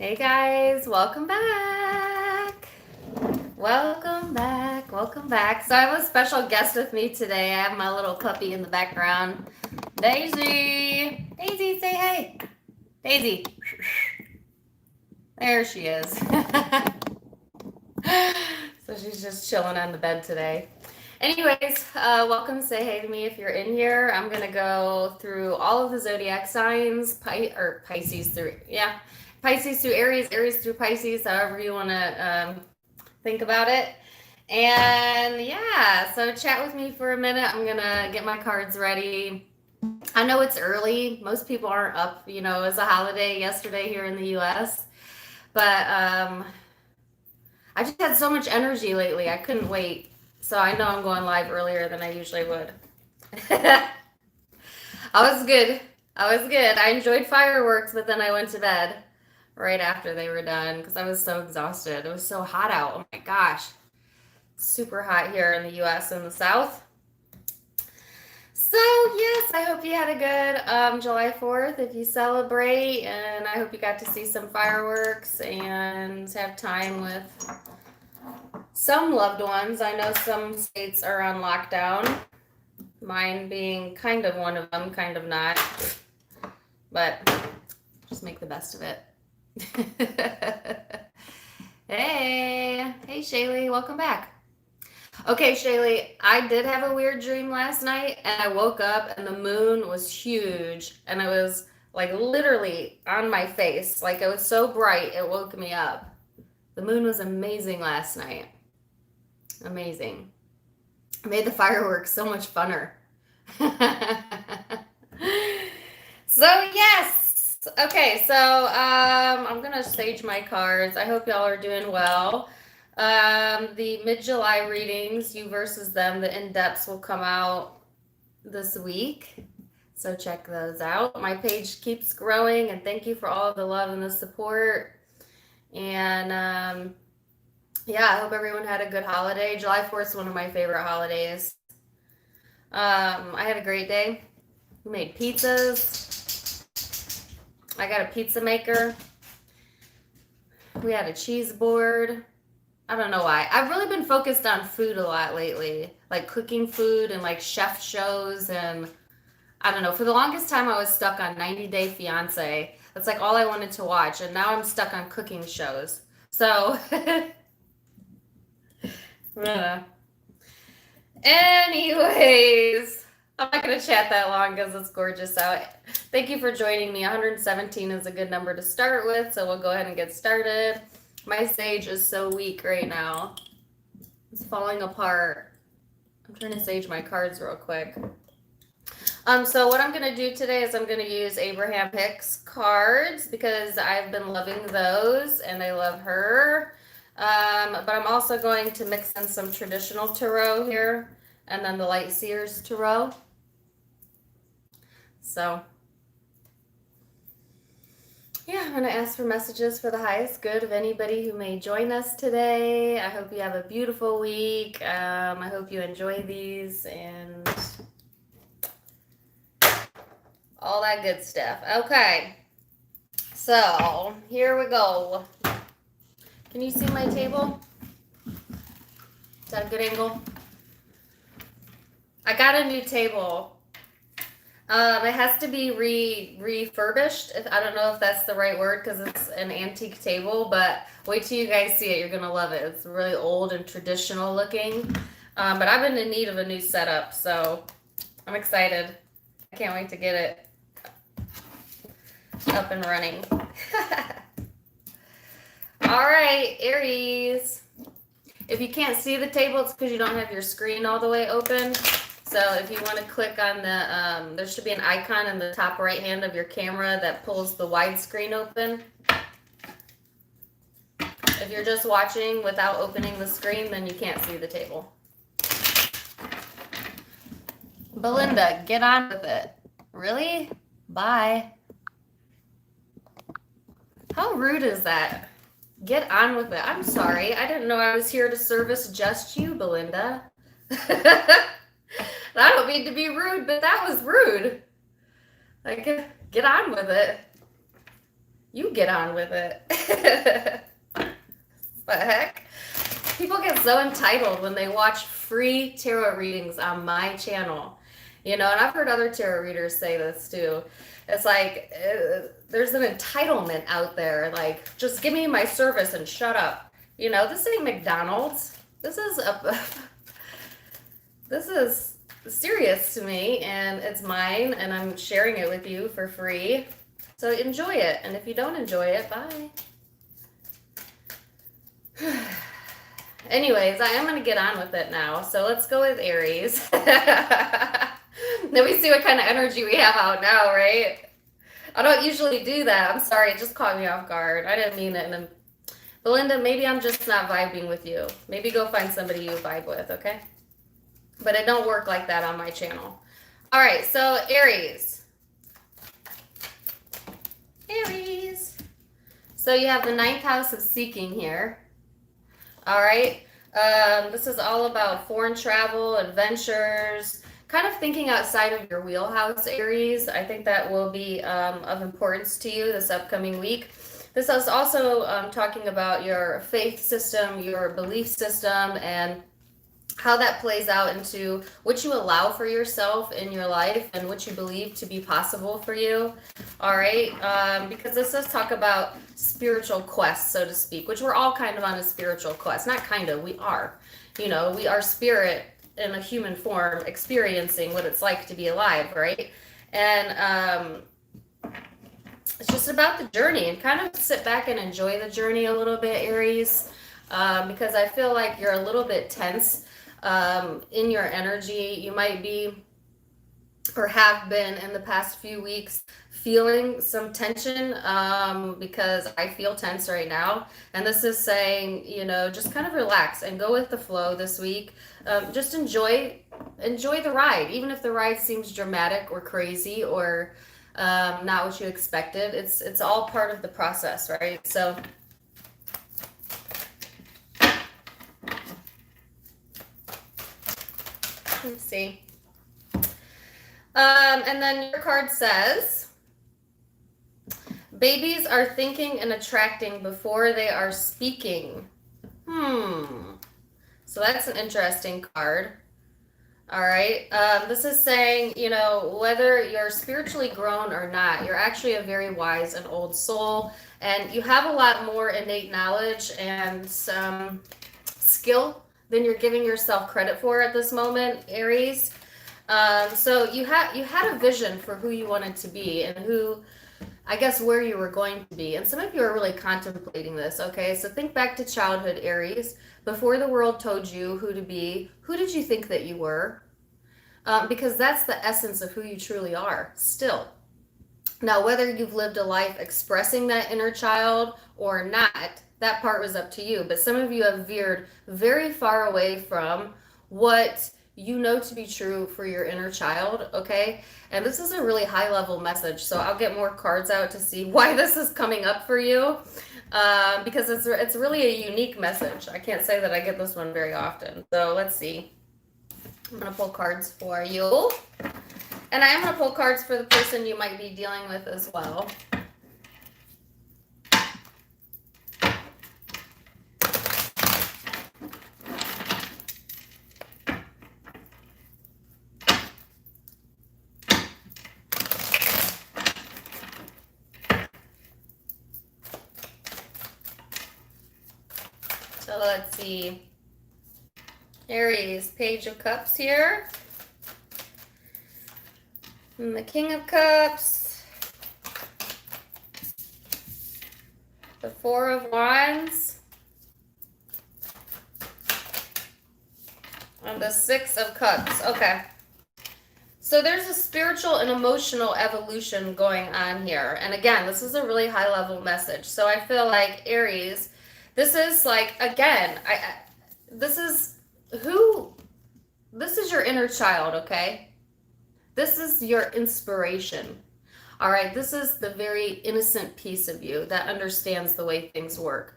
Hey guys, welcome back. Welcome back. Welcome back. So I have a special guest with me today. I have my little puppy in the background. Daisy. Daisy, say hey. Daisy. There she is. So she's just chilling on the bed today. Anyways, welcome. Say hey to me if you're in here. I'm gonna go through all of the zodiac signs, Pisces through Pisces through Aries, Aries through Pisces, however you want to think about it. And yeah, so chat with me for a minute. I'm gonna get my cards ready. I know it's early. Most people aren't up. It was a holiday yesterday here in the U.S. But I just had so much energy lately. I couldn't wait. So I know I'm going live earlier than I usually would. I was good. I was good. I enjoyed fireworks, but then I went to bed right after they were done because I was so exhausted. It was so hot out. Oh my gosh. Super hot here in the US and the South. So, yes, I hope you had a good July 4th if you celebrate, and I hope you got to see some fireworks and have time with some loved ones. I know some states are on lockdown, mine being kind of one of them, kind of not, but just make the best of it. Hey Shaylee, welcome back. Okay, Shaylee, I did have a weird dream last night, and I woke up and the moon was huge, and it was like literally on my face. Like it was so bright, it woke me up. The moon was amazing last night. Amazing. It made the fireworks so much funner. So yes. Okay, so I'm gonna sage my cards. I hope y'all are doing well. The mid-July readings, you versus them, the in-depths will come out this week. So check those out. My page keeps growing, and thank you for all of the love and the support. And yeah, I hope everyone had a good holiday. July 4th is one of my favorite holidays. I had a great day. We made pizzas. I got a pizza maker. We had a cheese board. I don't know why. I've really been focused on food a lot lately, like cooking food and like chef shows. And I don't know. For the longest time, I was stuck on 90 Day Fiance. That's like all I wanted to watch. And now I'm stuck on cooking shows. So, anyways, I'm not going to chat that long because it's gorgeous out. Thank you for joining me. 117 is a good number to start with. So we'll go ahead and get started. My sage is so weak right now. It's falling apart. I'm trying to sage my cards real quick. So what I'm going to do today is I'm going to use Abraham Hicks cards because I've been loving those and I love her. But I'm also going to mix in some traditional tarot here and then the Light Seers tarot. So yeah, I'm going to ask for messages for the highest good of anybody who may join us today. I hope you have a beautiful week. I hope you enjoy these and all that good stuff. Okay, so here we go. Can you see my table? Is that a good angle? I got a new table. It has to be refurbished. I don't know if that's the right word because it's an antique table, but wait till you guys see it. You're going to love it. It's really old and traditional looking. But I've been in need of a new setup, so I'm excited. I can't wait to get it up and running. All right, Aries. If you can't see the table, it's because you don't have your screen all the way open. So if you want to click on the, there should be an icon in the top right hand of your camera that pulls the widescreen open. If you're just watching without opening the screen, then you can't see the table. Belinda, get on with it. Really? Bye. How rude is that? Get on with it. I'm sorry. I didn't know I was here to service just you, Belinda. I don't mean to be rude, but that was rude. Like, get on with it. You get on with it. The heck? People get so entitled when they watch free tarot readings on my channel. And I've heard other tarot readers say this too. It's like there's an entitlement out there. Like, just give me my service and shut up. This ain't McDonald's. This is this is serious to me, and it's mine, and I'm sharing it with you for free. So enjoy it. And if you don't enjoy it, bye. Anyways, I am going to get on with it now. So let's go with Aries. Then we see what kind of energy we have out now, right? I don't usually do that. I'm sorry. It just caught me off guard. I didn't mean it. And Belinda, maybe I'm just not vibing with you. Maybe go find somebody you vibe with, okay? But it don't work like that on my channel. All right, so Aries. Aries. So you have the 9th house of seeking here. All right. This is all about foreign travel, adventures, kind of thinking outside of your wheelhouse, Aries. I think that will be of importance to you this upcoming week. This is also talking about your faith system, your belief system, and how that plays out into what you allow for yourself in your life and what you believe to be possible for you. All right. Because this does talk about spiritual quests, so to speak, which we're all kind of on a spiritual quest. Not kind of, we are. We are spirit in a human form experiencing what it's like to be alive, right? And it's just about the journey, and kind of sit back and enjoy the journey a little bit, Aries, because I feel like you're a little bit tense in your energy. You might be or have been in the past few weeks feeling some tension, because I feel tense right now. And this is saying, just kind of relax and go with the flow this week. Just enjoy the ride, even if the ride seems dramatic or crazy or not what you expected. It's all part of the process, right? So let's see. And then your card says, babies are thinking and attracting before they are speaking. So that's an interesting card. All right. This is saying, whether you're spiritually grown or not, you're actually a very wise and old soul, and you have a lot more innate knowledge and some skill than you're giving yourself credit for at this moment, Aries. So you had a vision for who you wanted to be and where you were going to be. And some of you are really contemplating this, okay? So think back to childhood, Aries. Before the world told you who to be, who did you think that you were? Because that's the essence of who you truly are, still. Now, whether you've lived a life expressing that inner child or not, that part was up to you. But some of you have veered very far away from what you know to be true for your inner child, okay? And this is a really high level message, so I'll get more cards out to see why this is coming up for you, because it's really a unique message. I can't say that I get this one very often. So let's see. I'm going to pull cards for you. And I am going to pull cards for the person you might be dealing with as well. So let's see. Aries, Page of Cups here. And the King of Cups. The Four of Wands. And the Six of Cups. Okay. So there's a spiritual and emotional evolution going on here. And again, this is a really high level message. So I feel like Aries, this is like, again, this is your inner child, okay? This is your inspiration. All right, this is the very innocent piece of you that understands the way things work.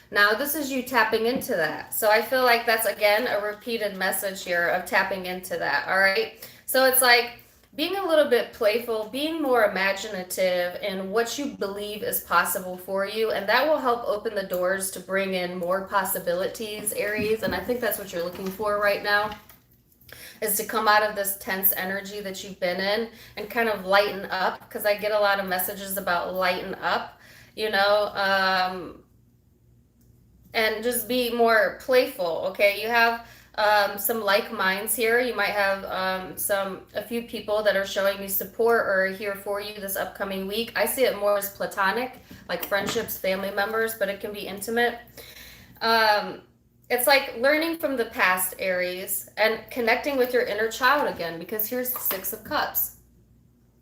Now, this is you tapping into that. So I feel like that's, again, a repeated message here of tapping into that, all right? So it's like being a little bit playful, being more imaginative in what you believe is possible for you, and that will help open the doors to bring in more possibilities, Aries. And I think that's what you're looking for right now, is to come out of this tense energy that you've been in and kind of lighten up, because I get a lot of messages about lighten up, you know, and just be more playful. Okay, you have some like minds here. You might have a few people that are showing you support or are here for you this upcoming week. I see it more as platonic, like friendships, family members, but it can be intimate. um, it's like learning from the past, Aries, and connecting with your inner child again, because here's the Six of Cups,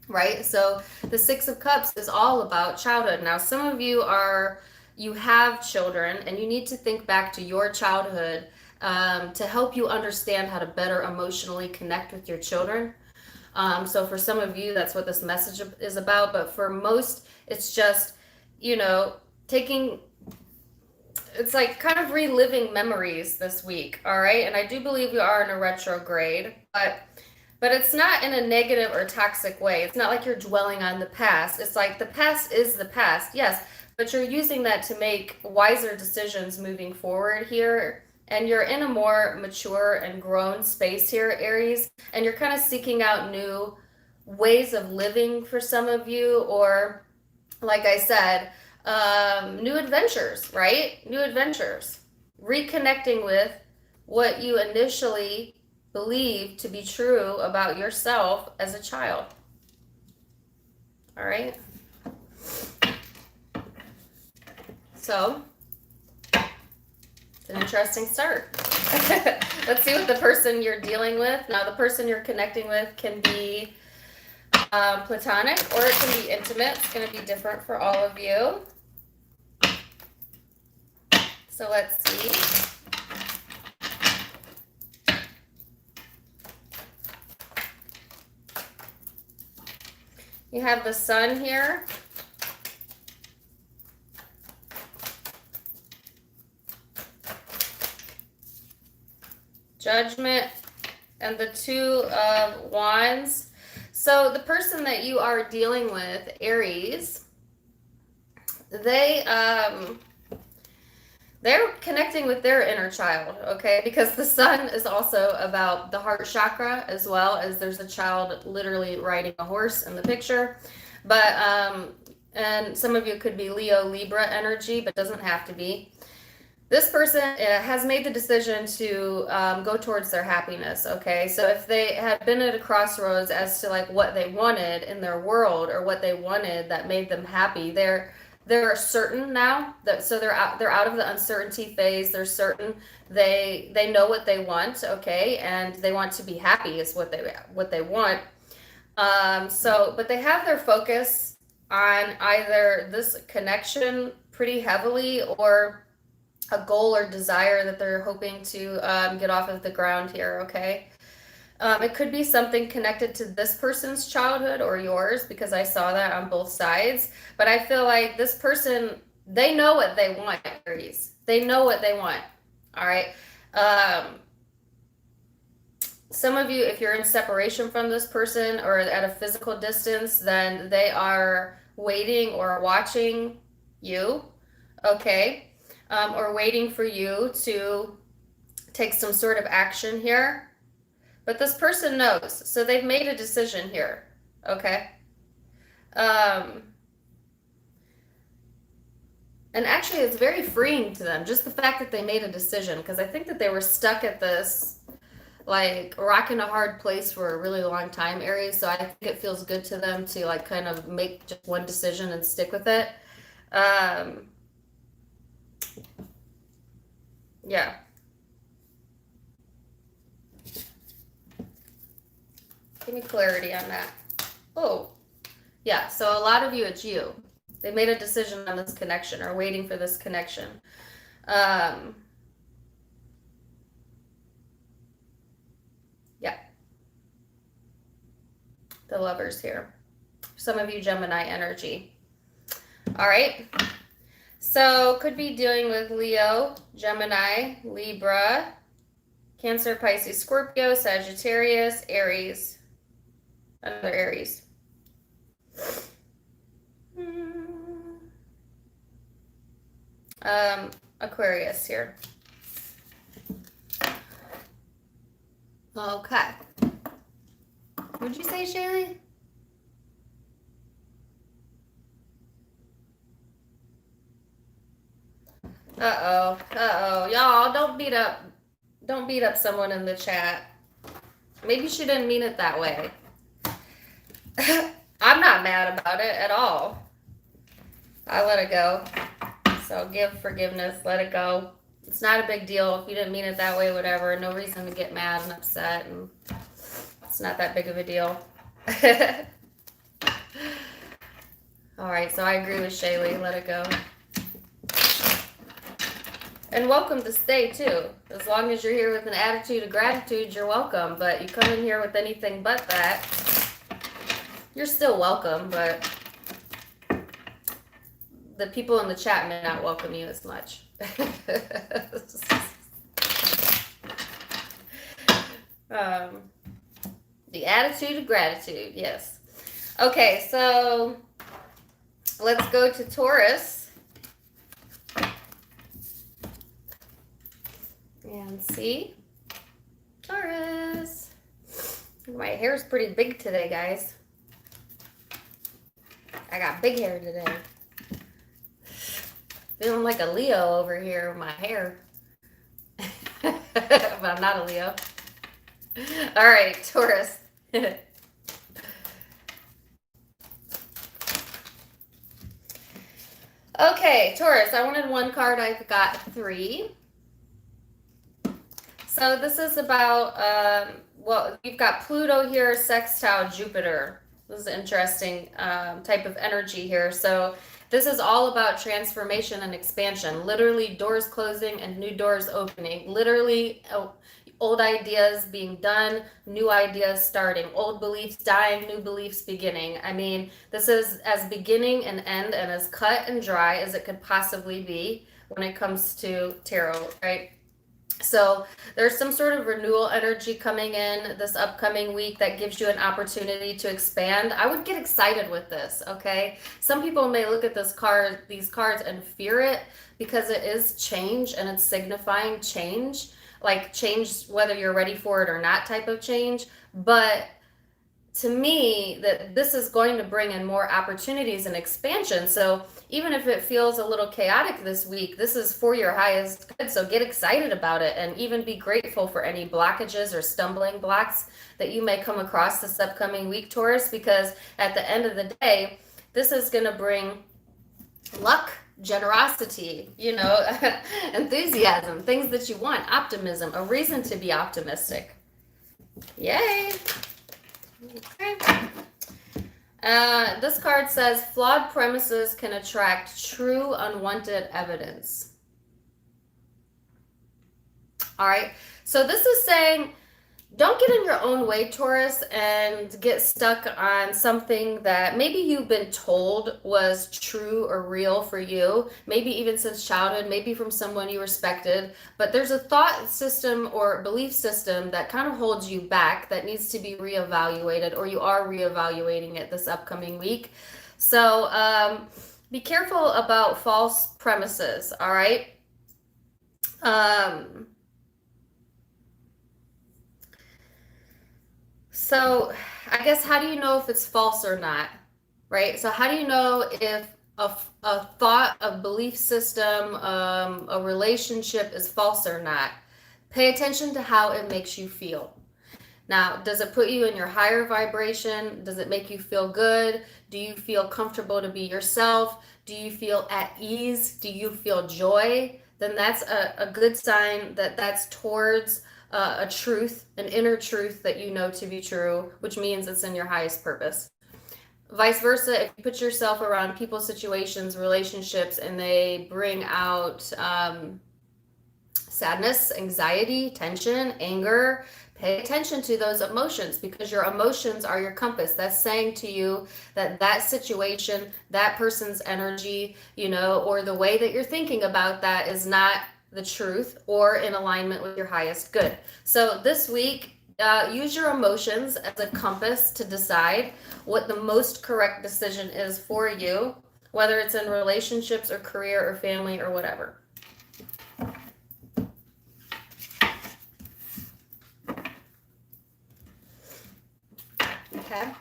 right? So the Six of Cups is all about childhood. Now, some of you have children, and you need to think back to your childhood to help you understand how to better emotionally connect with your children. So for some of you, that's what this message is about. But for most, it's just, you know, taking, it's like kind of reliving memories this week, all right? And I do believe you are in a retrograde, but it's not in a negative or toxic way. It's not like you're dwelling on the past. It's like the past is the past, yes, but you're using that to make wiser decisions moving forward here. And you're in a more mature and grown space here, Aries, and you're kind of seeking out new ways of living for some of you, or like I said, new adventures, right? New adventures. Reconnecting with what you initially believed to be true about yourself as a child. All right? So, it's an interesting start. Let's see what the person you're dealing with. Now, the person you're connecting with can be platonic, or it can be intimate. It's going to be different for all of you. So let's see. You have the Sun here. Judgment and the Two of Wands. So the person that you are dealing with, Aries, they're connecting with their inner child, okay? Because the Sun is also about the heart chakra, as well as there's a child literally riding a horse in the picture. But and some of you could be Leo, Libra energy, but doesn't have to be. This person has made the decision to go towards their happiness, okay? So if they had been at a crossroads as to like what they wanted in their world, or what they wanted that made them happy, they're certain now. So they're out of the uncertainty phase. They're certain. They know what they want, okay? And they want to be happy is what they want. But they have their focus on either this connection pretty heavily, or a goal or desire that they're hoping to get off of the ground here, okay? It could be something connected to this person's childhood or yours, because I saw that on both sides. But I feel like this person, they know what they want, Aries. They know what they want, all right? Some of you, if you're in separation from this person or at a physical distance, then they are waiting or watching you, okay? Or waiting for you to take some sort of action here. But this person knows, so they've made a decision here, okay? And actually, it's very freeing to them, just the fact that they made a decision, because I think that they were stuck at this, like, rock in a hard place for a really long time, Aries. So I think it feels good to them to, like, kind of make just one decision and stick with it. Yeah. Give me clarity on that. Oh, yeah. So a lot of you, it's you. They made a decision on this connection, or waiting for this connection. Yeah. The Lovers here. Some of you, Gemini energy. All right. So could be dealing with Leo, Gemini, Libra, Cancer, Pisces, Scorpio, Sagittarius, Aries. Another Aries. Aquarius here. Okay. What'd you say, Shaylee? Uh-oh. Uh-oh. Y'all, don't beat up someone in the chat. Maybe she didn't mean it that way. I'm not mad about it at all. I let it go. So give forgiveness, let it go. It's not a big deal. If you didn't mean it that way, whatever. No reason to get mad and upset, and it's not that big of a deal. All right, so I agree with Shaylee. Let it go. And welcome to stay, too. As long as you're here with an attitude of gratitude, you're welcome. But you come in here with anything but that, you're still welcome, but the people in the chat may not welcome you as much. The attitude of gratitude, yes. Okay, so let's go to Taurus and see. Taurus. My hair's pretty big today, guys. I got big hair today. Feeling like a Leo over here with my hair. But I'm not a Leo. All right, Taurus. Okay, Taurus, I wanted one card. I've got 3. So this is about, well, you've got Pluto here, sextile Jupiter. This is an interesting type of energy here. So this is all about transformation and expansion. Literally doors closing and new doors opening. Literally old ideas being done, new ideas starting. Old beliefs dying, new beliefs beginning. I mean, this is as beginning and end and as cut and dry as it could possibly be when it comes to tarot, right? So there's some sort of renewal energy coming in this upcoming week that gives you an opportunity to expand. I would get excited with this, okay? Some people may look at these cards and fear it because it is change and it's signifying change, like change whether you're ready for it or not type of change. But to me, that this is going to bring in more opportunities and expansion. So even if it feels a little chaotic this week, this is for your highest good. So get excited about it and even be grateful for any blockages or stumbling blocks that you may come across this upcoming week, Taurus, because at the end of the day, this is going to bring luck, generosity, enthusiasm, things that you want, optimism, a reason to be optimistic. Yay. Okay. This card says flawed premises can attract true unwanted evidence. All right. So this is saying don't get in your own way, Taurus, and get stuck on something that maybe you've been told was true or real for you, maybe even since childhood, maybe from someone you respected, but there's a thought system or belief system that kind of holds you back that needs to be reevaluated, or you are reevaluating it this upcoming week. So be careful about false premises, all right? So I guess how do you know if it's false or not, right? So how do you know if a thought, a belief system, a relationship is false or not? Pay attention to how it makes you feel. Now, does it put you in your higher vibration? Does it make you feel good? Do you feel comfortable to be yourself? Do you feel at ease? Do you feel joy? Then that's a good sign that that's towards a truth, an inner truth that you know to be true, which means it's in your highest purpose. Vice versa, if you put yourself around people, situations, relationships, and they bring out sadness, anxiety, tension, anger, pay attention to those emotions, because your emotions are your compass. That's saying to you that that situation, that person's energy, or the way that you're thinking about that is not the truth or in alignment with your highest good. So this week, use your emotions as a compass to decide what the most correct decision is for you, whether it's in relationships or career or family or whatever. Okay.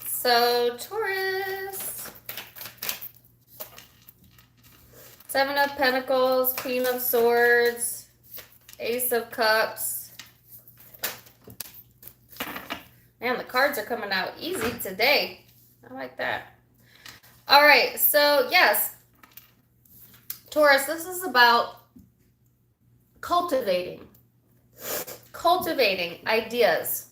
So, Taurus, Seven of Pentacles, Queen of Swords, Ace of Cups. Man, the cards are coming out easy today. I like that. All right, so yes, Taurus, this is about cultivating ideas.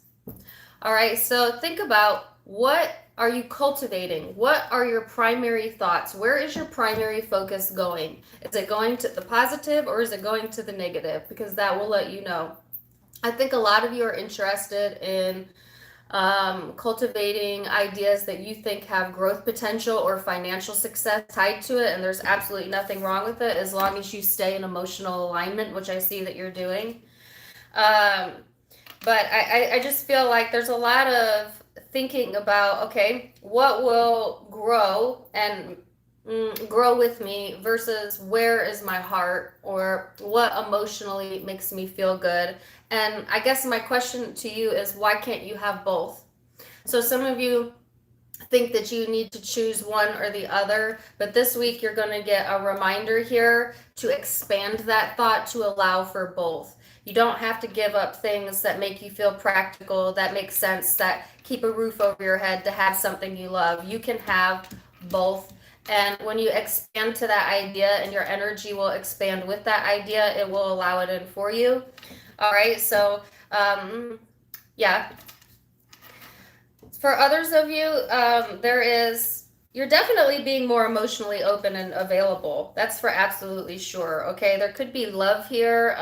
All right, so think about, what are you cultivating? What are your primary thoughts? Where is your primary focus going? Is it going to the positive or is it going to the negative? Because that will let you know. I think a lot of you are interested in cultivating ideas that you think have growth potential or financial success tied to it, and there's absolutely nothing wrong with it as long as you stay in emotional alignment, which I see that you're doing. But I just feel like there's a lot of thinking about, okay, what will grow and grow with me versus where is my heart, or what emotionally makes me feel good. And I guess my question to you is, why can't you have both? So some of you think that you need to choose one or the other, but this week you're going to get a reminder here to expand that thought to allow for both. You don't have to give up things that make you feel practical, that make sense, that keep a roof over your head to have something you love. You can have both. And when you expand to that idea and your energy will expand with that idea, it will allow it in for you. All right, so yeah. For others of you, you're definitely being more emotionally open and available. That's for absolutely sure. Okay, there could be love here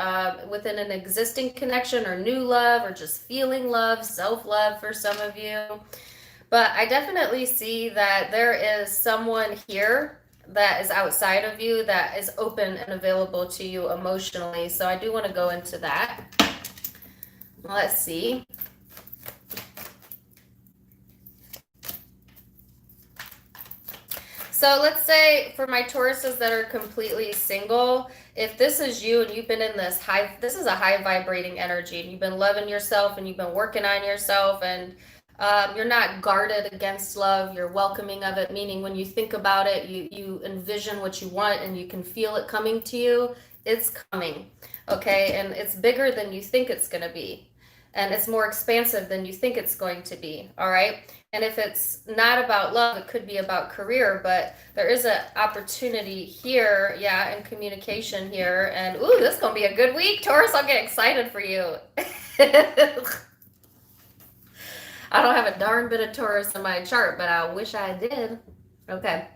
within an existing connection, or new love, or just feeling love, self-love for some of you. But I definitely see that there is someone here that is outside of you that is open and available to you emotionally. So I do want to go into that. Let's see. So let's say for my Tauruses that are completely single, if this is you and you've been in this is a high vibrating energy, and you've been loving yourself and you've been working on yourself, and you're not guarded against love, you're welcoming of it, meaning when you think about it, you envision what you want and you can feel it coming to you. It's coming, okay? And it's bigger than you think it's going to be. And it's more expansive than you think it's going to be, all right? And if it's not about love, it could be about career, but there is an opportunity here, yeah, in communication here. And ooh, this is going to be a good week, Taurus. I'll get excited for you. I don't have a darn bit of Taurus in my chart, but I wish I did. Okay.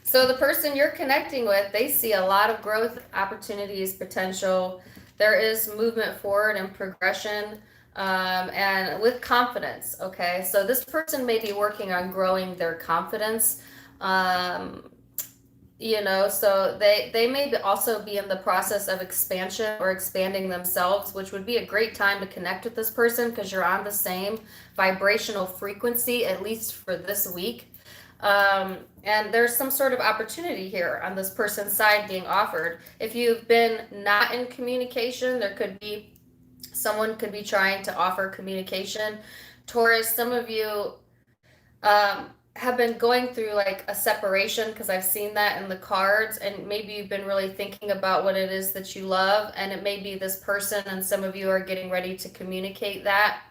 So the person you're connecting with, they see a lot of growth opportunities, potential. There is movement forward and progression, and with confidence, okay? So this person may be working on growing their confidence, so they may also be in the process of expansion or expanding themselves, which would be a great time to connect with this person because you're on the same vibrational frequency, at least for this week. And there's some sort of opportunity here on this person's side being offered. If you've been not in communication, someone could be trying to offer communication. Taurus, some of you have been going through like a separation, because I've seen that in the cards, and maybe you've been really thinking about what it is that you love, and it may be this person, and some of you are getting ready to communicate that.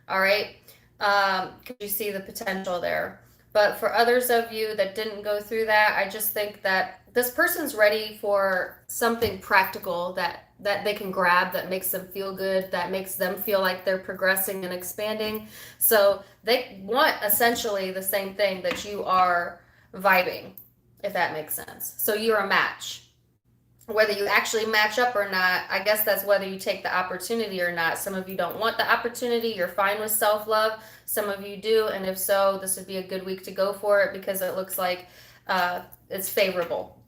All right, because you see the potential there. But for others of you that didn't go through that, I just think that this person's ready for something practical that they can grab, that makes them feel good, that makes them feel like they're progressing and expanding. So they want essentially the same thing that you are vibing, if that makes sense. So you're a match. Whether you actually match up or not, I guess that's whether you take the opportunity or not. Some of you don't want the opportunity. You're fine with self-love. Some of you do. And if so, this would be a good week to go for it, because it looks like it's favorable.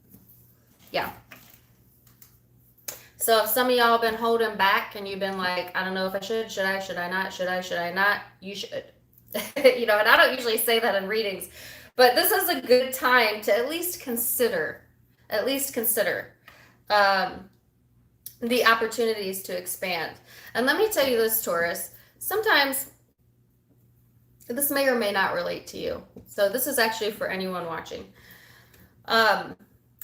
Yeah. So if some of y'all been holding back and you've been like, I don't know if I should I not, should I not, you should. You know, and I don't usually say that in readings, but this is a good time to at least consider um, the opportunities to expand. And let me tell you this, Taurus, sometimes this may or may not relate to you. So this is actually for anyone watching.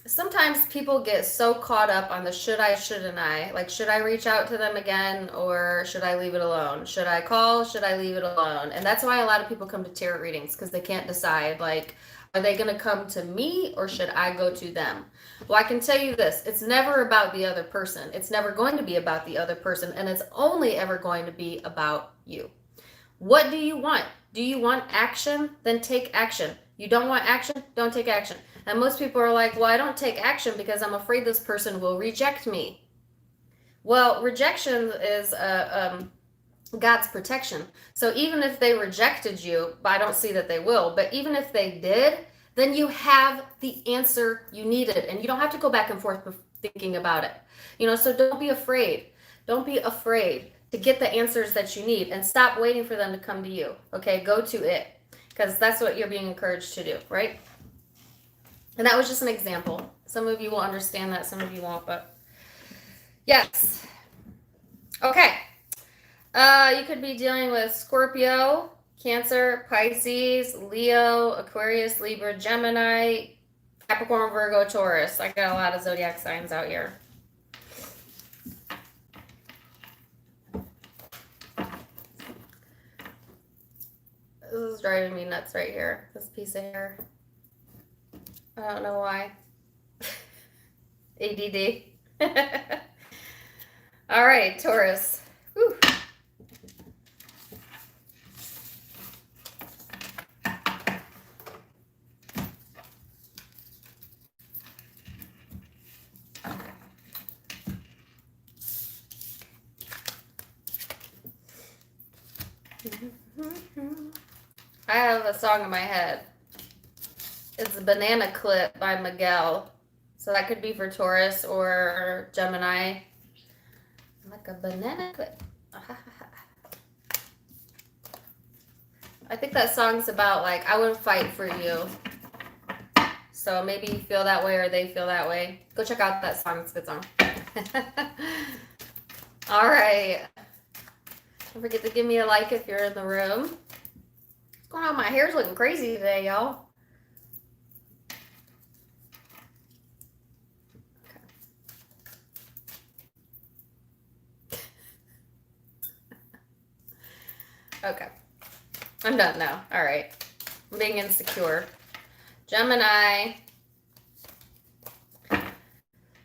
Sometimes people get so caught up on the shouldn't I? Like, should I reach out to them again or should I leave it alone? Should I call? Should I leave it alone? And that's why a lot of people come to tarot readings, because they can't decide, like, are they going to come to me or should I go to them? Well, I can tell you this, it's never about the other person. It's never going to be about the other person, and it's only ever going to be about you. What do you want? Do you want action? Then take action. You don't want action? Don't take action. And most people are like, well, I don't take action because I'm afraid this person will reject me. Well, rejection is God's protection. So even if they rejected you, I don't see that they will, but even if they did, then you have the answer you needed, and you don't have to go back and forth thinking about it. You know, so don't be afraid. Don't be afraid to get the answers that you need, and stop waiting for them to come to you. Okay, go to it, because that's what you're being encouraged to do, right? And that was just an example. Some of you will understand that, some of you won't, but yes. Okay. You could be dealing with Scorpio, Cancer, Pisces, Leo, Aquarius, Libra, Gemini, Capricorn, Virgo, Taurus. I got a lot of zodiac signs out here. This is driving me nuts right here, this piece of hair. I don't know why. ADD. All right, Taurus. Whew. I have a song in my head. It's a Banana Clip by Miguel. So that could be for Taurus or Gemini. Like a banana clip. I think that song's about, like, I would fight for you. So maybe you feel that way or they feel that way. Go check out that song. It's a good song. All right. Don't forget to give me a like if you're in the room. What's going on? My hair's looking crazy today, y'all. Okay. I'm done now. All right. I'm being insecure. Gemini.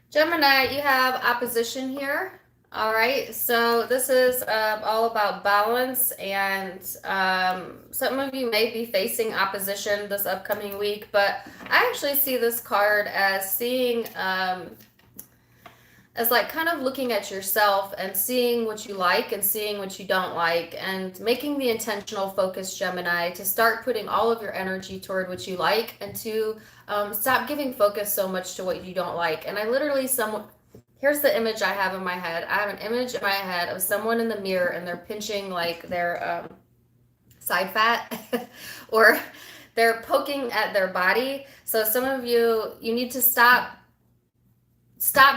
Gemini, you have opposition here. All right. So this is all about balance, and some of you may be facing opposition this upcoming week, but I actually see this card as seeing as like kind of looking at yourself and seeing what you like and seeing what you don't like, and making the intentional focus, Gemini, to start putting all of your energy toward what you like, and to stop giving focus so much to what you don't like. And I literally, here's the image I have in my head. I have an image in my head of someone in the mirror and they're pinching like their side fat or they're poking at their body. So some of you need to stop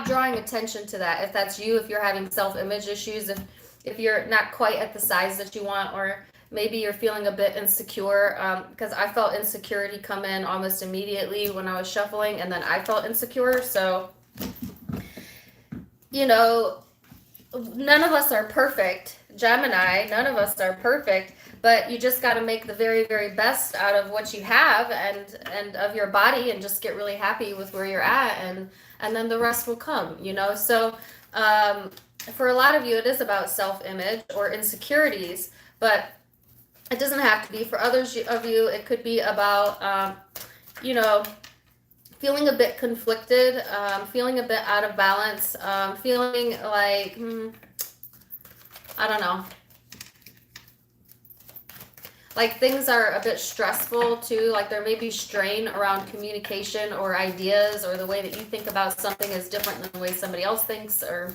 drawing attention to that. If that's you, if you're having self-image issues, if you're not quite at the size that you want, or maybe you're feeling a bit insecure, because I felt insecurity come in almost immediately when I was shuffling, and then I felt insecure. So, you know, none of us are perfect, Gemini, none of us are perfect, but you just got to make the very, very best out of what you have and of your body, and just get really happy with where you're at, and then the rest will come, you know? So for a lot of you, it is about self-image or insecurities, but it doesn't have to be. For others of you, it could be about, you know, feeling a bit conflicted, feeling a bit out of balance, feeling like, I don't know. like things are a bit stressful too. Like there may be strain around communication or ideas, or the way that you think about something is different than the way somebody else thinks, or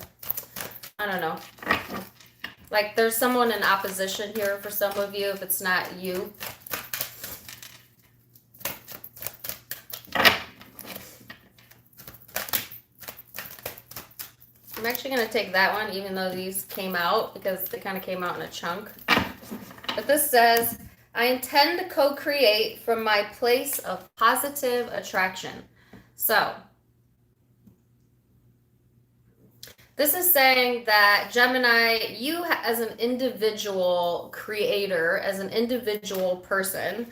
I don't know. Like there's someone in opposition here for some of you if it's not you. I'm actually going to take that one, even though these came out, because they kind of came out in a chunk. But this says, I intend to co-create from my place of positive attraction. So, this is saying that Gemini, you as an individual creator, as an individual person,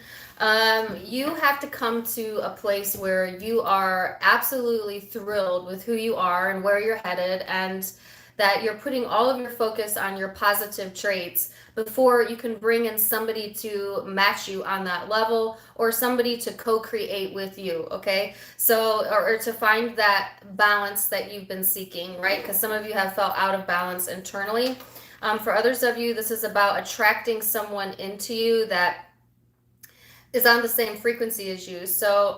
you have to come to a place where you are absolutely thrilled with who you are and where you're headed, and that you're putting all of your focus on your positive traits before you can bring in somebody to match you on that level, or somebody to co-create with you, okay? So, or to find that balance that you've been seeking, right? Because some of you have felt out of balance internally. For others of you, this is about attracting someone into you that is on the same frequency as you. So,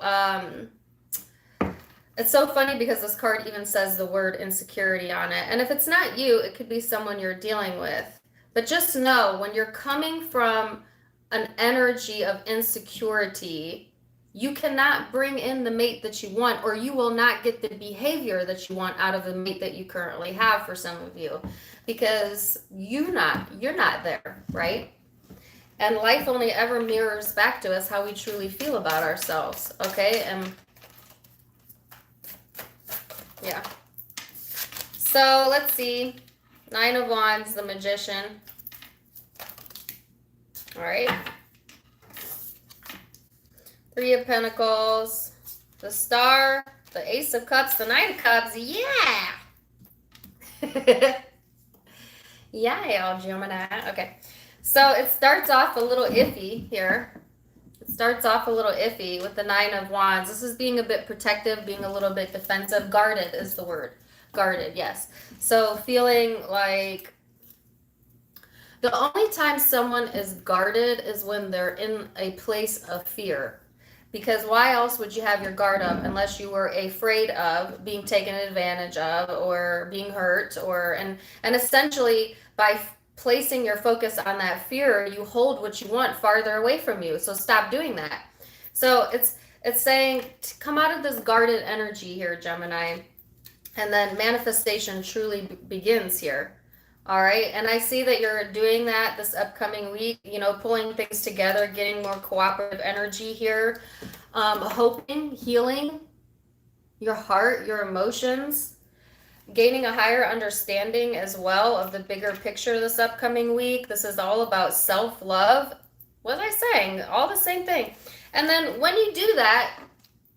it's so funny because this card even says the word insecurity on it. And if it's not you, it could be someone you're dealing with. But just know, when you're coming from an energy of insecurity, you cannot bring in the mate that you want, or you will not get the behavior that you want out of the mate that you currently have for some of you, because you're not there, right? And life only ever mirrors back to us how we truly feel about ourselves, okay? And yeah. So let's see. Nine of Wands, the Magician. All right. Three of Pentacles, the Star, the Ace of Cups, the Knight of Cups. Yeah. Yeah, Gemini. Okay. So it starts off a little iffy here. It starts off a little iffy with the Nine of Wands. This is being a bit protective, being a little bit defensive. Guarded is the word. Guarded, yes. So feeling like the only time someone is guarded is when they're in a place of fear. Because why else would you have your guard up unless you were afraid of being taken advantage of, or being hurt, or and essentially by placing your focus on that fear, you hold what you want farther away from you. So stop doing that. So it's saying to come out of this guarded energy here, Gemini, and then manifestation truly begins here. All right. And I see that you're doing that this upcoming week, you know, pulling things together, getting more cooperative energy here, hoping, healing your heart, your emotions, gaining a higher understanding as well of the bigger picture this upcoming week. This is all about self-love. What was I saying? All the same thing. And then when you do that,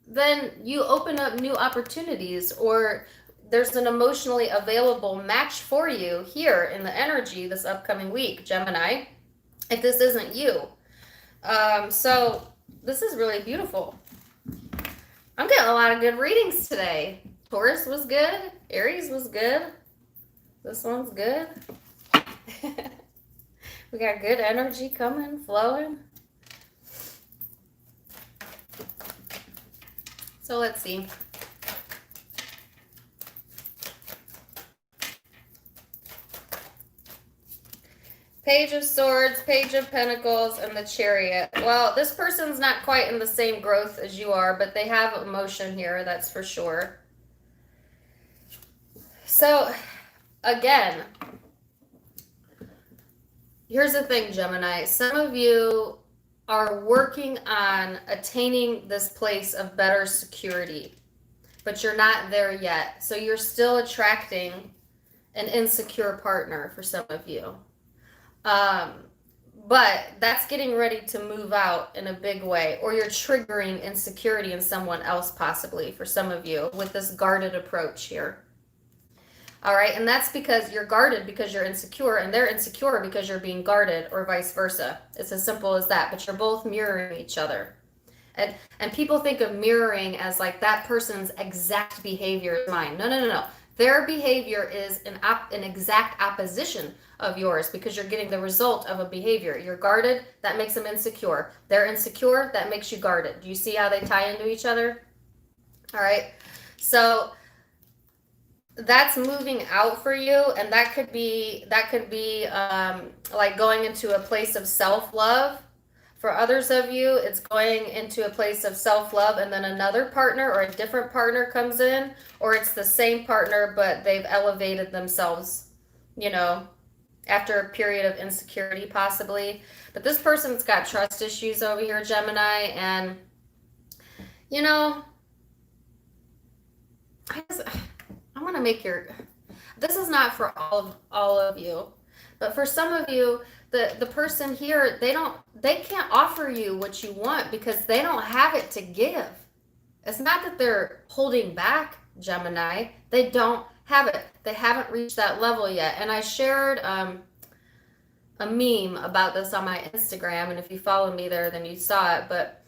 then you open up new opportunities, or there's an emotionally available match for you here in the energy this upcoming week, Gemini, if this isn't you. So this is really beautiful. I'm getting a lot of good readings today. Taurus was good. Aries was good. This one's good. We got good energy coming, flowing. So let's see. Page of Swords, Page of Pentacles, and the Chariot. Well, this person's not quite in the same growth as you are, but they have emotion here, that's for sure. So, again, here's the thing, Gemini. Some of you are working on attaining this place of better security, but you're not there yet. So you're still attracting an insecure partner for some of you. But that's getting ready to move out in a big way, or you're triggering insecurity in someone else possibly for some of you with this guarded approach here. All right, and that's because you're guarded because you're insecure, and they're insecure because you're being guarded, or vice versa. It's as simple as that, but you're both mirroring each other. And people think of mirroring as like that person's exact behavior is mine. No. Their behavior is an exact opposition of yours because you're getting the result of a behavior. You're guarded, that makes them insecure. They're insecure, that makes you guarded. Do you see how they tie into each other? All right. So that's moving out for you, and that could be like going into a place of self-love. For others of you, it's going into a place of self-love, and then another partner or a different partner comes in, or it's the same partner but they've elevated themselves, after a period of insecurity possibly. But this person's got trust issues over here, Gemini, and I'm gonna make this is not for all of you, but for some of you, the person here, they can't offer you what you want because they don't have it to give. It's not that they're holding back, Gemini. They don't have it. They haven't reached that level yet. And I shared a meme about this on my Instagram, and if you follow me there, then you saw it. But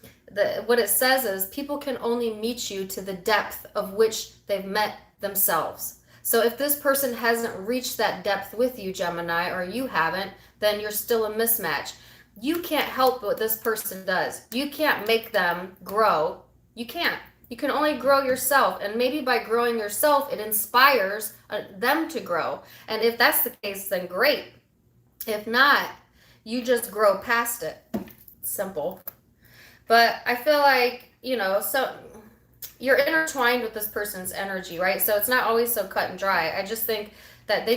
what it says is people can only meet you to the depth of which they've met themselves. So if this person hasn't reached that depth with you, Gemini, or you haven't, then you're still a mismatch. You can't help what this person does. You can't make them grow. You can't. You can only grow yourself. And maybe by growing yourself, it inspires them to grow. And if that's the case, then great. If not, you just grow past it. Simple. But I feel like, so you're intertwined with this person's energy, right? So it's not always so cut and dry. I just think that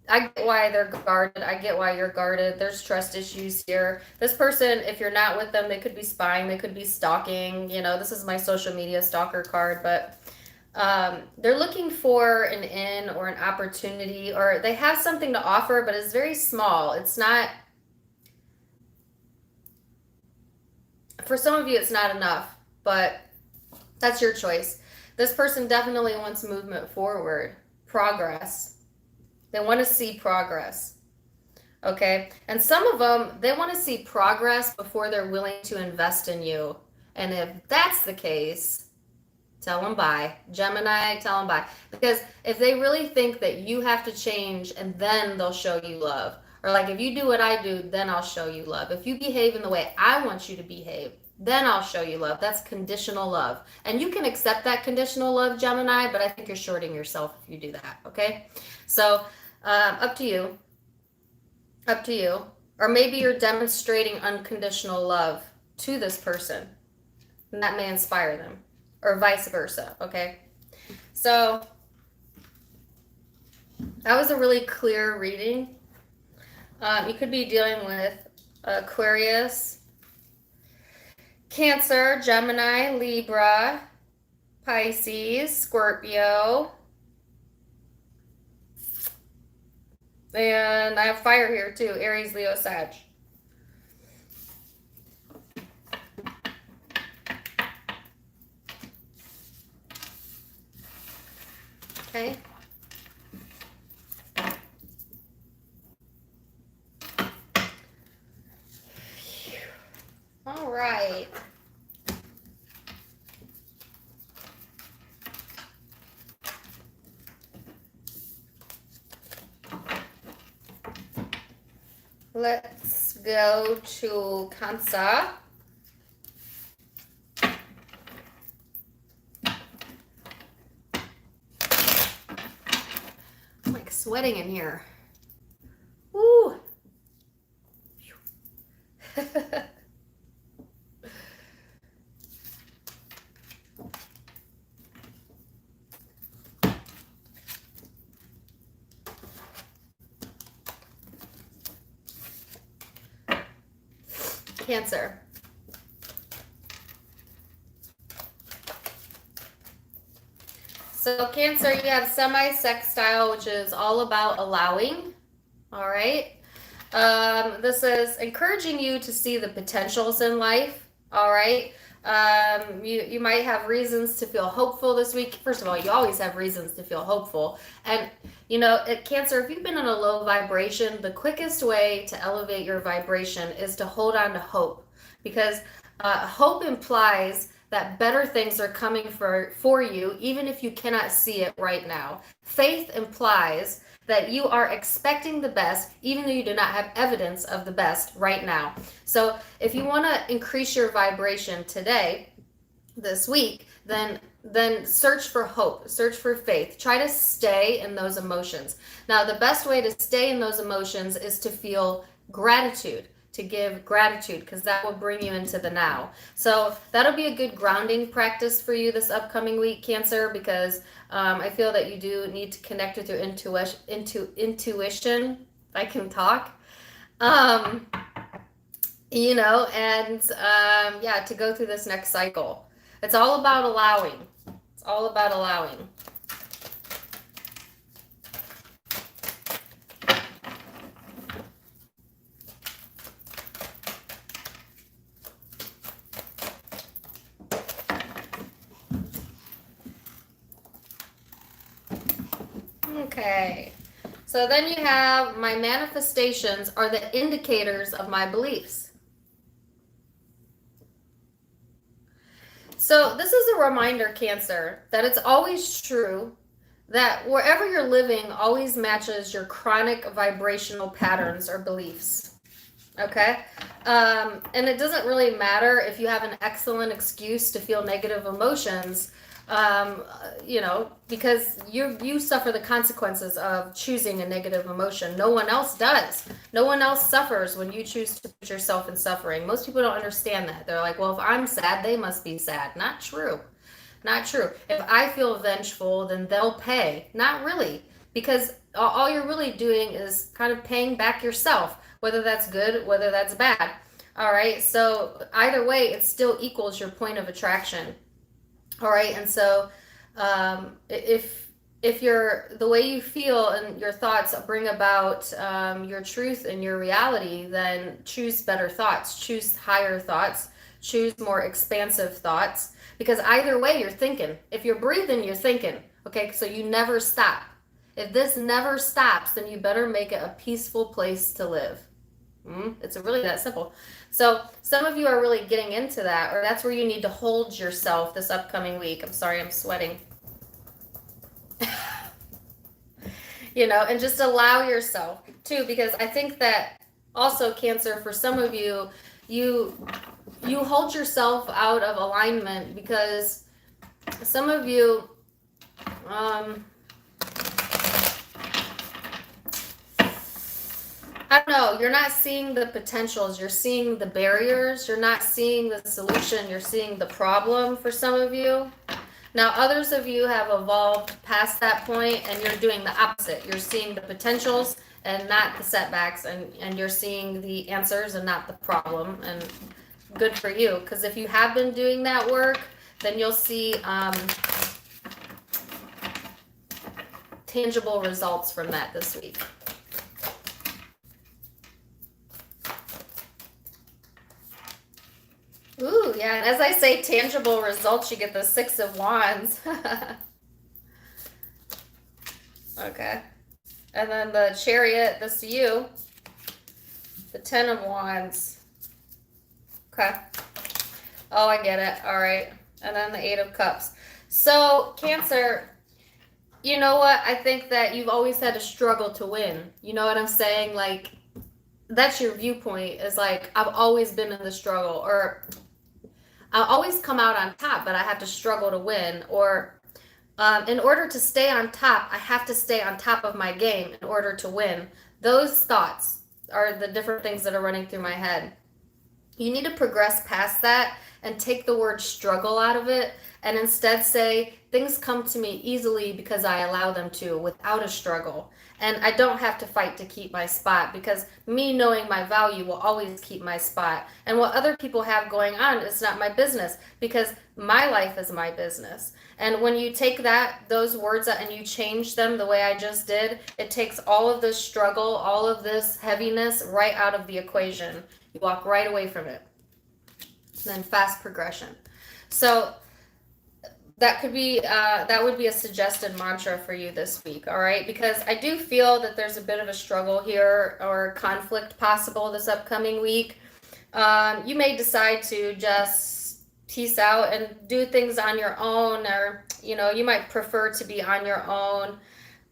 I get why they're guarded. I get why you're guarded. There's trust issues here. This person, if you're not with them, they could be spying. They could be stalking. This is my social media stalker card, but they're looking for an in or an opportunity, or they have something to offer, but it's very small. It's not, for some of you, it's not enough, but that's your choice. This person definitely wants movement forward, progress. They want to see progress. Okay? And some of them, they want to see progress before they're willing to invest in you. And if that's the case, tell them bye. Gemini, tell them bye. Because if they really think that you have to change and then they'll show you love, or like if you do what I do, then I'll show you love. If you behave in the way I want you to behave, then I'll show you love. That's conditional love. And you can accept that conditional love, Gemini, but I think you're shorting yourself if you do that, okay? So up to you. Up to you. Or maybe you're demonstrating unconditional love to this person, and that may inspire them, or vice versa, okay? So that was a really clear reading. You could be dealing with Aquarius, Cancer, Gemini, Libra, Pisces, Scorpio, and I have fire here too, Aries, Leo, Sag. Okay. All right. Let's go to Cancer. I'm like sweating in here. Woo! Cancer. So Cancer, you have semi-sextile, which is all about allowing. All right. This is encouraging you to see the potentials in life. All right. You might have reasons to feel hopeful this week. First of all, you always have reasons to feel hopeful. And, at Cancer, if you've been in a low vibration, the quickest way to elevate your vibration is to hold on to hope. Because hope implies that better things are coming for you, even if you cannot see it right now. Faith implies that you are expecting the best, even though you do not have evidence of the best right now. So if you want to increase your vibration today, this week, then search for hope, search for faith. Try to stay in those emotions. Now, the best way to stay in those emotions is to feel gratitude, to give gratitude, because that will bring you into the now. So that'll be a good grounding practice for you this upcoming week, Cancer, because I feel that you do need to connect with your intuition. I can talk. Yeah, to go through this next cycle. It's all about allowing. It's all about allowing. Okay. So then you have my manifestations are the indicators of my beliefs. So this is a reminder, Cancer, that it's always true that wherever you're living always matches your chronic vibrational patterns or beliefs. Okay? And it doesn't really matter if you have an excellent excuse to feel negative emotions, because you suffer the consequences of choosing a negative emotion. No one else does. No one else suffers when you choose to put yourself in suffering. Most people don't understand that. They're like, well, if I'm sad, they must be sad. Not true. Not true. If I feel vengeful, then they'll pay. Not really. Because all you're really doing is kind of paying back yourself, whether that's good, whether that's bad. All right. So either way, it still equals your point of attraction. All right, and so if the way you feel and your thoughts bring about your truth and your reality, then choose better thoughts, choose higher thoughts, choose more expansive thoughts, because either way you're thinking. If you're breathing, you're thinking. Okay, so you never stop. If this never stops, then you better make it a peaceful place to live. It's really that simple. So some of you are really getting into that, or that's where you need to hold yourself this upcoming week. I'm sorry, I'm sweating. And just allow yourself too, because I think that also, Cancer, for some of you, you hold yourself out of alignment because some of you, I don't know, you're not seeing the potentials, you're seeing the barriers, you're not seeing the solution, you're seeing the problem for some of you. Now, others of you have evolved past that point and you're doing the opposite. You're seeing the potentials and not the setbacks, and you're seeing the answers and not the problem. And good for you, because if you have been doing that work, then you'll see tangible results from that this week. Ooh, yeah, and as I say tangible results, you get the 6 of Wands. Okay. And then the Chariot, this is you. The 10 of Wands. Okay. Oh, I get it. All right. And then the 8 of Cups. So, Cancer, you know what? I think that you've always had to struggle to win. You know what I'm saying? Like, that's your viewpoint, is like, I've always been in the struggle, or I'll always come out on top, but I have to struggle to win. Or in order to stay on top, I have to stay on top of my game in order to win. Those thoughts are the different things that are running through my head. You need to progress past that and take the word struggle out of it, and instead say, things come to me easily because I allow them to, without a struggle. And I don't have to fight to keep my spot, because me knowing my value will always keep my spot. And what other people have going on is not my business, because my life is my business. And when you take those words out and you change them the way I just did, it takes all of this struggle, all of this heaviness right out of the equation. You walk right away from it. And then fast progression. So that would be a suggested mantra for you this week, all right? Because I do feel that there's a bit of a struggle here, or conflict possible this upcoming week. You may decide to just peace out and do things on your own, or you might prefer to be on your own,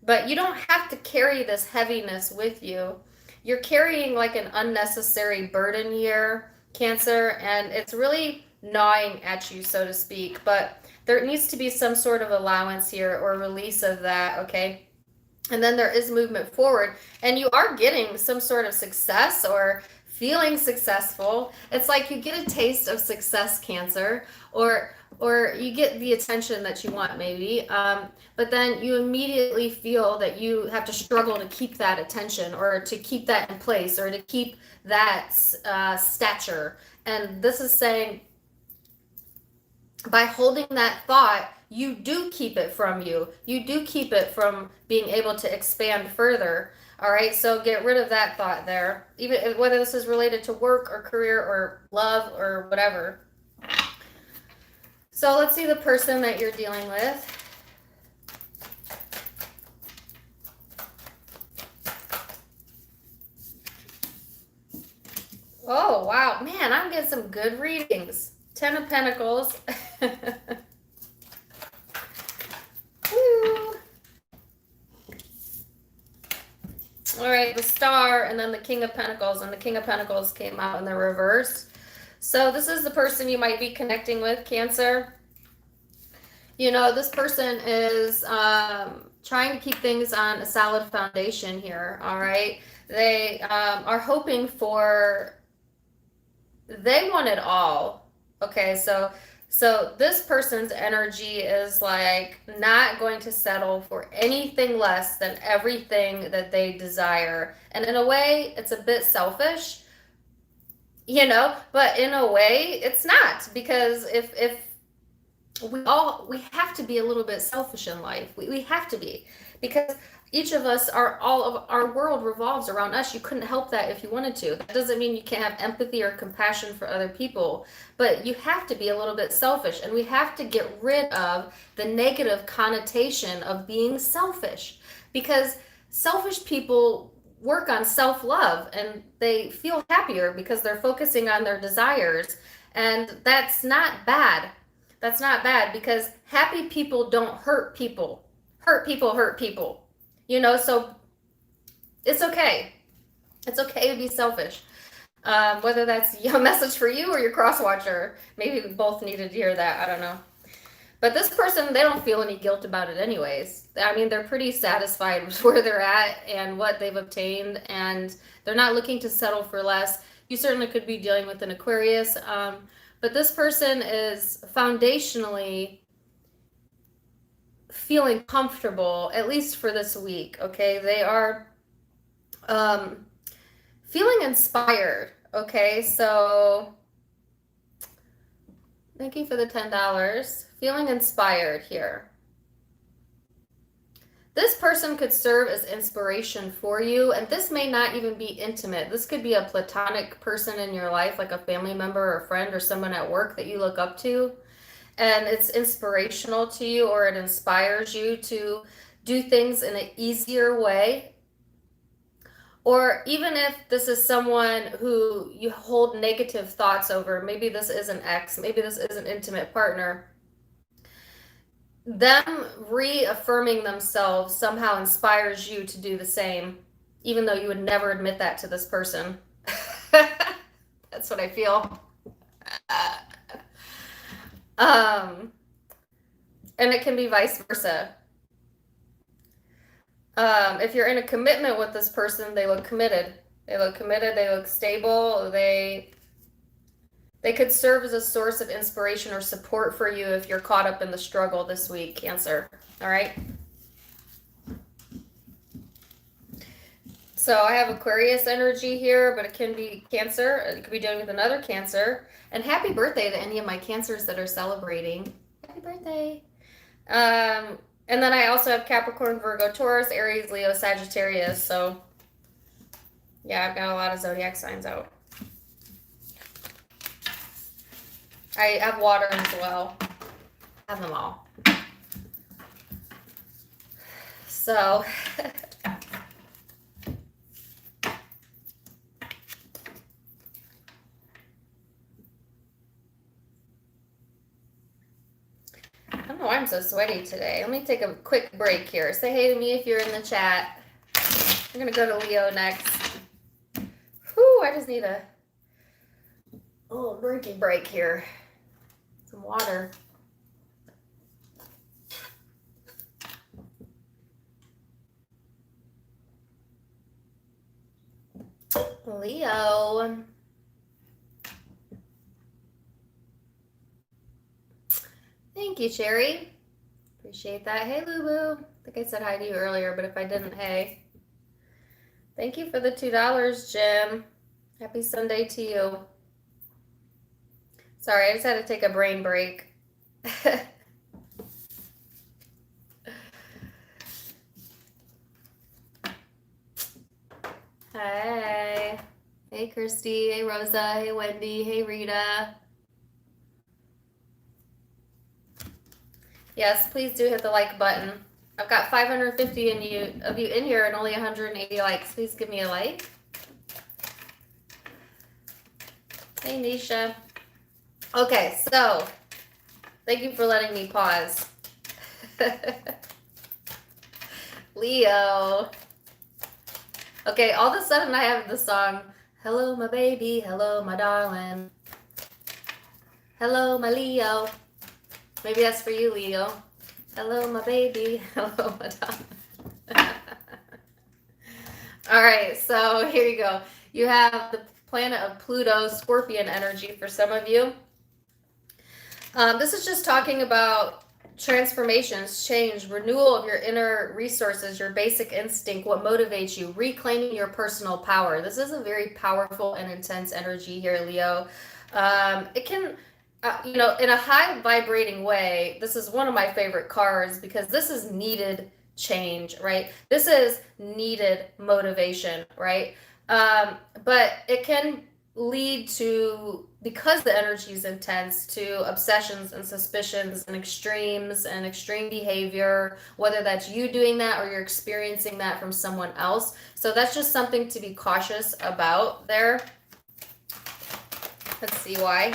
but you don't have to carry this heaviness with you. You're carrying like an unnecessary burden here, Cancer, and it's really gnawing at you, so to speak. But there needs to be some sort of allowance here or release of that, okay? And then there is movement forward, and you are getting some sort of success or feeling successful. It's like you get a taste of success, Cancer, or you get the attention that you want, maybe, but then you immediately feel that you have to struggle to keep that attention or to keep that in place or to keep that stature. And this is saying, by holding that thought, you do keep it from you. You do keep it from being able to expand further. All right, so get rid of that thought there, even whether this is related to work or career or love or whatever. So let's see the person that you're dealing with. Oh, wow. Man, I'm getting some good readings. 10 of Pentacles. Woo. All right, the Star, and then the King of Pentacles, and the King of Pentacles came out in the reverse. So this is the person you might be connecting with, Cancer. This person is trying to keep things on a solid foundation here, all right? They are hoping for, they want it all, okay? So this person's energy is like not going to settle for anything less than everything that they desire. And in a way, it's a bit selfish, but in a way, it's not, because if we have to be a little bit selfish in life. We have to be, because each of us all of our world revolves around us. You couldn't help that if you wanted to. That doesn't mean you can't have empathy or compassion for other people, but you have to be a little bit selfish, and we have to get rid of the negative connotation of being selfish, because selfish people work on self-love and they feel happier because they're focusing on their desires, and that's not bad. That's not bad, because happy people don't hurt people. Hurt people hurt people. So it's okay. It's okay to be selfish. Whether that's a message for you or your cross watcher. Maybe we both needed to hear that. I don't know. But this person, they don't feel any guilt about it anyways. I mean, they're pretty satisfied with where they're at and what they've obtained, and they're not looking to settle for less. You certainly could be dealing with an Aquarius, but this person is foundationally feeling comfortable, at least for this week, okay? They are feeling inspired, okay? So thank you for the $10. Feeling inspired here. This person could serve as inspiration for you, and this may not even be intimate. This could be a platonic person in your life, like a family member or a friend or someone at work that you look up to, and it's inspirational to you, or it inspires you to do things in an easier way. Or even if this is someone who you hold negative thoughts over, maybe this is an ex, maybe this is an intimate partner, them reaffirming themselves somehow inspires you to do the same, even though you would never admit that to this person. That's what I feel. And it can be vice versa. If you're in a commitment with this person, they look committed. They look committed, they look stable, they could serve as a source of inspiration or support for you if you're caught up in the struggle this week, Cancer. All right? So I have Aquarius energy here, but it can be Cancer. It could be dealing with another Cancer. And happy birthday to any of my Cancers that are celebrating. Happy birthday. And then I also have Capricorn, Virgo, Taurus, Aries, Leo, Sagittarius. So yeah, I've got a lot of zodiac signs out. I have water as well. I have them all. So why I'm so sweaty today. Let me take a quick break here. Say hey to me if you're in the chat. I'm going to go to Leo next. Whew, I just need a little drinking break here. Some water. Leo. Thank you, Cherry. Appreciate that. Hey, Lubu. I think I said hi to you earlier, but if I didn't, hey. Thank you for the $2, Jim. Happy Sunday to you. Sorry, I just had to take a brain break. Hey. Hey, Kirsty. Hey, Rosa. Hey, Wendy. Hey, Rita. Yes, please do hit the like button. I've got 550 of you in here and only 180 likes. Please give me a like. Hey, Nisha. Okay, so thank you for letting me pause. Leo. Okay, all of a sudden I have the song, hello, my baby, hello, my darling. Hello, my Leo. Maybe that's for you, Leo. Hello, my baby. Hello, my darling. All right, so here you go. You have the planet of Pluto, Scorpion energy for some of you. This is just talking about transformations, change, renewal of your inner resources, your basic instinct, what motivates you, reclaiming your personal power. This is a very powerful and intense energy here, Leo. It can, in a high vibrating way, this is one of my favorite cards because this is needed change, right? This is needed motivation, right? But it can lead to, because the energy is intense, to obsessions and suspicions and extremes and extreme behavior, whether that's you doing that or you're experiencing that from someone else. So that's just something to be cautious about there. Let's see why.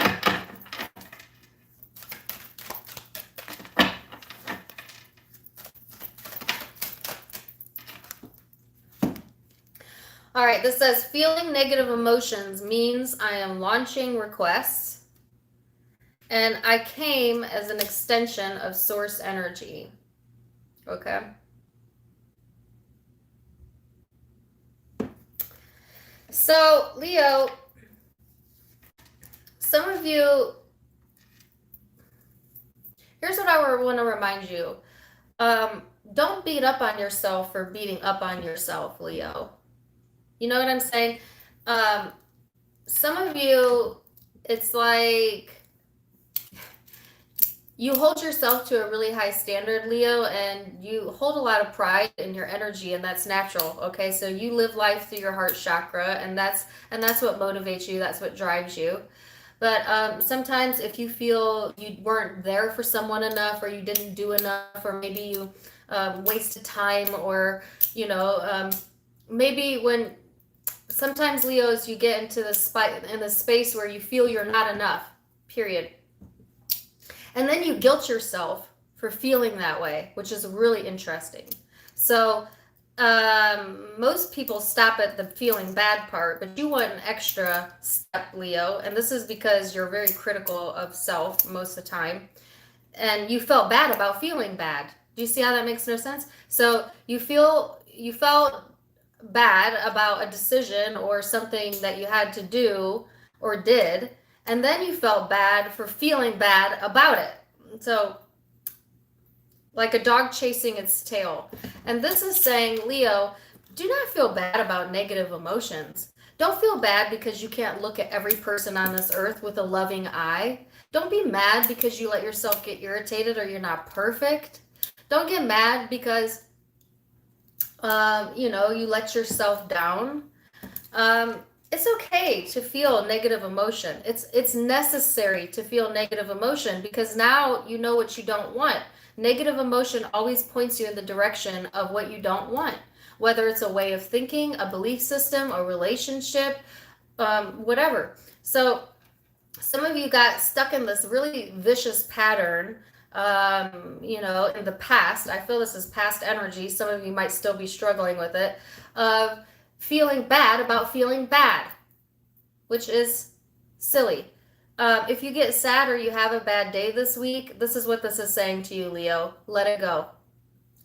All right, this says feeling negative emotions means I am launching requests and I came as an extension of source energy. Okay. So, Leo, some of you, here's what I want to remind you. Don't beat up on yourself for beating up on yourself, Leo. You know what I'm saying? Some of you, it's like you hold yourself to a really high standard, Leo, and you hold a lot of pride in your energy, and that's natural. Okay, so you live life through your heart chakra, and that's what motivates you. That's what drives you. But sometimes if you feel you weren't there for someone enough, or you didn't do enough, or maybe you wasted time, or maybe when sometimes, Leos, you get into the space where you feel you're not enough, period. And then you guilt yourself for feeling that way, which is really interesting. So most people stop at the feeling bad part, but you want an extra step, Leo. And this is because you're very critical of self most of the time. And you felt bad about feeling bad. Do you see how that makes no sense? So you felt bad about a decision or something that you had to do or did, and then you felt bad for feeling bad about it. So like a dog chasing its tail. And this is saying, Leo, do not feel bad about negative emotions. Don't feel bad because you can't look at every person on this earth with a loving eye. Don't be mad because you let yourself get irritated or you're not perfect. Don't get mad because you let yourself down. It's okay to feel negative emotion. It's necessary to feel negative emotion because now you know what you don't want. Negative emotion always points you in the direction of what you don't want, whether it's a way of thinking, a belief system, a relationship, whatever. So some of you got stuck in this really vicious pattern you know, in the past. I feel this is past energy. Some of you might still be struggling with it, of feeling bad about feeling bad, which is silly. If you get sad or you have a bad day this week, this is what this is saying to you, Leo. Let it go.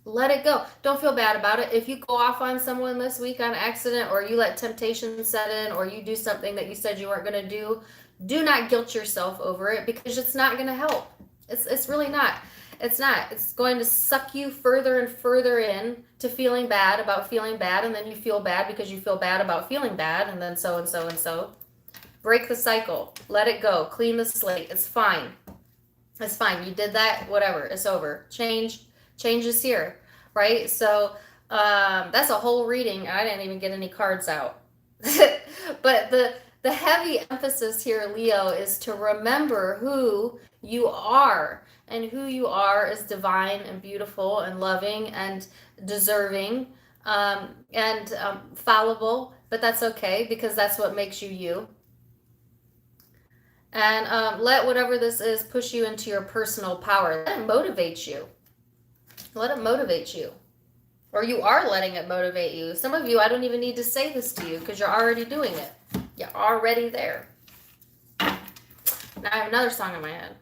Let it go. Don't feel bad about it. If you go off on someone this week on accident, or you let temptation set in, or you do something that you said you weren't going to do not guilt yourself over it, because it's not going to help. It's really not. It's not. It's going to suck you further and further in to feeling bad about feeling bad, and then you feel bad because you feel bad about feeling bad, and then so and so and so. Break the cycle. Let it go. Clean the slate. It's fine. It's fine. You did that. Whatever. It's over. Change is here, right? So that's a whole reading. I didn't even get any cards out. But the heavy emphasis here, Leo, is to remember who you are. And who you are is divine and beautiful and loving and deserving and fallible. But that's okay, because that's what makes you you. And let whatever this is push you into your personal power. Let it motivate you. Let it motivate you. Or you are letting it motivate you. Some of you, I don't even need to say this to you, because you're already doing it. You're already there. Now I have another song in my head.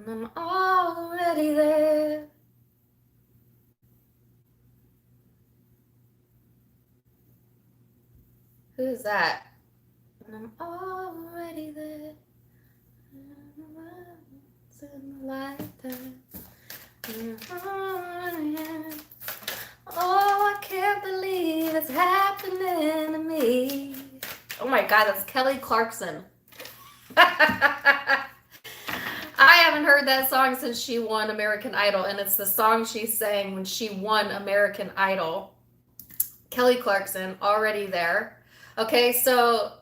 I'm already there. Who is that? I'm already there. It's in the lifetime. Oh, I can't believe it's happening to me. Oh my God, that's Kelly Clarkson. I haven't heard that song since she won American Idol, and it's the song she sang when she won American Idol. Kelly Clarkson, Already There. Okay, so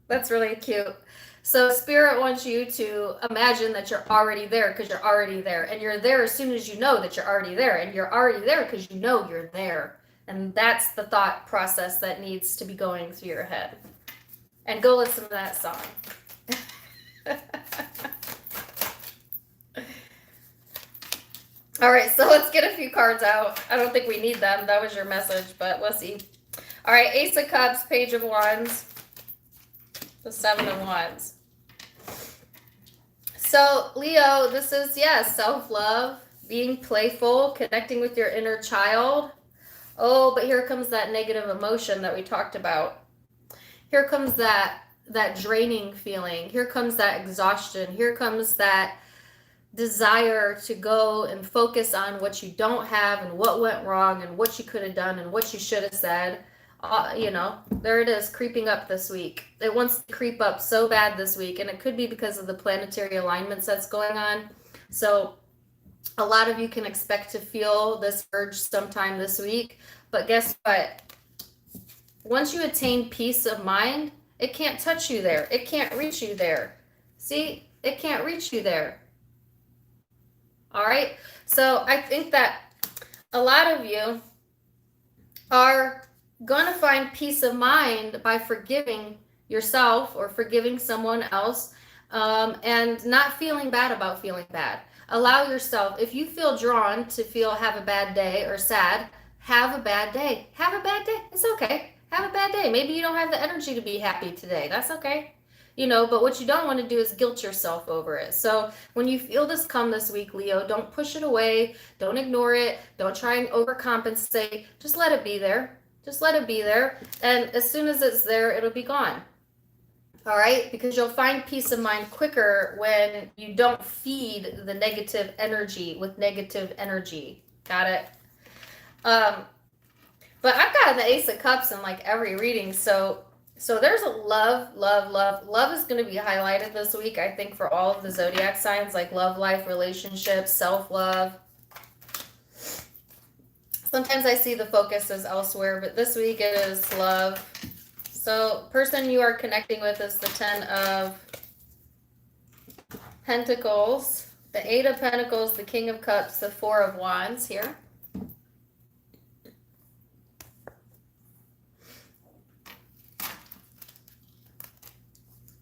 that's really cute. So Spirit wants you to imagine that you're already there, because you're already there. And you're there as soon as you know that you're already there. And you're already there because you know you're there. And that's the thought process that needs to be going through your head. And go listen to that song. All right, so let's get a few cards out. I don't think we need them. That was your message, but let's see. All right, Ace of Cups, Page of Wands, the Seven of Wands. So, Leo, this is, yes, self-love, being playful, connecting with your inner child. Oh, but here comes that negative emotion that we talked about. Here comes that draining feeling. Here comes that exhaustion. Here comes that desire to go and focus on what you don't have and what went wrong and what you could have done and what you should have said. You know, there it is, creeping up this week. It wants to creep up so bad this week, and it could be because of the planetary alignments that's going on. So a lot of you can expect to feel this urge sometime this week. But guess what? Once you attain peace of mind, it can't touch you there. It can't reach you there. See, it can't reach you there. All right. So I think that a lot of you are going to find peace of mind by forgiving yourself or forgiving someone else, and not feeling bad about feeling bad. Allow yourself, if you feel drawn to have a bad day or sad, have a bad day. Have a bad day. It's okay. Have a bad day. Maybe you don't have the energy to be happy today. That's okay. You know, but what you don't want to do is guilt yourself over it. So when you feel this come this week, Leo, don't push it away. Don't ignore it. Don't try and overcompensate. Just let it be there. Just let it be there. And as soon as it's there, it'll be gone. All right? Because you'll find peace of mind quicker when you don't feed the negative energy with negative energy. Got it? But I've got the Ace of Cups in like every reading. So there's a love. Love is going to be highlighted this week, I think, for all of the Zodiac signs, like love life, relationships, self-love. Sometimes I see the focus is elsewhere, but this week it is love. So person you are connecting with is the Ten of Pentacles, the Eight of Pentacles, the King of Cups, the Four of Wands here.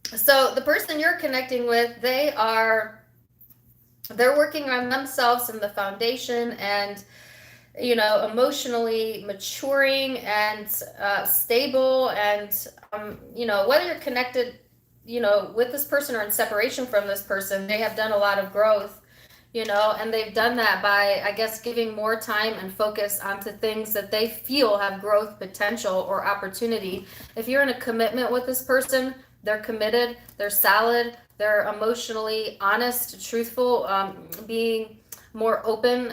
So the person you're connecting with, they are they're working on themselves and the foundation, and emotionally maturing and stable, and whether you're connected with this person or in separation from this person, they have done a lot of growth, and they've done that by, I guess, giving more time and focus onto things that they feel have growth potential or opportunity. If you're in a commitment with this person, they're committed, they're solid, they're emotionally honest, truthful, being more open,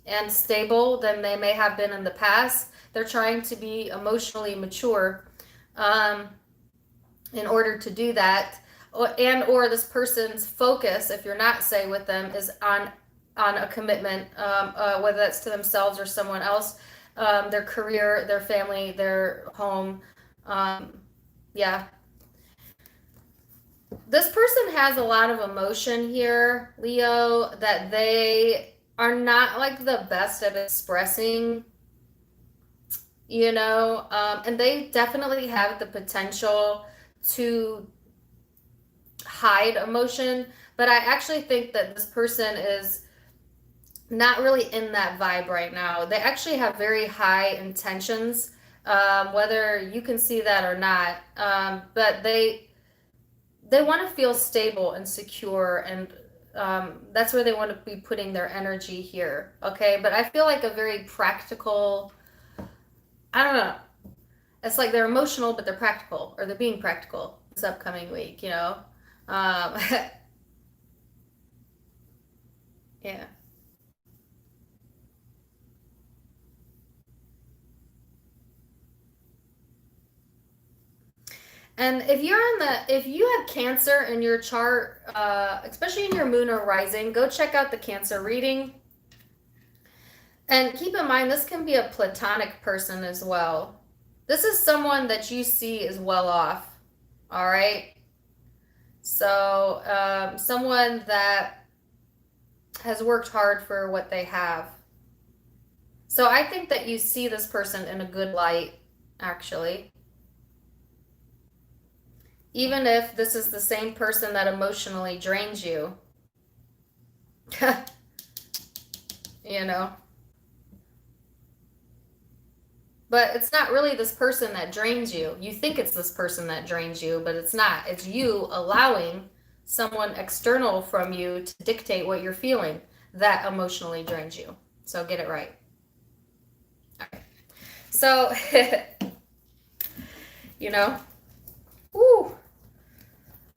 and stable than they may have been in the past. They're trying to be emotionally mature, um, in order to do that, or this person's focus, if you're not, say, with them, is on a commitment, whether that's to themselves or someone else, their career, their family, their home. Yeah, this person has a lot of emotion here, Leo, that they are not like the best at expressing, and they definitely have the potential to hide emotion, but I actually think that this person is not really in that vibe right now. They actually have very high intentions, whether you can see that or not, but they want to feel stable and secure, and that's where they want to be putting their energy here. Okay, but I feel like a very practical, I don't know, it's like they're emotional but they're practical, or they're being practical this upcoming week, um, yeah. And if you have Cancer in your chart, especially in your moon or rising, go check out the Cancer reading. And keep in mind, this can be a platonic person as well. This is someone that you see is well off. All right. So, someone that has worked hard for what they have. So I think that you see this person in a good light, actually. Even if this is the same person that emotionally drains you. you know. But it's not really this person that drains you. You think it's this person that drains you, but it's not. It's you allowing someone external from you to dictate what you're feeling that emotionally drains you. So get it right. Okay. So, you know, woo.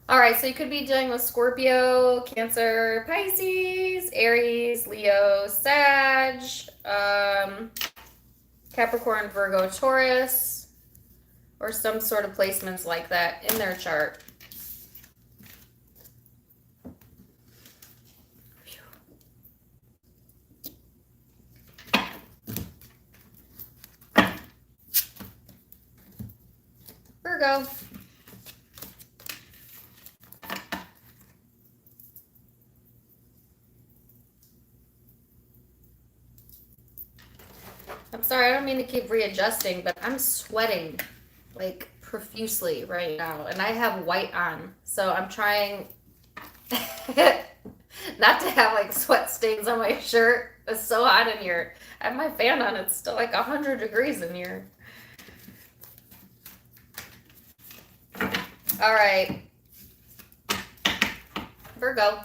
All right, so you could be dealing with Scorpio, Cancer, Pisces, Aries, Leo, Sag, Capricorn, Virgo, Taurus, or some sort of placements like that in their chart. Virgo. I'm sorry, I don't mean to keep readjusting, but I'm sweating like profusely right now, and I have white on, so I'm trying not to have like sweat stains on my shirt. It's so hot in here. I have my fan on, it's still like 100 degrees in here. All right, Virgo.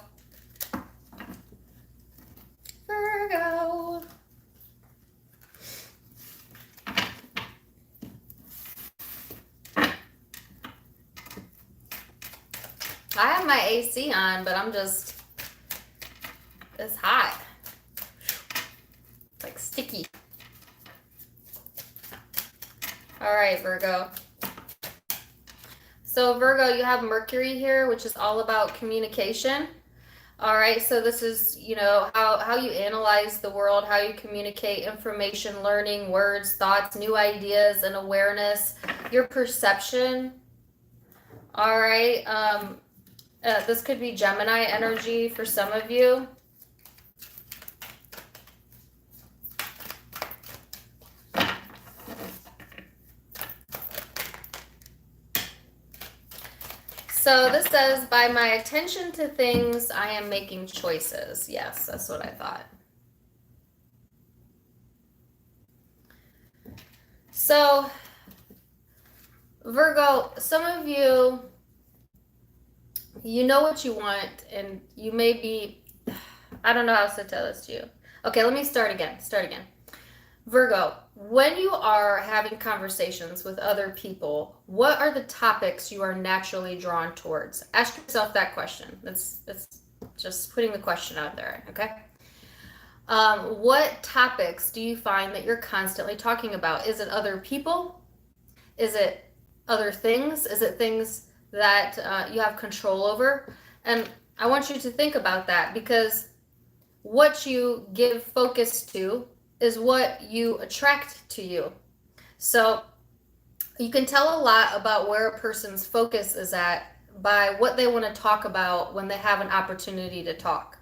Virgo. I have my AC on, but it's hot. It's like sticky. All right, Virgo. So Virgo, you have Mercury here, which is all about communication. All right, so this is, how you analyze the world, how you communicate information, learning, words, thoughts, new ideas, and awareness, your perception. All right, this could be Gemini energy for some of you. So this says, by my attention to things, I am making choices. Yes, that's what I thought. So, Virgo, some of you, you know what you want, and you may be, I don't know how to tell this to you. Okay, let me start again. Virgo, when you are having conversations with other people, what are the topics you are naturally drawn towards? Ask yourself that question. That's just putting the question out there, okay? What topics do you find that you're constantly talking about? Is it other people? Is it other things? Is it things that you have control over? And I want you to think about that, because what you give focus to is what you attract to you. So you can tell a lot about where a person's focus is at by what they want to talk about when they have an opportunity to talk.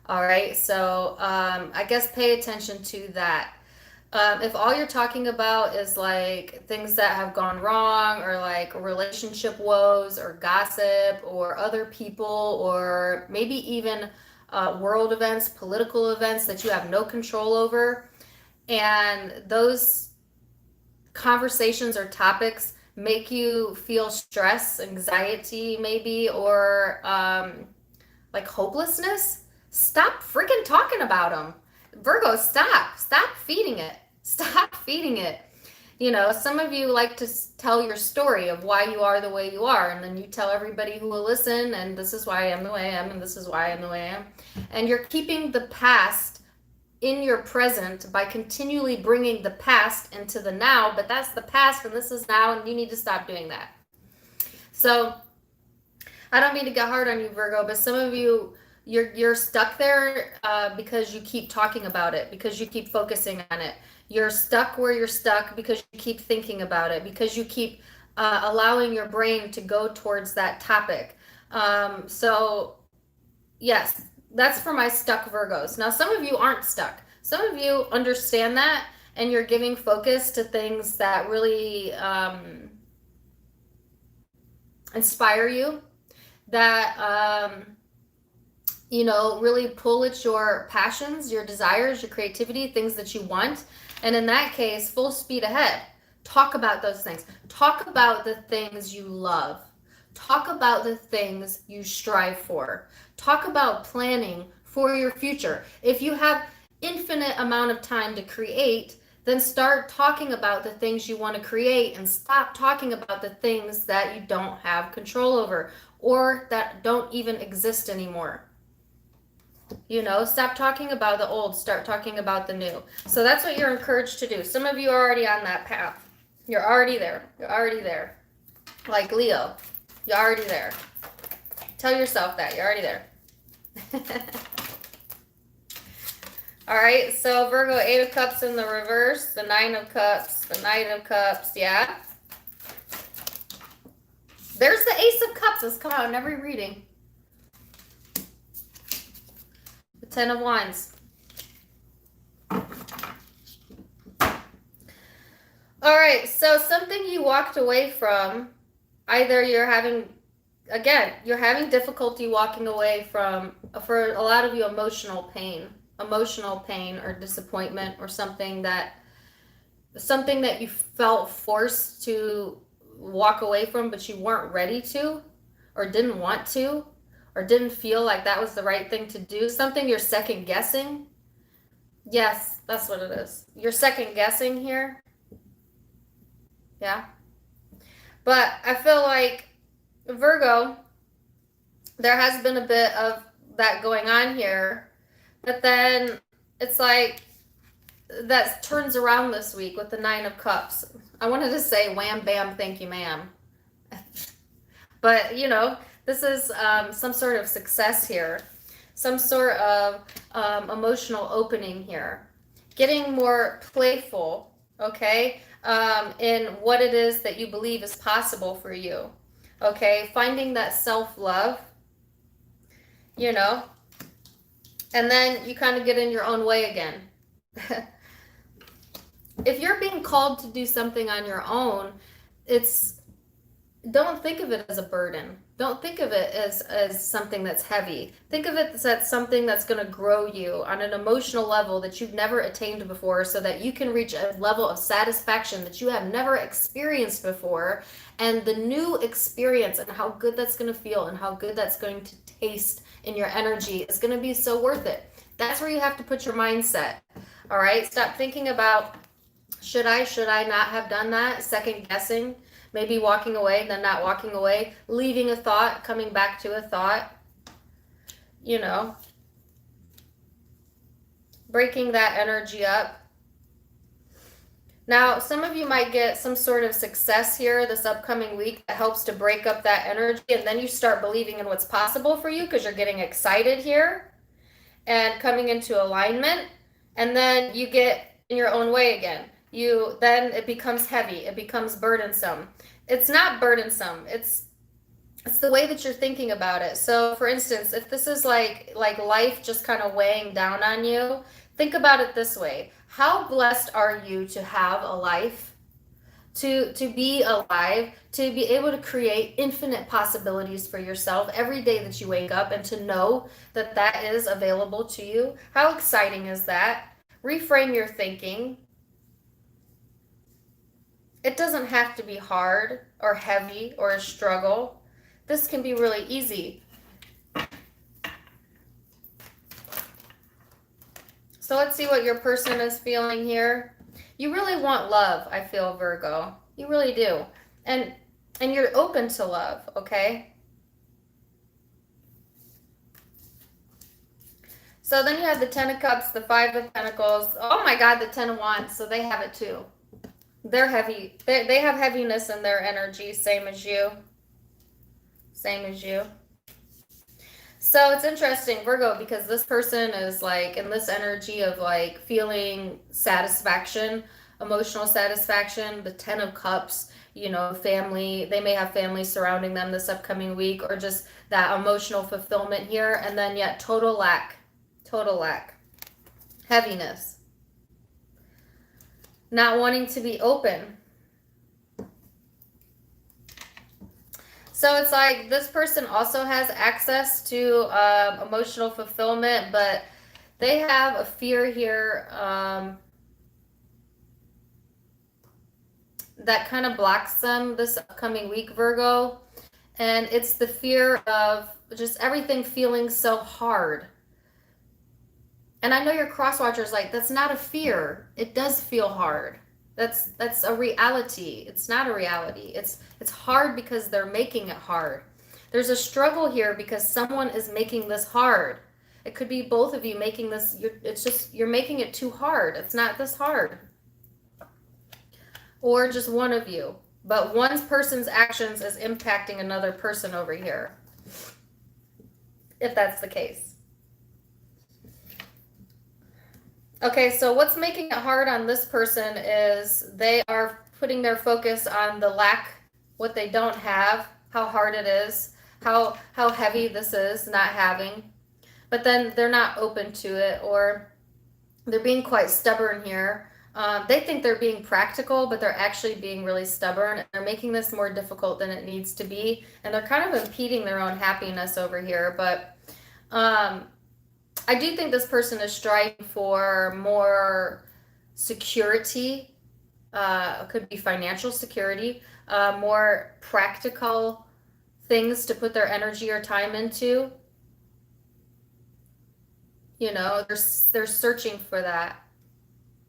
All right, so I guess pay attention to that. If all you're talking about is like things that have gone wrong, or like relationship woes, or gossip, or other people, or maybe even world events, political events that you have no control over, and those conversations or topics make you feel stress, anxiety, maybe, or like hopelessness, stop freaking talking about them. Virgo, stop feeding it. Stop feeding it. You know, some of you like to tell your story of why you are the way you are, and then you tell everybody who will listen, and this is why I am the way I am, and this is why I am the way I am. And you're keeping the past in your present by continually bringing the past into the now, but that's the past and this is now, and you need to stop doing that. So I don't mean to get hard on you, Virgo, but some of you, you're stuck there because you keep talking about it, because you keep focusing on it. You're stuck where you're stuck because you keep thinking about it, because you keep allowing your brain to go towards that topic. So yes, that's for my stuck Virgos. Now, some of you aren't stuck. Some of you understand that, and you're giving focus to things that really inspire you, that you know, really pull at your passions, your desires, your creativity, things that you want. And in that case, full speed ahead. Talk about those things. Talk about the things you love. Talk about the things you strive for. Talk about planning for your future. If you have infinite amount of time to create, then start talking about the things you want to create, and stop talking about the things that you don't have control over or that don't even exist anymore. You know, stop talking about the old, start talking about the new. So that's what you're encouraged to do. Some of you are already on that path. You're already there. You're already there. Like Leo, you're already there. Tell yourself that. You're already there. All right, so Virgo, 8 of Cups in the reverse, the 9 of Cups, the Knight of Cups, yeah. There's the Ace of Cups. It's come out in every reading. The 10 of Wands. All right, so something you walked away from, either you're having difficulty walking away from, for a lot of you, emotional pain or disappointment, or something that you felt forced to walk away from, but you weren't ready to, or didn't want to, or didn't feel like that was the right thing to do. Something you're second guessing. Yes, that's what it is. You're second guessing here. Yeah. But I feel like, Virgo, there has been a bit of that going on here, but then it's like that turns around this week with the 9 of Cups. I wanted to say wham, bam, thank you, ma'am. But, you know, this is some sort of success here, some sort of emotional opening here, getting more playful, okay, in what it is that you believe is possible for you, okay, finding that self-love, you know, and then you kind of get in your own way again. If you're being called to do something on your own, it's don't think of it as a burden. Don't think of it as something that's heavy. Think of it as something that's going to grow you on an emotional level that you've never attained before, so that you can reach a level of satisfaction that you have never experienced before. And the new experience and how good that's going to feel and how good that's going to taste in your energy is going to be so worth it. That's where you have to put your mindset. All right? Stop thinking about should I not have done that? Second guessing, maybe walking away, then not walking away, leaving a thought, coming back to a thought, you know, breaking that energy up. Now, some of you might get some sort of success here this upcoming week that helps to break up that energy, and then you start believing in what's possible for you because you're getting excited here and coming into alignment, and then you get in your own way again. Then it becomes heavy, it becomes burdensome. It's not burdensome, it's the way that you're thinking about it. So for instance, if this is like life just kind of weighing down on you, think about it this way. How blessed are you to have a life, to be alive, to be able to create infinite possibilities for yourself every day that you wake up, and to know that that is available to you? How exciting is that? Reframe your thinking. It doesn't have to be hard or heavy or a struggle. This can be really easy. So let's see what your person is feeling here. You really want love, I feel, Virgo. You really do. And you're open to love, okay? So then you have the Ten of Cups, the Five of Pentacles. Oh my God, the Ten of Wands. So they have it too. They're heavy. They have heaviness in their energy, same as you. Same as you. So it's interesting, Virgo, because this person is like in this energy of like feeling satisfaction, emotional satisfaction, the Ten of Cups, you know, family. They may have family surrounding them this upcoming week, or just that emotional fulfillment here. And then yet total lack, heaviness. Not wanting to be open. So it's like this person also has access to emotional fulfillment, but they have a fear here that kind of blocks them this upcoming week, Virgo. And it's the fear of just everything feeling so hard. And I know your cross watcher's like, that's not a fear. It does feel hard. That's a reality. It's not a reality. It's hard because they're making it hard. There's a struggle here because someone is making this hard. It could be both of you making this. You're making it too hard. It's not this hard. Or just one of you. But one person's actions is impacting another person over here. If that's the case. Okay, so what's making it hard on this person is they are putting their focus on the lack, what they don't have, how hard it is, how heavy this is not having. But then they're not open to it, or they're being quite stubborn here. They think they're being practical, but they're actually being really stubborn. They're making this more difficult than it needs to be, and they're kind of impeding their own happiness over here. But I do think this person is striving for more security. It could be financial security, more practical things to put their energy or time into. You know, they're searching for that.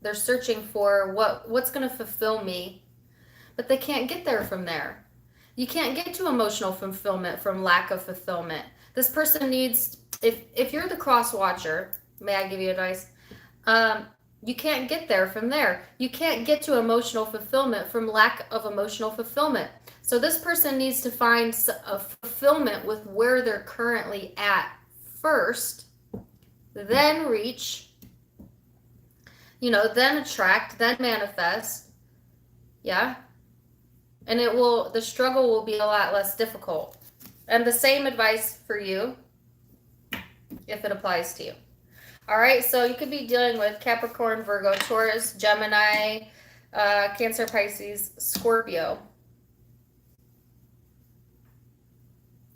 They're searching for what's going to fulfill me, but they can't get there from there. You can't get to emotional fulfillment from lack of fulfillment. This person needs, if you're the cross watcher, may I give you advice? You can't get there from there. You can't get to emotional fulfillment from lack of emotional fulfillment. So this person needs to find a fulfillment with where they're currently at first, then reach, then attract, then manifest. Yeah. And the struggle will be a lot less difficult. And the same advice for you, if it applies to you. All right, so you could be dealing with Capricorn, Virgo, Taurus, Gemini, Cancer, Pisces, Scorpio.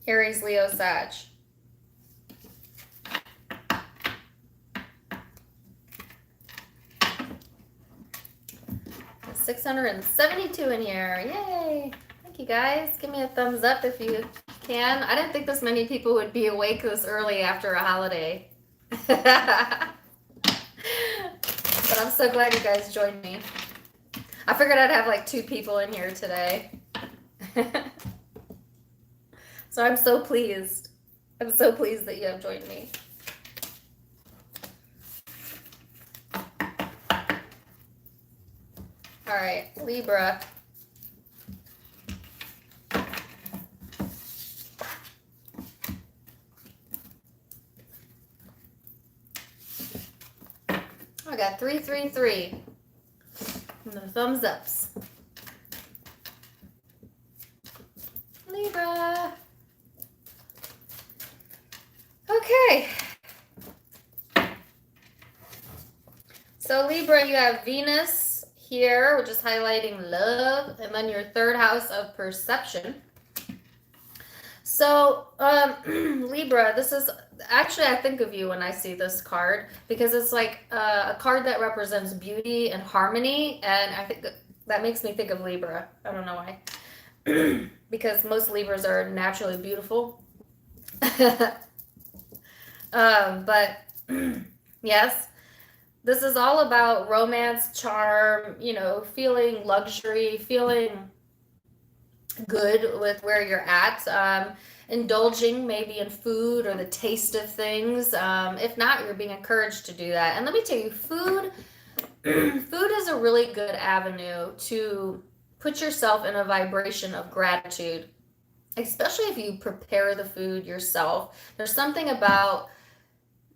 Aries, Leo, Sag. 672 in here. Yay. Thank you guys. Give me a thumbs up if you can. I didn't think this many people would be awake this early after a holiday. But I'm so glad you guys joined me. I figured I'd have like 2 people in here today. So I'm so pleased. I'm so pleased that you have joined me. All right, Libra. I got 333. And the thumbs ups. Libra. Okay. So Libra, you have Venus here, which is highlighting love, and then your 3rd house of perception. So Libra, this is actually, I think of you when I see this card because it's like a card that represents beauty and harmony, and I think that makes me think of Libra. I don't know why. Because most Libras are naturally beautiful. But yes, this is all about romance, charm, you know, feeling luxury, feeling good with where you're at, indulging maybe in food or the taste of things. If not, you're being encouraged to do that. And let me tell you, food is a really good avenue to put yourself in a vibration of gratitude, especially if you prepare the food yourself. There's something about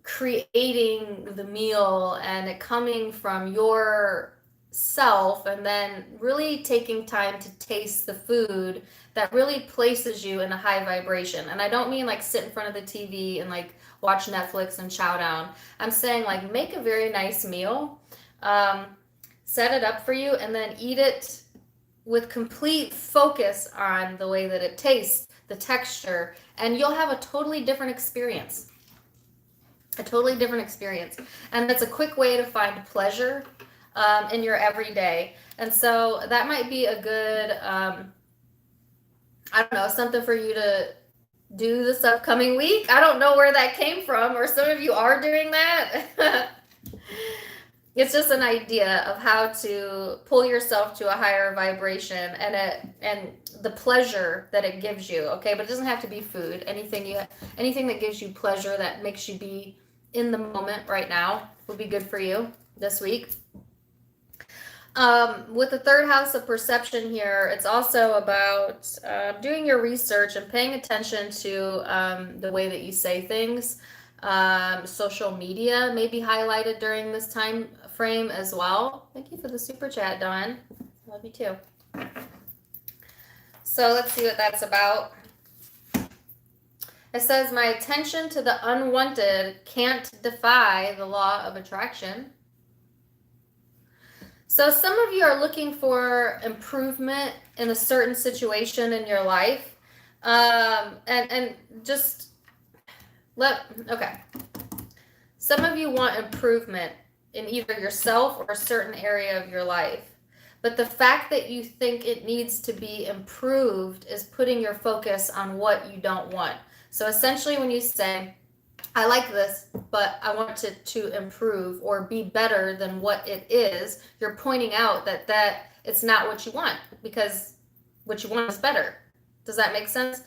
creating the meal and it coming from your self and then really taking time to taste the food that really places you in a high vibration. And I don't mean like sit in front of the TV and like watch Netflix and chow down. I'm saying like make a very nice meal, set it up for you, and then eat it with complete focus on the way that it tastes, the texture, and you'll have a totally different experience. A totally different experience. And that's a quick way to find pleasure in your everyday. And so that might be a good, I don't know, something for you to do this upcoming week. I don't know where that came from, or some of you are doing that. It's just an idea of how to pull yourself to a higher vibration and the pleasure that it gives you. Okay, but it doesn't have to be food. Anything that gives you pleasure, that makes you be in the moment right now, would be good for you this week. With the 3rd house of perception here, it's also about doing your research and paying attention to the way that you say things. Social media may be highlighted during this time frame as well. Thank you for the super chat, Dawn. Love you too. So let's see what that's about. It says, my attention to the unwanted can't defy the law of attraction. So some of you are looking for improvement in a certain situation in your life. And just okay. Some of you want improvement in either yourself or a certain area of your life. But the fact that you think it needs to be improved is putting your focus on what you don't want. So essentially when you say, I like this, but I want it to improve or be better than what it is, you're pointing out that it's not what you want, because what you want is better. Does that make sense?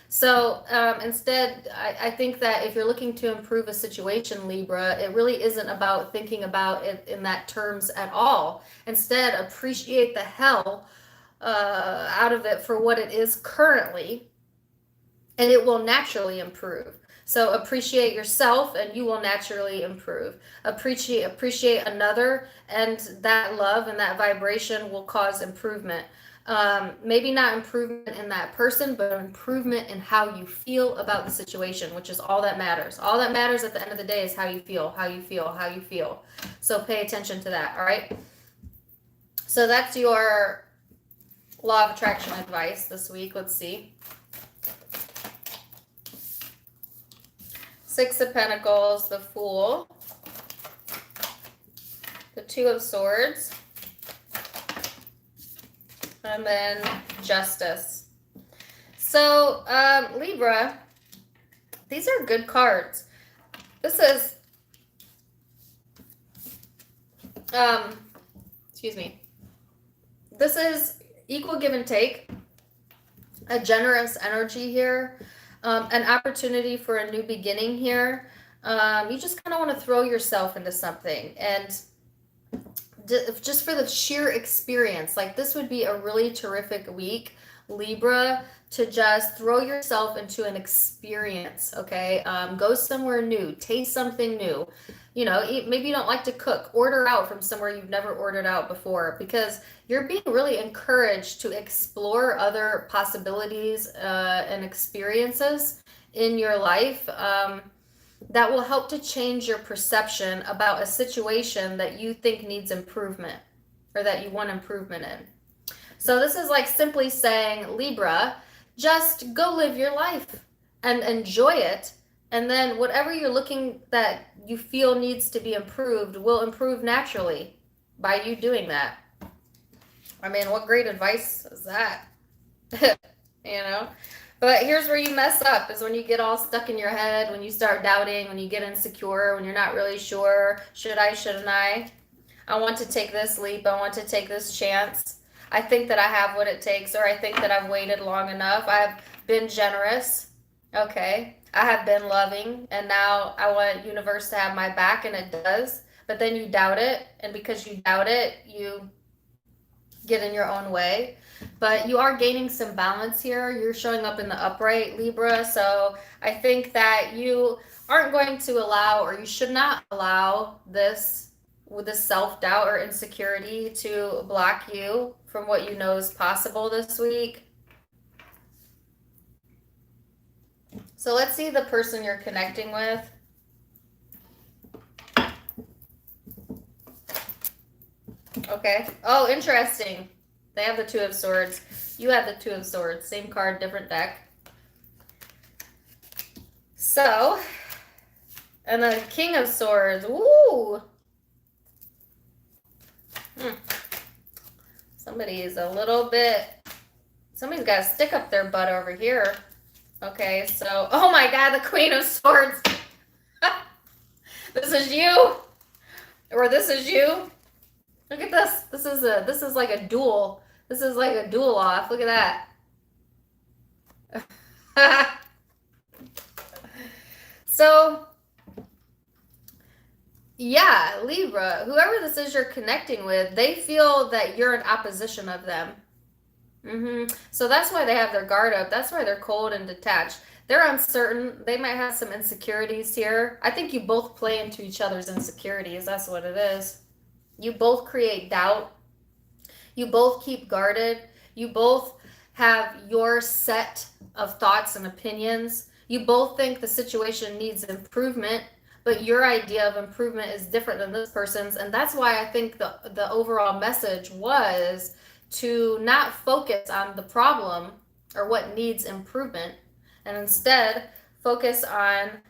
So instead, I think that if you're looking to improve a situation, Libra, it really isn't about thinking about it in that terms at all. Instead, appreciate the hell out of it for what it is currently, and it will naturally improve. So appreciate yourself and you will naturally improve. Appreciate another, and that love and that vibration will cause improvement. Maybe not improvement in that person, but improvement in how you feel about the situation, which is all that matters. All that matters at the end of the day is how you feel, how you feel, how you feel. So pay attention to that, all right? So that's your law of attraction advice this week. Let's see. Six of Pentacles, the Fool, the Two of Swords, and then Justice. So, Libra, these are good cards. This is, excuse me. This is equal give and take, a generous energy here, an opportunity for a new beginning here. You just kind of want to throw yourself into something, and just for the sheer experience, like this would be a really terrific week, Libra, to just throw yourself into an experience, okay? Go somewhere new, taste something new. You know, maybe you don't like to cook, order out from somewhere you've never ordered out before, because you're being really encouraged to explore other possibilities and experiences in your life that will help to change your perception about a situation that you think needs improvement or that you want improvement in. So this is like simply saying, Libra, just go live your life and enjoy it. And then whatever you're looking that you feel needs to be improved will improve naturally by you doing that. I mean, what great advice is that? You know? But here's where you mess up, is when you get all stuck in your head, when you start doubting, when you get insecure, when you're not really sure, should I, shouldn't I? I want to take this leap. I want to take this chance. I think that I have what it takes, or I think that I've waited long enough. I've been generous. Okay. I have been loving, and now I want universe to have my back, and it does. But then you doubt it, and because you doubt it, you get in your own way. But you are gaining some balance here. You're showing up in the upright, Libra. So I think that you aren't going to allow, or you should not allow this, with this self-doubt or insecurity, to block you from what you know is possible this week. So let's see the person you're connecting with. Okay. Oh, interesting. They have the Two of Swords. You have the Two of Swords. Same card, different deck. So, and the King of Swords. Ooh. Somebody's got a stick up their butt over here. Okay, so, oh my God, the Queen of Swords. This is you. Or this is you. Look at this. This is like a duel. This is like a duel off. Look at that. So, yeah, Libra, whoever this is you're connecting with, they feel that you're in opposition of them. So that's why they have their guard up. That's why they're cold and detached. They're uncertain. They might have some insecurities here. I think you both play into each other's insecurities. That's what it is. You both create doubt. You both keep guarded. You both have your set of thoughts and opinions. You both think the situation needs improvement, but your idea of improvement is different than this person's. And that's why I think the overall message was to not focus on the problem or what needs improvement, and instead focus on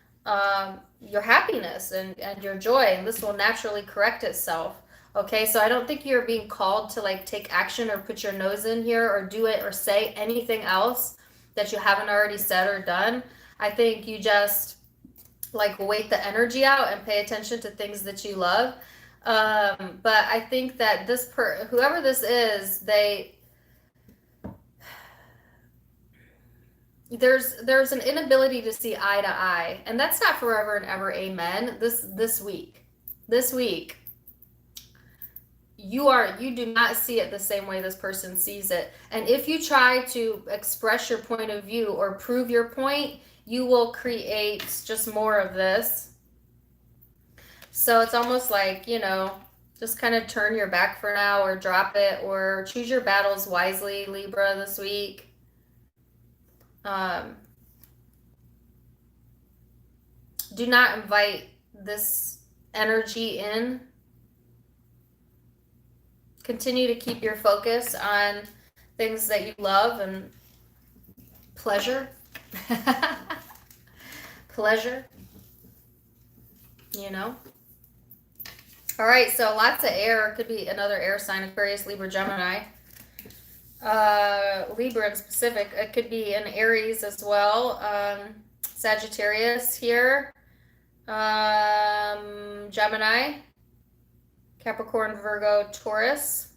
your happiness and your joy, and this will naturally correct itself. Okay, so I don't think you're being called to like take action or put your nose in here or do it or say anything else that you haven't already said or done. I think you just like wait the energy out and pay attention to things that you love. But I think that whoever this is, there's an inability to see eye to eye, and that's not forever and ever. Amen. This week, you do not see it the same way this person sees it. And if you try to express your point of view or prove your point, you will create just more of this. So it's almost like, just kind of turn your back for now, or drop it, or choose your battles wisely, Libra, this week. Do not invite this energy in. Continue to keep your focus on things that you love and pleasure. Pleasure. you know? All right, so lots of air. Could be another air sign, Aquarius, Libra, Gemini. Libra in specific. It could be an Aries as well. Sagittarius here. Gemini, Capricorn, Virgo, Taurus.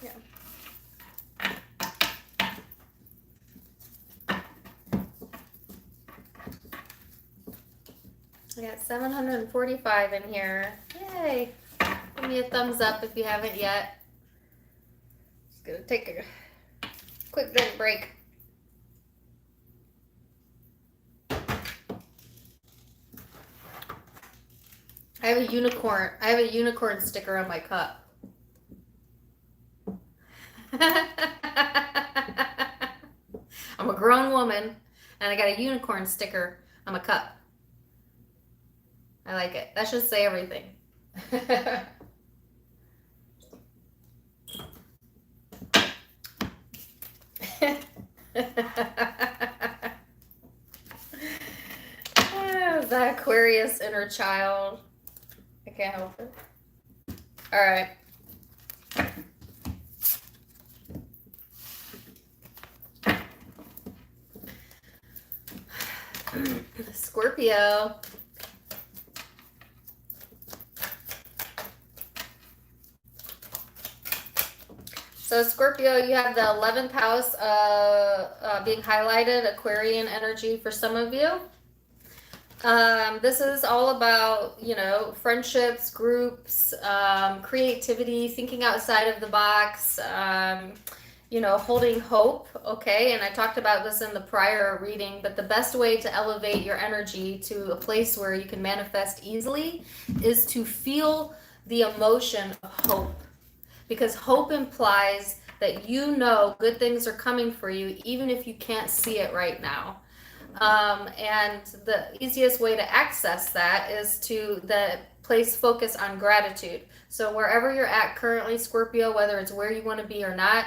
Yeah. I got 745 in here. Yay. Give me a thumbs up if you haven't yet. Just gonna take a quick drink break. I have a unicorn. I have a unicorn sticker on my cup. I'm a grown woman and I got a unicorn sticker on my cup. I like it. That should say everything. That Aquarius inner child. I can't help it. All right. Scorpio. So Scorpio, you have the 11th house being highlighted, Aquarian energy for some of you. This is all about, you know, friendships, groups, creativity, thinking outside of the box, you know, holding hope, okay? And I talked about this in the prior reading, but the best way to elevate your energy to a place where you can manifest easily is to feel the emotion of hope. Because hope implies that you know good things are coming for you, even if you can't see it right now. And the easiest way to access that is to place focus on gratitude. So wherever you're at currently, Scorpio, whether it's where you want to be or not,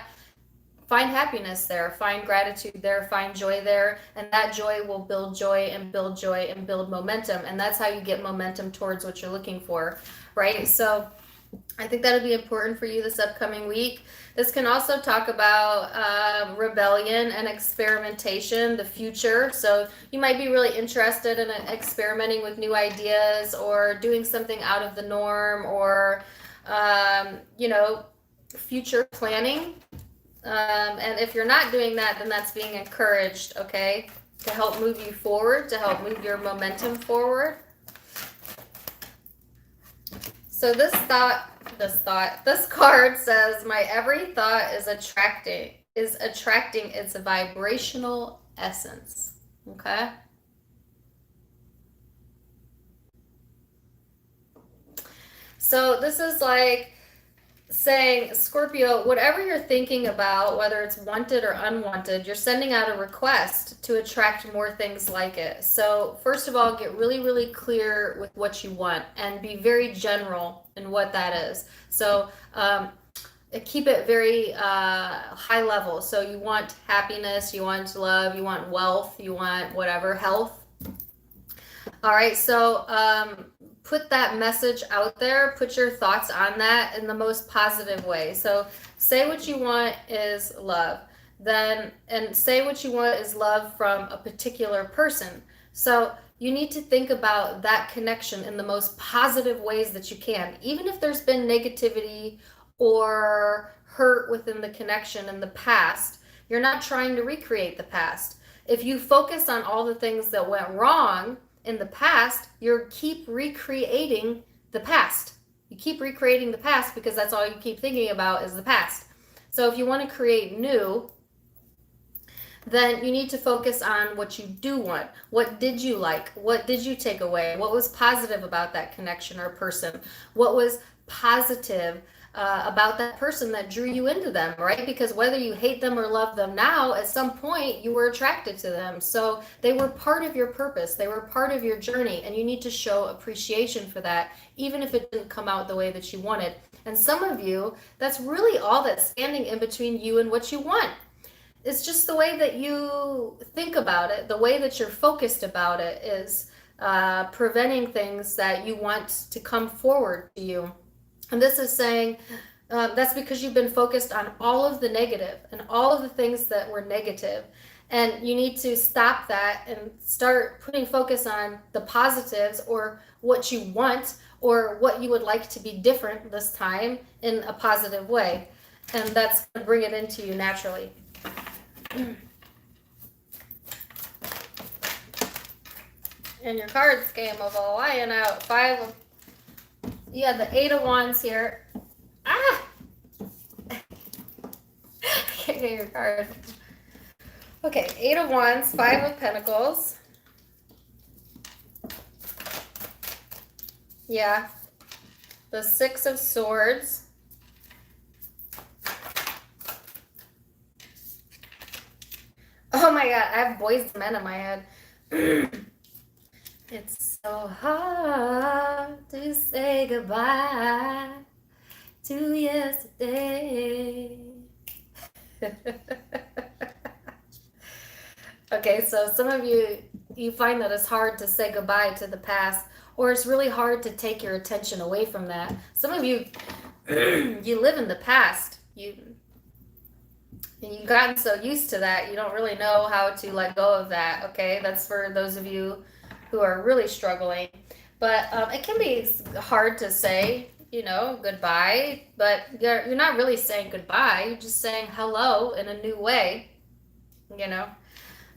find happiness there, find gratitude there, find joy there, and that joy will build joy and build joy and build momentum. And that's how you get momentum towards what you're looking for, right? So I think that'll be important for you this upcoming week. This can also talk about rebellion and experimentation, the future. So you might be really interested in experimenting with new ideas or doing something out of the norm, or, you know, future planning. And if you're not doing that, then that's being encouraged, okay, to help move you forward, to help move your momentum forward. So this card says, my every thought is attracting its vibrational essence. Okay. So this is like saying, Scorpio, whatever you're thinking about, whether it's wanted or unwanted, you're sending out a request to attract more things like it. So first of all, get really, really clear with what you want and be very general in what that is. So keep it very high level. So you want happiness, you want love, you want wealth, you want whatever, health. All right, so put that message out there, put your thoughts on that in the most positive way. So say what you want is love, and say what you want is love from a particular person. So you need to think about that connection in the most positive ways that you can, even if there's been negativity or hurt within the connection in the past. You're not trying to recreate the past. If you focus on all the things that went wrong in the past, you keep recreating the past. You keep recreating the past because that's all you keep thinking about is the past. So if you want to create new, then you need to focus on what you do want. What did you like? What did you take away? What was positive about that connection or person? What was positive about that person that drew you into them, right? Because whether you hate them or love them now, at some point you were attracted to them. So they were part of your purpose. They were part of your journey, and you need to show appreciation for that, even if it didn't come out the way that you wanted. And some of you, that's really all that's standing in between you and what you want. it's just the way that you think about it, the way that you're focused about it is preventing things that you want to come forward to you. And this is saying that's because you've been focused on all of the negative and all of the things that were negative. And you need to stop that and start putting focus on the positives or what you want or what you would like to be different this time in a positive way. And that's going to bring it into you naturally. And your cards came of a lion out. You had the 8 of Wands here. Ah! Can't get your card. Okay, 8 of Wands, 5 of Pentacles. Yeah. The 6 of Swords. Oh my god, I have Boys and Men in my head. It's so hard to say goodbye to yesterday. Okay, so some of you find that it's hard to say goodbye to the past, or it's really hard to take your attention away from that. Some of you, you live in the past. You've gotten so used to that, you don't really know how to let go of that, okay? That's for those of you who are really struggling. But it can be hard to say, goodbye, but you're not really saying goodbye. You're just saying hello in a new way,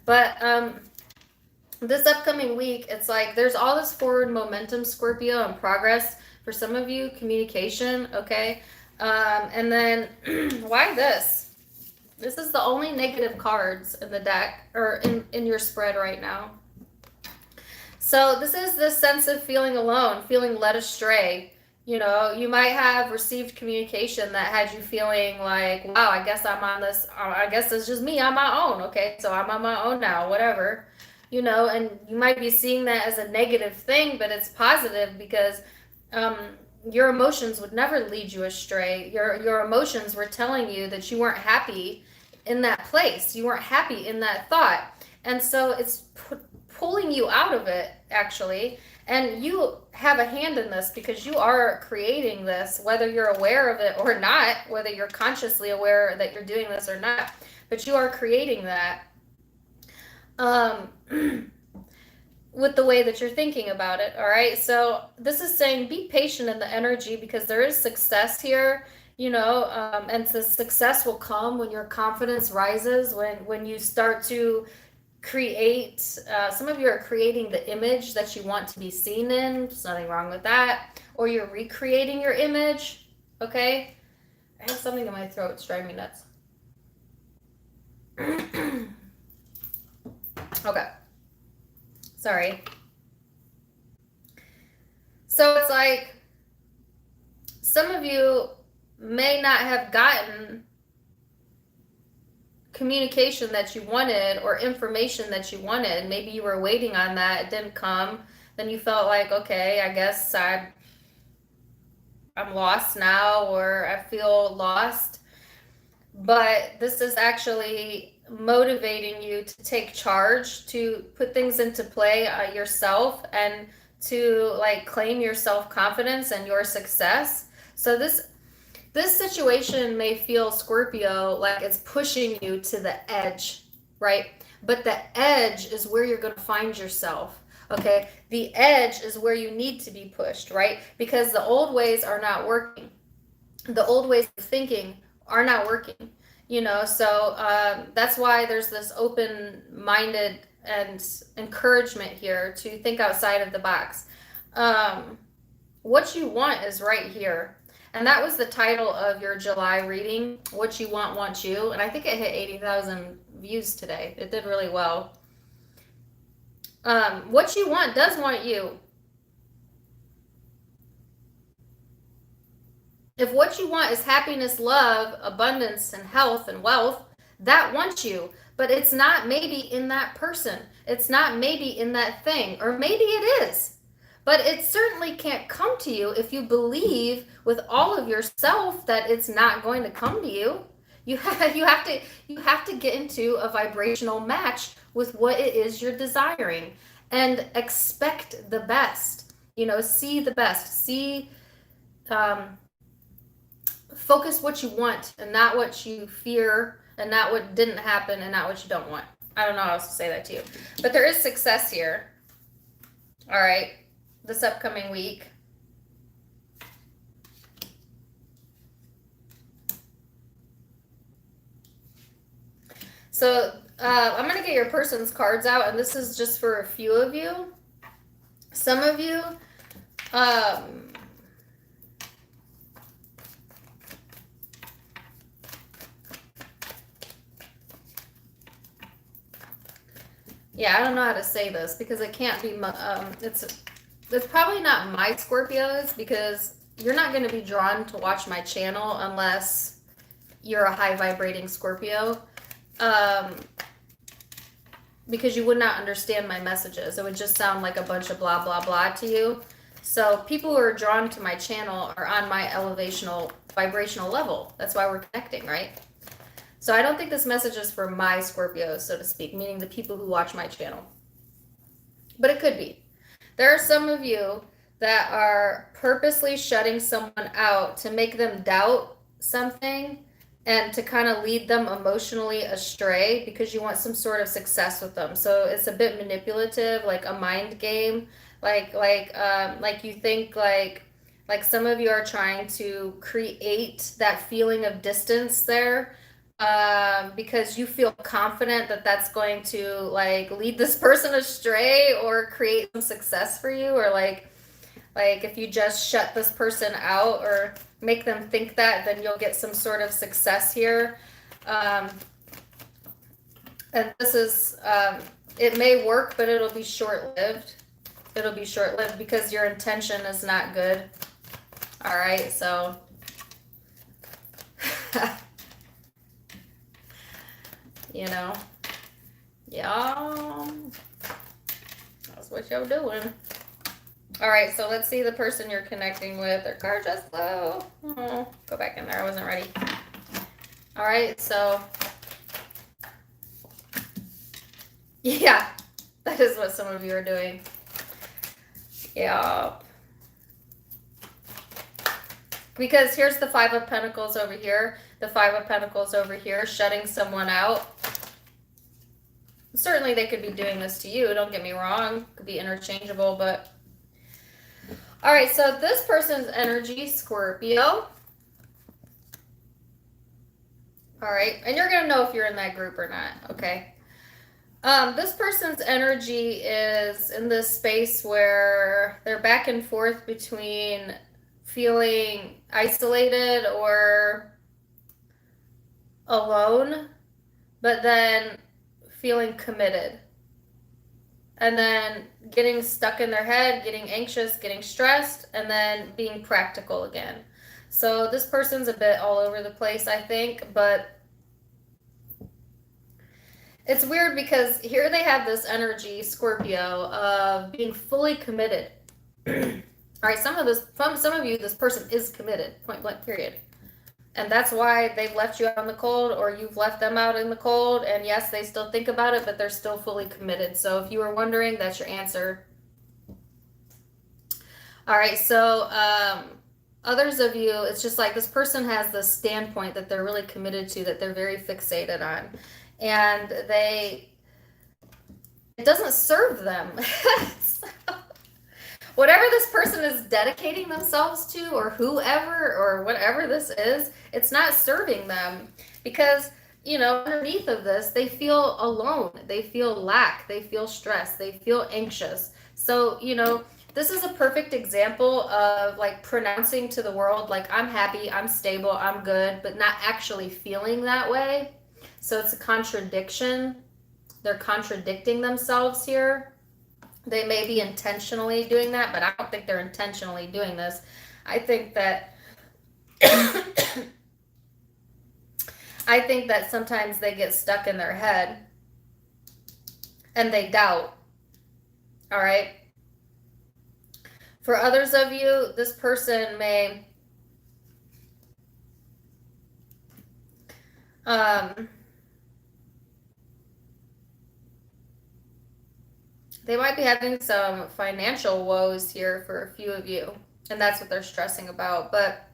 But this upcoming week, it's like there's all this forward momentum, Scorpio, and progress. For some of you, communication, okay? And then, why this? This is the only negative cards in the deck, or in your spread right now. So this is this sense of feeling alone, feeling led astray. You might have received communication that had you feeling like, wow, I guess it's just me on my own. Okay, so I'm on my own now, whatever. And you might be seeing that as a negative thing, but it's positive because your emotions would never lead you astray. Your emotions were telling you that you weren't happy in that place. You weren't happy in that thought. And so it's pulling you out of it, actually. And you have a hand in this because you are creating this, whether you're aware of it or not, whether you're consciously aware that you're doing this or not, but you are creating that with the way that you're thinking about it, all right? So this is saying be patient in the energy because there is success here, and the success will come when your confidence rises, when you start to create, some of you are creating the image that you want to be seen in. There's nothing wrong with that. Or you're recreating your image, okay? I have something in my throat. It's driving me nuts. Okay. Sorry. So it's like some of you may not have gotten communication that you wanted or information that you wanted. Maybe you were waiting on that, it didn't come. Then you felt like, okay, I guess I'm lost now, or I feel lost. But this is actually motivating you to take charge, to put things into play yourself, and to claim your self-confidence and your success. So this situation may feel, Scorpio, like it's pushing you to the edge, right? But the edge is where you're going to find yourself, okay? The edge is where you need to be pushed, right? Because the old ways are not working. The old ways of thinking are not working, So that's why there's this open-minded and encouragement here to think outside of the box. What you want is right here. And that was the title of your July reading, What You Want, Want You. And I think it hit 80,000 views today. It did really well. What you want does want you. If what you want is happiness, love, abundance, and health and wealth, that wants you. But it's not maybe in that person. It's not maybe in that thing. Or maybe it is. But it certainly can't come to you if you believe with all of yourself that it's not going to come to you. You have to get into a vibrational match with what it is you're desiring and expect the best. See the best. Um, Focus what you want and not what you fear and not what didn't happen and not what you don't want. I don't know how else to say that to you. But there is success here. All right. This upcoming week. So I'm going to get your person's cards out, and this is just for a few of you. Some of you, yeah, I don't know how to say this because it can't be, it's probably not my Scorpios, because you're not going to be drawn to watch my channel unless you're a high vibrating Scorpio. Because you would not understand my messages. It would just sound like a bunch of blah, blah, blah to you. So people who are drawn to my channel are on my elevational, vibrational level. That's why we're connecting, right? So I don't think this message is for my Scorpios, so to speak, meaning the people who watch my channel. But it could be. There are some of you that are purposely shutting someone out to make them doubt something and to kind of lead them emotionally astray because you want some sort of success with them. So it's a bit manipulative, like a mind game, like you think like some of you are trying to create that feeling of distance there, because you feel confident that that's going to like lead this person astray or create some success for you, or like if you just shut this person out or make them think that, then you'll get some sort of success here. And this is, it may work, but it'll be short-lived. It'll be short-lived because your intention is not good. All right, so. Yeah, that's what you're doing. All right, so let's see the person you're connecting with. Their card just flew. Oh, go back in there. I wasn't ready. All right, so yeah, that is what some of you are doing. Yeah. Because here's the Five of Pentacles over here. The Five of Pentacles over here, shutting someone out. Certainly they could be doing this to you. Don't get me wrong. It could be interchangeable, but... All right, so this person's energy, Scorpio. All right, and you're going to know if you're in that group or not, okay? This person's energy is in this space where they're back and forth between feeling isolated or alone, but then feeling committed. And then getting stuck in their head, getting anxious, getting stressed, and then being practical again. So this person's a bit all over the place, I think, but it's weird because here they have this energy, Scorpio, of being fully committed. All right, some of you, this person is committed, point blank, period. And that's why they've left you out in the cold, or you've left them out in the cold. And yes, they still think about it, but they're still fully committed. So if you were wondering, that's your answer. All right, so others of you, it's just like this person has this standpoint that they're really committed to, that they're very fixated on. And it doesn't serve them. So, whatever this person is dedicating themselves to, or whoever or whatever this is, it's not serving them because, underneath of this, they feel alone. They feel lack. They feel stress. They feel anxious. So, this is a perfect example of like pronouncing to the world, like, I'm happy, I'm stable, I'm good, but not actually feeling that way. So it's a contradiction. They're contradicting themselves here. They may be intentionally doing that, but I don't think they're intentionally doing this. I think that sometimes they get stuck in their head and they doubt. All right. For others of you, this person may Um, they might be having some financial woes here for a few of you, and that's what they're stressing about. But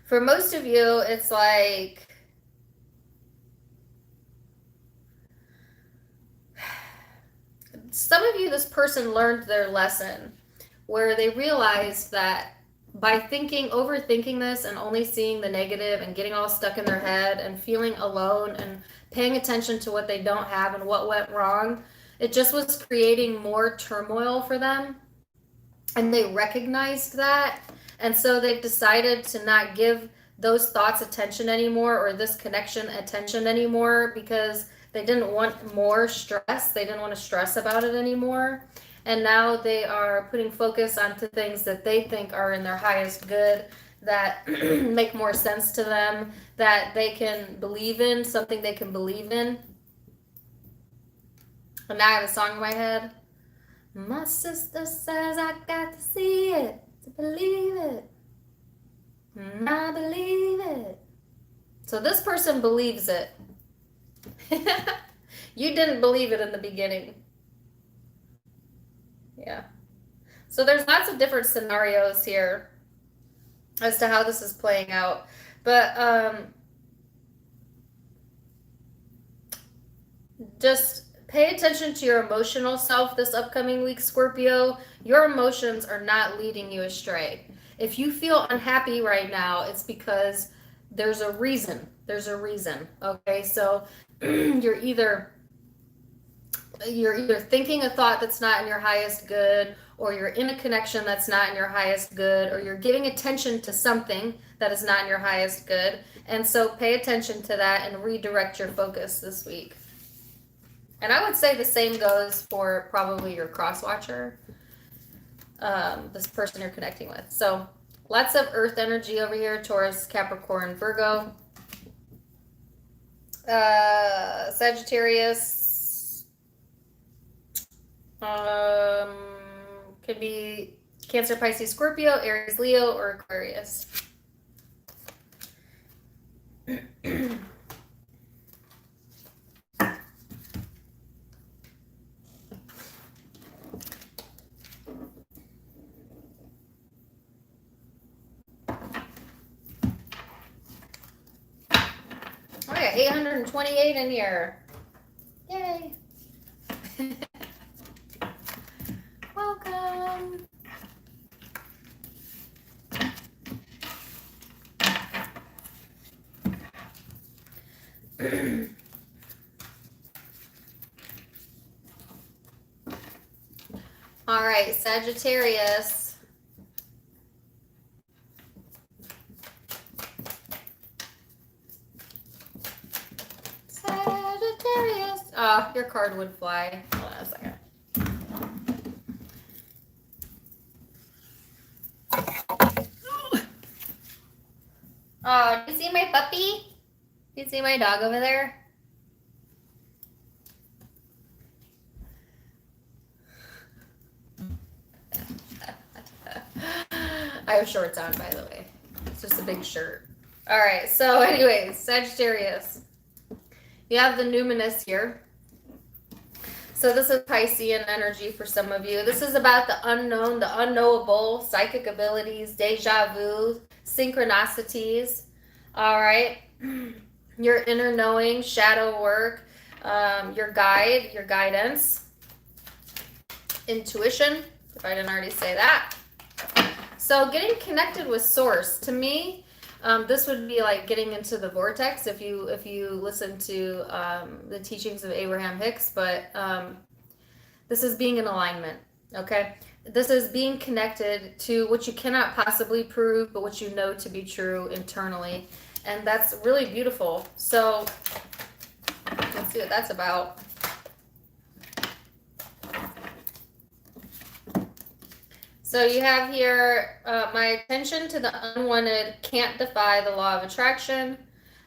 for most of you, it's like some of you, this person learned their lesson where they realized that by overthinking this and only seeing the negative and getting all stuck in their head and feeling alone and paying attention to what they don't have and what went wrong, it just was creating more turmoil for them. And they recognized that. And so they've decided to not give those thoughts attention anymore, or this connection attention anymore, because they didn't want more stress. They didn't want to stress about it anymore. And now they are putting focus onto things that they think are in their highest good, that make more sense to them, that they can believe in, something they can believe in. And now I have a song in my head. My sister says I got to see it, to believe it. And I believe it. So this person believes it. You didn't believe it in the beginning. Yeah. So there's lots of different scenarios here as to how this is playing out. But just pay attention to your emotional self this upcoming week, Scorpio. Your emotions are not leading you astray. If you feel unhappy right now, it's because there's a reason. There's a reason. Okay, so you're either thinking a thought that's not in your highest good, or you're in a connection that's not in your highest good, or you're giving attention to something that is not in your highest good. And so pay attention to that and redirect your focus this week. And I would say the same goes for probably your cross watcher, this person you're connecting with. So lots of earth energy over here, Taurus, Capricorn, Virgo. Sagittarius could be Cancer, Pisces, Scorpio, Aries, Leo, or Aquarius. Oh yeah, 828 in here. Yay. Welcome. All right, Sagittarius. Sagittarius. Oh, your card would fly. Hold on a second. Oh, do you see my puppy? Do you see my dog over there? I have shorts on, by the way. It's just a big shirt. All right, so anyways, Sagittarius. You have the numinous here. So this is Piscean energy for some of you. This is about the unknown, the unknowable, psychic abilities, deja vu, synchronicities. All right. Your inner knowing, shadow work, your guide, your guidance, intuition, if I didn't already say that. So getting connected with source, to me, this would be like getting into the vortex if you listen to the teachings of Abraham Hicks, but this is being in alignment, okay? This is being connected to what you cannot possibly prove, but what you know to be true internally. And that's really beautiful. So let's see what that's about. So you have here, my attention to the unwanted can't defy the law of attraction.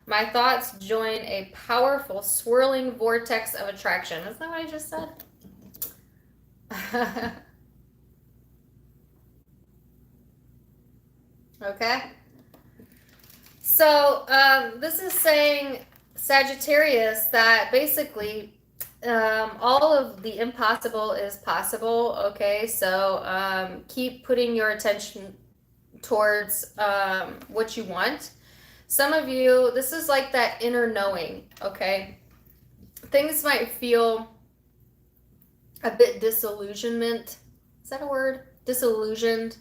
My thoughts join a powerful swirling vortex of attraction. Isn't that what I just said? Okay. So this is saying, Sagittarius, that basically all of the impossible is possible. Okay, so keep putting your attention towards what you want. Some of you, this is like that inner knowing. Okay, things might feel a bit disillusionment. Is that a word? Disillusioned.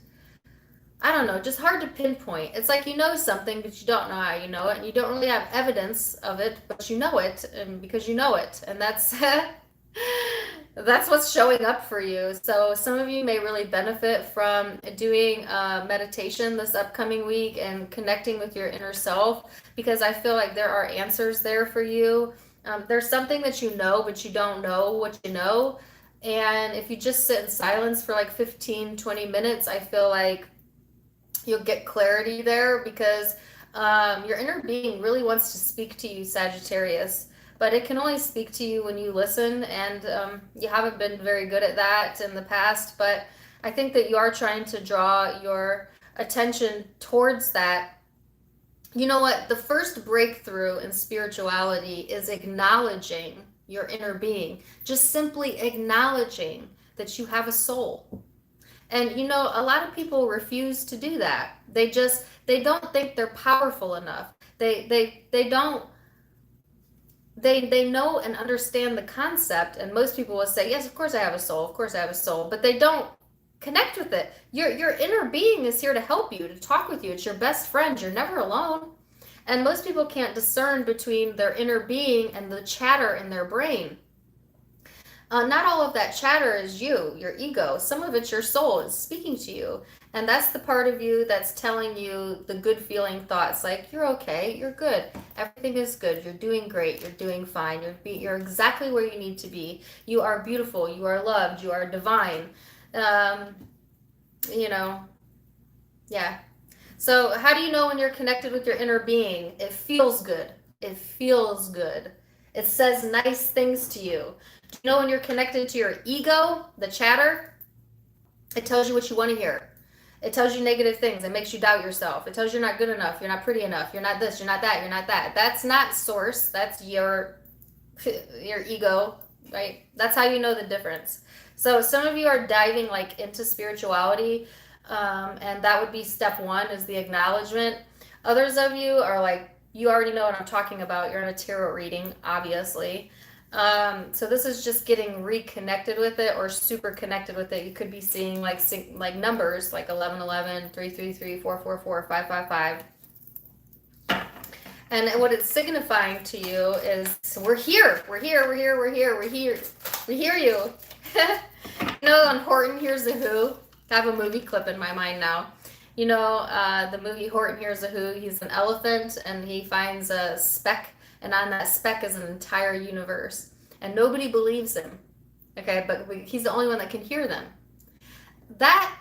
I don't know, just hard to pinpoint. It's like you know something, but you don't know how you know it, and you don't really have evidence of it, but you know it, and because you know it, and that's that's what's showing up for you. So some of you may really benefit from doing meditation this upcoming week and connecting with your inner self, because I feel like there are answers there for you. There's something that you know, but you don't know what you know. And if you just sit in silence for like 15, 20 minutes, I feel like you'll get clarity there, because your inner being really wants to speak to you, Sagittarius, but it can only speak to you when you listen, and you haven't been very good at that in the past, but I think that you are trying to draw your attention towards that. You know what? The first breakthrough in spirituality is acknowledging your inner being, just simply acknowledging that you have a soul. And you know, a lot of people refuse to do that. They don't think they're powerful enough. They don't they know and understand the concept, and most people will say, "Yes, of course I have a soul. Of course I have a soul," but they don't connect with it. Your inner being is here to help you, to talk with you. It's your best friend. You're never alone. And most people can't discern between their inner being and the chatter in their brain. Not all of that chatter is you, your ego. Some of it's your soul is speaking to you. And that's the part of you that's telling you the good feeling thoughts, like, you're okay, you're good, everything is good, you're doing great, you're doing fine, you're exactly where you need to be. You are beautiful, you are loved, you are divine. Um, you know, yeah. So how do you know when you're connected with your inner being? It feels good. It feels good. It says nice things to you. Do you know when you're connected to your ego, the chatter? It tells you what you want to hear. It tells you negative things. It makes you doubt yourself. It tells you you're not good enough. You're not pretty enough. You're not this. You're not that. You're not that. That's not source. That's your ego, right? That's how you know the difference. So some of you are diving like into spirituality, and that would be step one, is the acknowledgement. Others of you are like, you already know what I'm talking about. You're in a tarot reading, obviously. So this is just getting reconnected with it, or super connected with it. You could be seeing like numbers like 1111, 333, 444, 555. And what it's signifying to you is, we're here. We're here. We're here. We're here. We're here. We hear you. You know, on Horton Hears a Who. I have a movie clip in my mind now. You know, the movie Horton Hears a Who. He's an elephant, and he finds a speck, and on that speck is an entire universe, and nobody believes him. Okay, but he's the only one that can hear them. That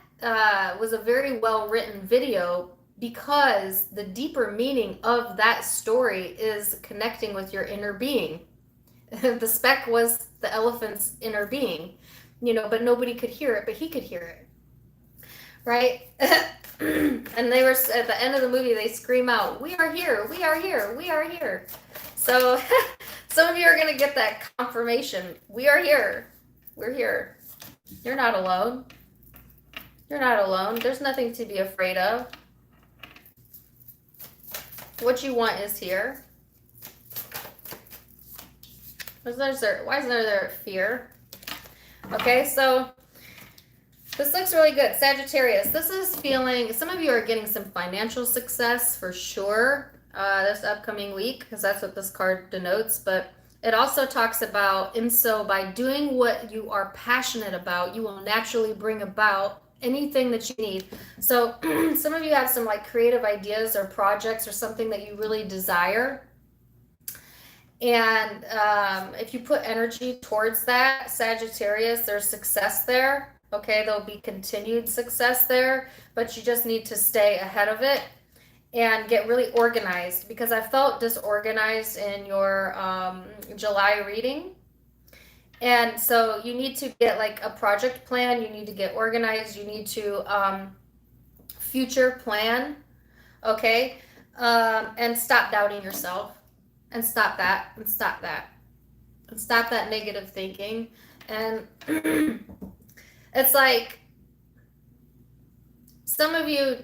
was a very well written video, because the deeper meaning of that story is connecting with your inner being. The speck was the elephant's inner being, you know, but nobody could hear it, but he could hear it, right? And they were, at the end of the movie, they scream out, "We are here, we are here, we are here." So some of you are going to get that confirmation. We are here. We're here. You're not alone. You're not alone. There's nothing to be afraid of. What you want is here. Why is there fear? Okay, so this looks really good. Sagittarius, this is feeling, some of you are getting some financial success for sure this upcoming week, because that's what this card denotes. But it also talks about, and so by doing what you are passionate about, you will naturally bring about anything that you need. So some of you have some like creative ideas or projects or something that you really desire. And if you put energy towards that, Sagittarius, there's success there. Okay, there'll be continued success there, but you just need to stay ahead of it and get really organized, because I felt disorganized in your July reading. And so you need to get like a project plan. You need to get organized. You need to future plan. Okay. And stop doubting yourself, and stop that, and stop that, and stop that negative thinking. And it's like some of you,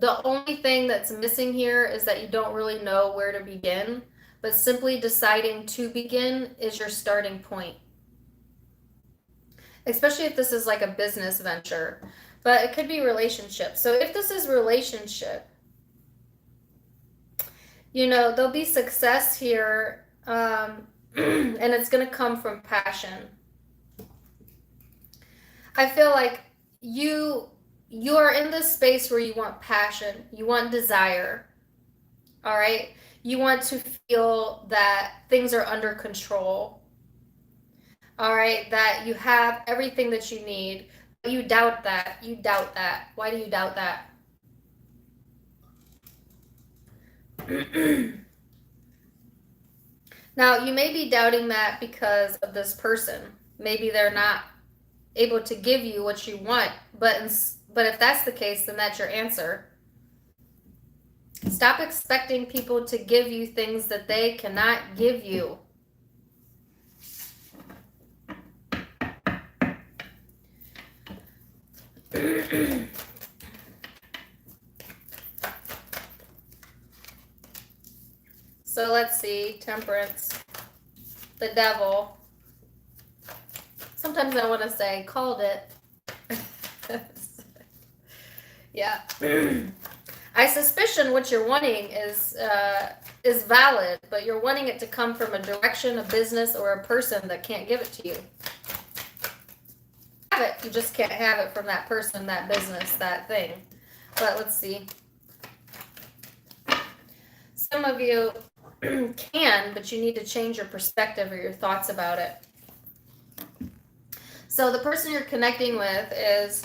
the only thing that's missing here is that you don't really know where to begin, but simply deciding to begin is your starting point. Especially if this is like a business venture, but it could be relationship. So if this is relationship, there'll be success here, and it's going to come from passion. I feel like you are in this space where you want passion, you want desire, all right? You want to feel that things are under control, all right? That you have everything that you need. But you doubt that. You doubt that. Why do you doubt that? Now, you may be doubting that because of this person. Maybe they're not able to give you what you want, but if that's the case, then that's your answer. Stop expecting people to give you things that they cannot give you. So let's see, Temperance, the devil. Sometimes I want to say, called it. Yeah. I suspicion what you're wanting is valid, but you're wanting it to come from a direction, a business, or a person that can't give it to you. Have it, you just can't have it from that person, that business, that thing. But let's see. Some of you can, but you need to change your perspective or your thoughts about it. So the person you're connecting with is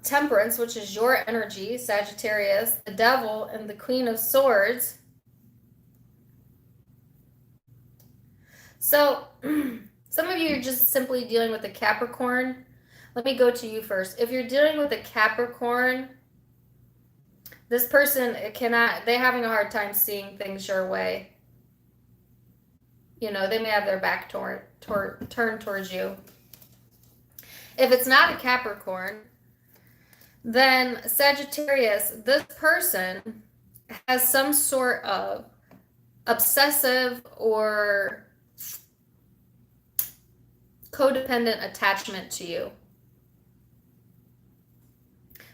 Temperance, which is your energy, Sagittarius, the devil, and the Queen of Swords. So some of you are just simply dealing with a Capricorn. Let me go to you first. If you're dealing with a Capricorn, this person they're having a hard time seeing things your way. They may have their back turned towards you. If it's not a Capricorn, then Sagittarius, this person has some sort of obsessive or codependent attachment to you.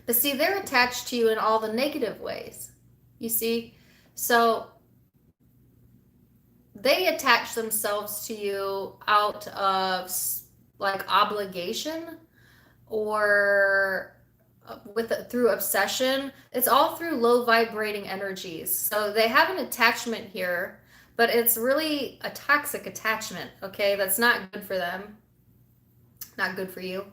But see, they're attached to you in all the negative ways. You see? So they attach themselves to you out of like obligation or through obsession. It's all through low vibrating energies. So they have an attachment here, but it's really a toxic attachment, okay? That's not good for them. Not good for you.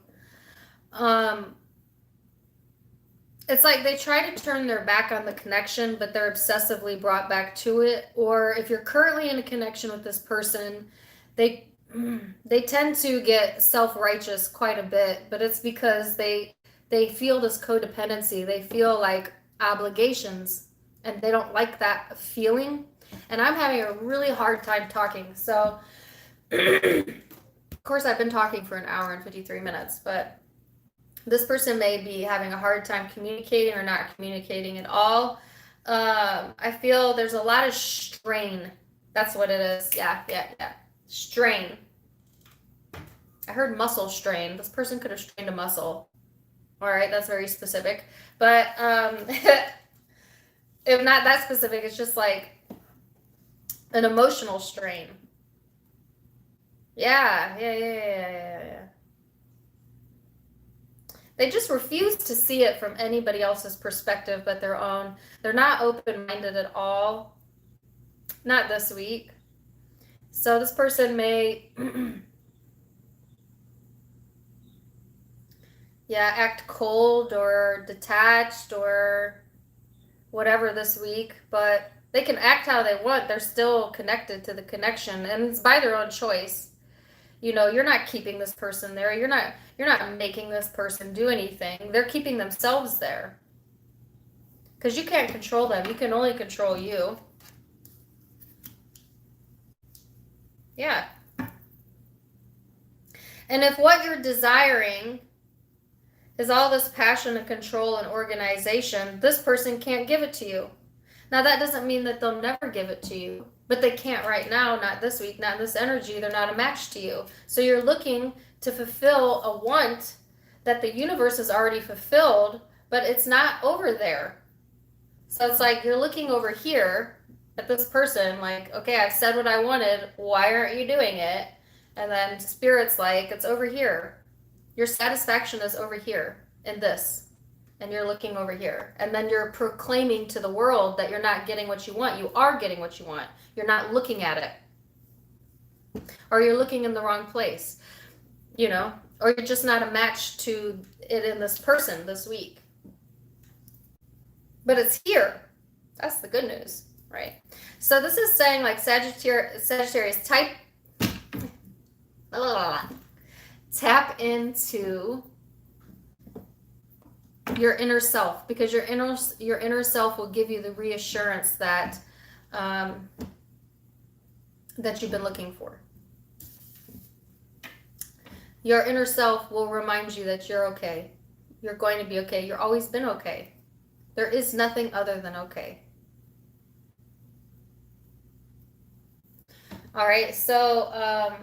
It's like they try to turn their back on the connection, but they're obsessively brought back to it. Or if you're currently in a connection with this person, they tend to get self-righteous quite a bit, but it's because they feel this codependency. They feel like obligations, and they don't like that feeling. And I'm having a really hard time talking. So, of course, I've been talking for an hour and 53 minutes, but this person may be having a hard time communicating or not communicating at all. I feel there's a lot of strain. That's what it is. Yeah. Strain. I heard muscle strain. This person could have strained a muscle. All right, that's very specific. But if not that specific, it's just like an emotional strain. Yeah. They just refuse to see it from anybody else's perspective but their own. They're not open-minded at all. Not this week. So this person may act cold or detached or whatever this week, but they can act how they want. They're still connected to the connection, and it's by their own choice. You're not keeping this person there. You're not making this person do anything. They're keeping themselves there. Because you can't control them. You can only control you. Yeah. And if what you're desiring is all this passion and control and organization, this person can't give it to you. Now, that doesn't mean that they'll never give it to you, but they can't right now, not this week, not in this energy. They're not a match to you. So you're looking to fulfill a want that the universe has already fulfilled, but it's not over there. So it's like you're looking over here at this person, like, okay, I've said what I wanted. Why aren't you doing it? And then Spirit's like, it's over here. Your satisfaction is over here in this. And you're looking over here. And then you're proclaiming to the world that you're not getting what you want. You are getting what you want. You're not looking at it. Or you're looking in the wrong place. You know? Or you're just not a match to it in this person this week. But it's here. That's the good news, right? So this is saying like Sagittarius tap into your inner self, because your inner self will give you the reassurance that that you've been looking for. Your inner self will remind you that you're okay. You're going to be okay. You've always been okay. There is nothing other than okay. All right, so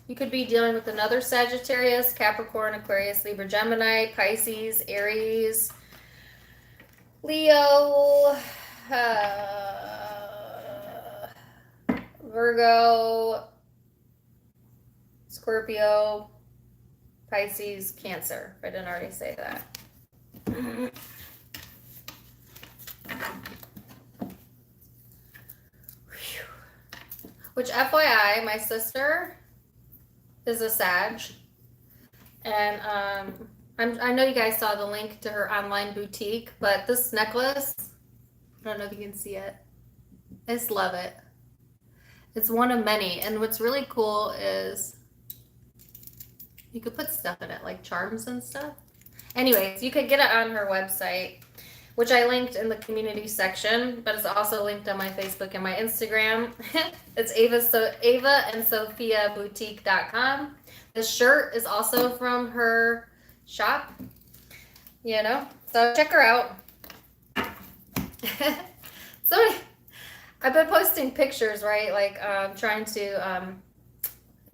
you could be dealing with another Sagittarius, Capricorn, Aquarius, Libra, Gemini, Pisces, Aries, Leo, Virgo, Scorpio, Pisces, Cancer. If I didn't already say that. Which, FYI, my sister is a Sag, and I know you guys saw the link to her online boutique, but this necklace, I don't know if you can see it. I just love it. It's one of many, and what's really cool is you could put stuff in it, like charms and stuff. Anyways, you could get it on her website, which I linked in the community section, but it's also linked on my Facebook and my Instagram. It's Ava and Sophia Boutique.com. The shirt is also from her shop, you know, so check her out. So I've been posting pictures, right? Like trying to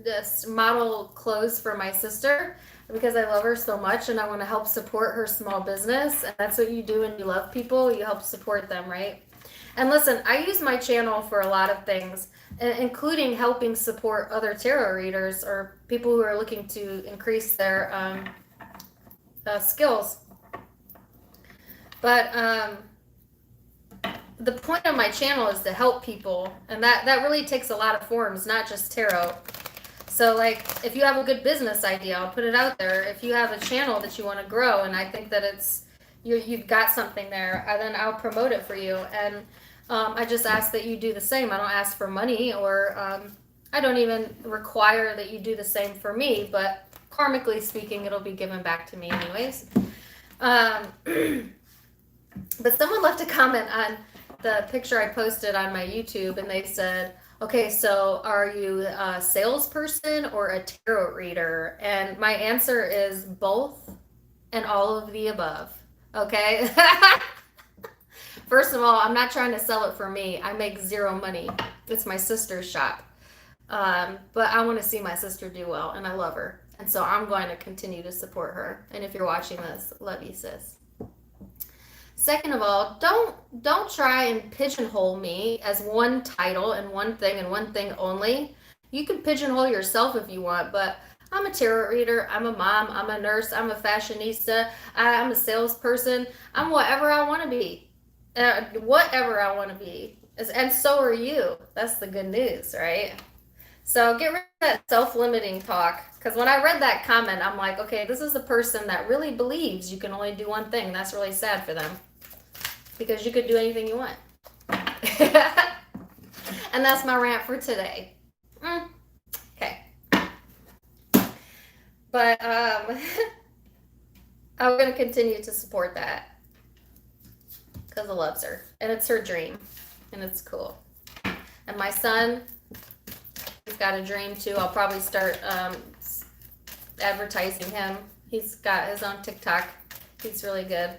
just model clothes for my sister, because I love her so much and I want to help support her small business. And that's what you do when you love people. You help support them, right? And listen, I use my channel for a lot of things, including helping support other tarot readers or people who are looking to increase their skills. But the point of my channel is to help people. And that really takes a lot of forms, not just tarot. So like, if you have a good business idea, I'll put it out there. If you have a channel that you want to grow and I think that it's, you've got something there, then I'll promote it for you. And I just ask that you do the same. I don't ask for money, or I don't even require that you do the same for me, but karmically speaking, it'll be given back to me anyways. But someone left a comment on the picture I posted on my YouTube, and they said, okay, so are you a salesperson or a tarot reader? And my answer is both and all of the above, okay? First of all, I'm not trying to sell it for me. I make zero money. It's my sister's shop. But I want to see my sister do well, and I love her. And so I'm going to continue to support her. And if you're watching this, love you, sis. Second of all, don't try and pigeonhole me as one title and one thing only. You can pigeonhole yourself if you want, but I'm a tarot reader, I'm a mom, I'm a nurse, I'm a fashionista, I'm a salesperson, I'm whatever I want to be. Whatever I want to be. And so are you. That's the good news, right? So get rid of that self-limiting talk. Because when I read that comment, I'm like, okay, this is a person that really believes you can only do one thing. That's really sad for them. Because you could do anything you want. And that's my rant for today. Okay. But I'm going to continue to support that. because it loves her. And it's her dream. And it's cool. And my son, he's got a dream too. I'll probably start advertising him. He's got his own TikTok. He's really good.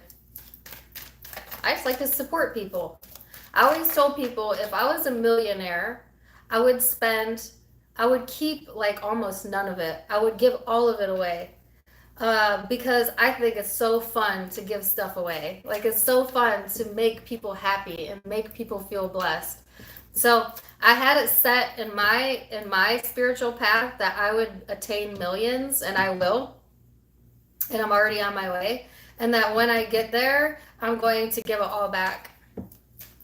I just like to support people. I always told people if I was a millionaire, I would keep like almost none of it. I would give all of it away. Because I think it's so fun to give stuff away. Like it's so fun to make people happy and make people feel blessed. So I had it set in my spiritual path that I would attain millions, and I will. And I'm already on my way. And that when I get there, I'm going to give it all back.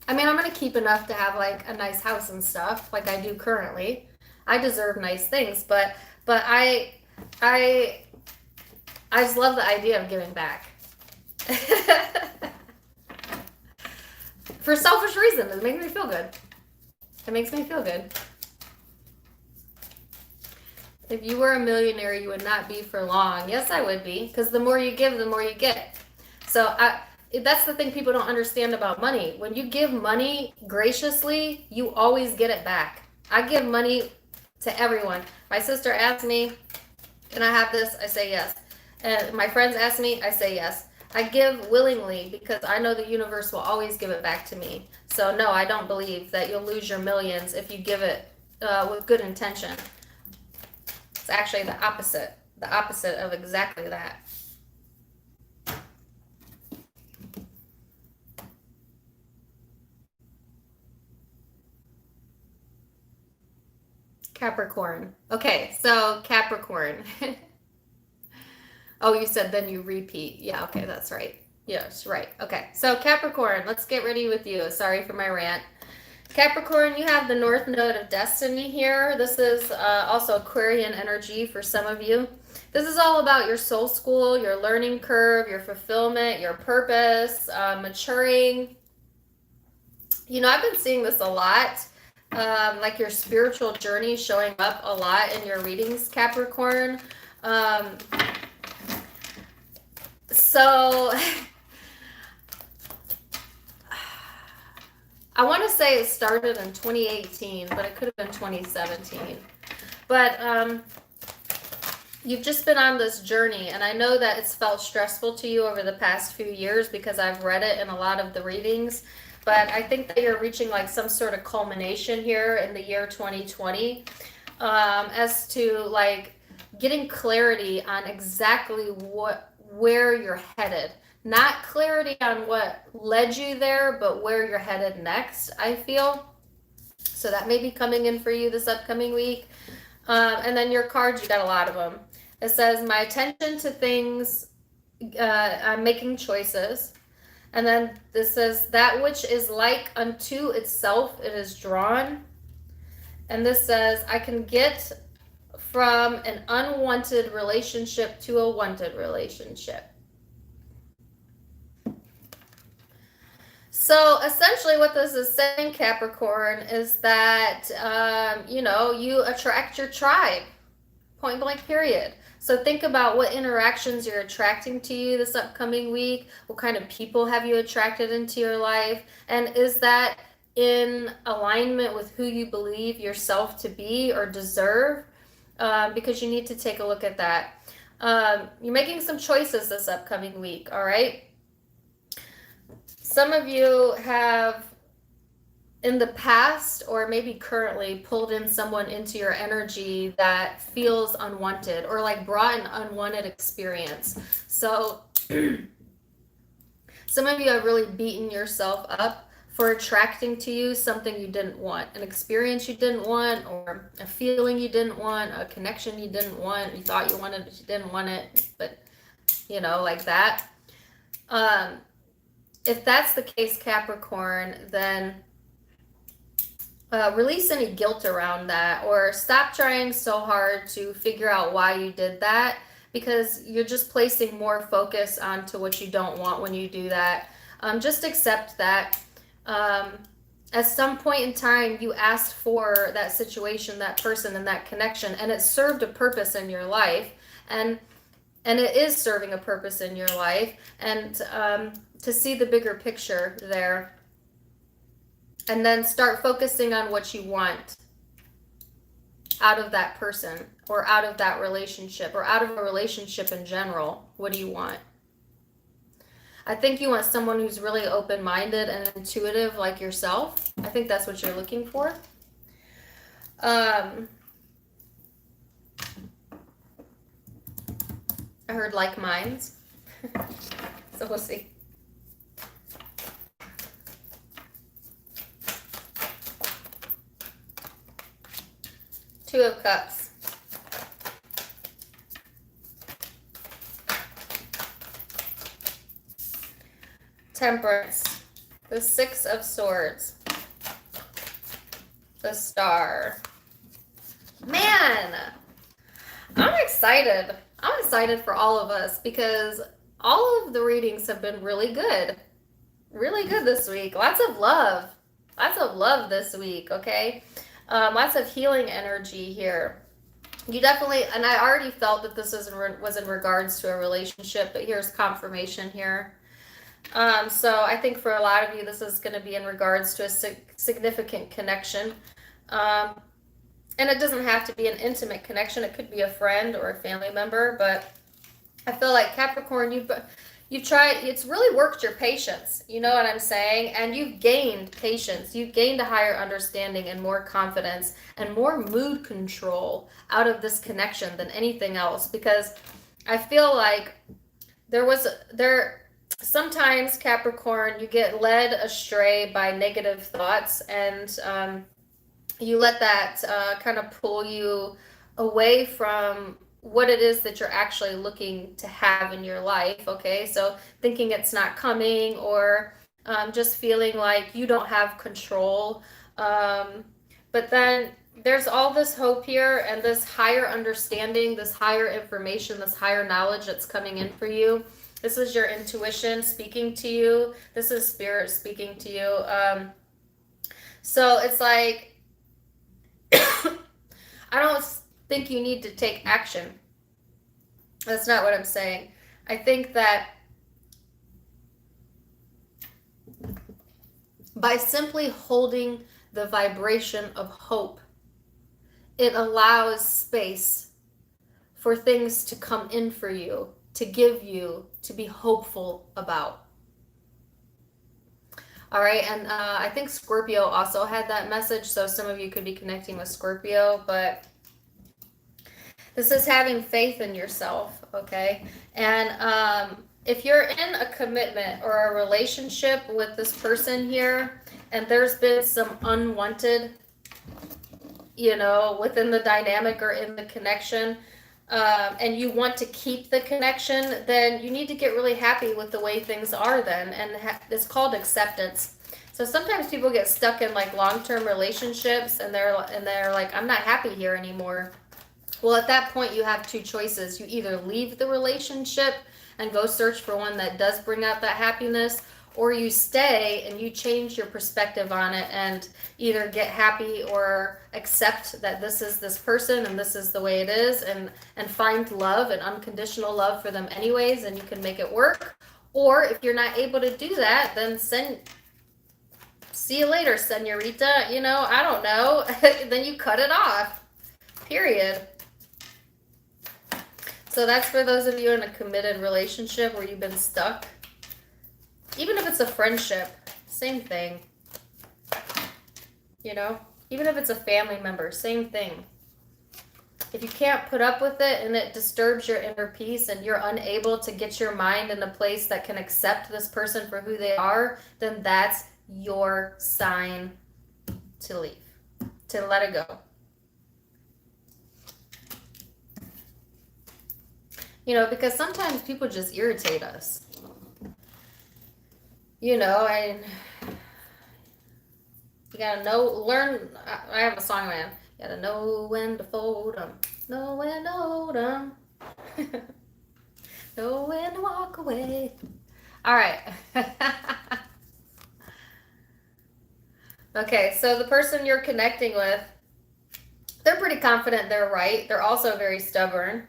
I mean, I'm going to keep enough to have like a nice house and stuff like I do currently. I deserve nice things, but I just love the idea of giving back. For selfish reasons. It makes me feel good. It makes me feel good. If you were a millionaire, you would not be for long. Yes, I would be. Because the more you give, the more you get. So that's the thing people don't understand about money. When you give money graciously, you always get it back. I give money to everyone. My sister asked me, can I have this? I say yes. And my friends ask me, I say yes. I give willingly because I know the universe will always give it back to me. So no, I don't believe that you'll lose your millions if you give it with good intention. It's actually the opposite of exactly that. Capricorn. Okay, so Capricorn. Oh, you said then you repeat. Yeah, okay, that's right. Yes, right. Okay, so Capricorn, let's get ready with you. Sorry for my rant. Capricorn, you have the North Node of Destiny here. This is also Aquarian energy for some of you. This is all about your soul school, your learning curve, your fulfillment, your purpose, maturing. You know, I've been seeing this a lot. Like your spiritual journey showing up a lot in your readings, Capricorn. So I want to say it started in 2018, but it could have been 2017. But you've just been on this journey, and I know that it's felt stressful to you over the past few years because I've read it in a lot of the readings. But I think that you're reaching like some sort of culmination here in the year 2020 as to like getting clarity on exactly where you're headed. Not clarity on what led you there, but where you're headed next, I feel. So that may be coming in for you this upcoming week. And then your cards, you got a lot of them. It says, my attention to things, I'm making choices. And then this says, that which is like unto itself, it is drawn. And this says, I can get from an unwanted relationship to a wanted relationship. So essentially what this is saying, Capricorn, is that, you attract your tribe, point blank period. So think about what interactions you're attracting to you this upcoming week. What kind of people have you attracted into your life? And is that in alignment with who you believe yourself to be or deserve? Because you need to take a look at that. You're making some choices this upcoming week, all right? Some of you have in the past or maybe currently pulled in someone into your energy that feels unwanted or like brought an unwanted experience. So some of you have really beaten yourself up for attracting to you something you didn't want, an experience you didn't want, or a feeling you didn't want, a connection you didn't want, you thought you wanted it, you didn't want it, but like that. If that's the case, Capricorn, then release any guilt around that, or stop trying so hard to figure out why you did that, because you're just placing more focus onto what you don't want when you do that. Just accept that at some point in time you asked for that situation, that person, and that connection, and it served a purpose in your life, and it is serving a purpose in your life, and to see the bigger picture there, and then start focusing on what you want out of that person or out of that relationship or out of a relationship in general. What do you want? I think you want someone who's really open-minded and intuitive like yourself. I think that's what you're looking for. I heard like minds. So we'll see. Two of Cups. Temperance. The Six of Swords. The Star. Man, I'm excited. I'm excited for all of us because all of the readings have been really good. Really good this week. Lots of love. Lots of love this week, okay? Lots of healing energy here. You definitely, and I already felt that this was in regards to a relationship, but here's confirmation here. So I think for a lot of you, this is going to be in regards to a significant connection. And it doesn't have to be an intimate connection. It could be a friend or a family member, but I feel like Capricorn, you've tried, it's really worked your patience. You know what I'm saying? And you've gained patience. You've gained a higher understanding and more confidence and more mood control out of this connection than anything else, because I feel like sometimes Capricorn, you get led astray by negative thoughts, and you let that kind of pull you away from what it is that you're actually looking to have in your life, okay? So thinking it's not coming, or just feeling like you don't have control. But then there's all this hope here and this higher understanding, this higher information, this higher knowledge that's coming in for you. This is your intuition speaking to you. This is spirit speaking to you. So it's like, I don't think you need to take action. That's not what I'm saying. I think that by simply holding the vibration of hope, it allows space for things to come in for you, to give you, to be hopeful about. All right, and I think Scorpio also had that message, so some of you could be connecting with Scorpio, but this is having faith in yourself, okay? And if you're in a commitment or a relationship with this person here, and there's been some unwanted, within the dynamic or in the connection, and you want to keep the connection, then you need to get really happy with the way things are then, and it's called acceptance. So sometimes people get stuck in like long-term relationships, and they're like, I'm not happy here anymore. Well, at that point, you have two choices. You either leave the relationship and go search for one that does bring out that happiness, or you stay and you change your perspective on it and either get happy or accept that this is this person and this is the way it is, and find love and unconditional love for them anyways, and you can make it work. Or if you're not able to do that, then see you later, senorita, I don't know. Then you cut it off, period. So that's for those of you in a committed relationship where you've been stuck. Even if it's a friendship, same thing. Even if it's a family member, same thing. If you can't put up with it and it disturbs your inner peace and you're unable to get your mind in a place that can accept this person for who they are, then that's your sign to leave, to let it go. Because sometimes people just irritate us. And you gotta learn. I have a song, man. You gotta know when to fold them, know when to hold them, know when to walk away. All right. Okay, so the person you're connecting with, they're pretty confident they're right. They're also very stubborn.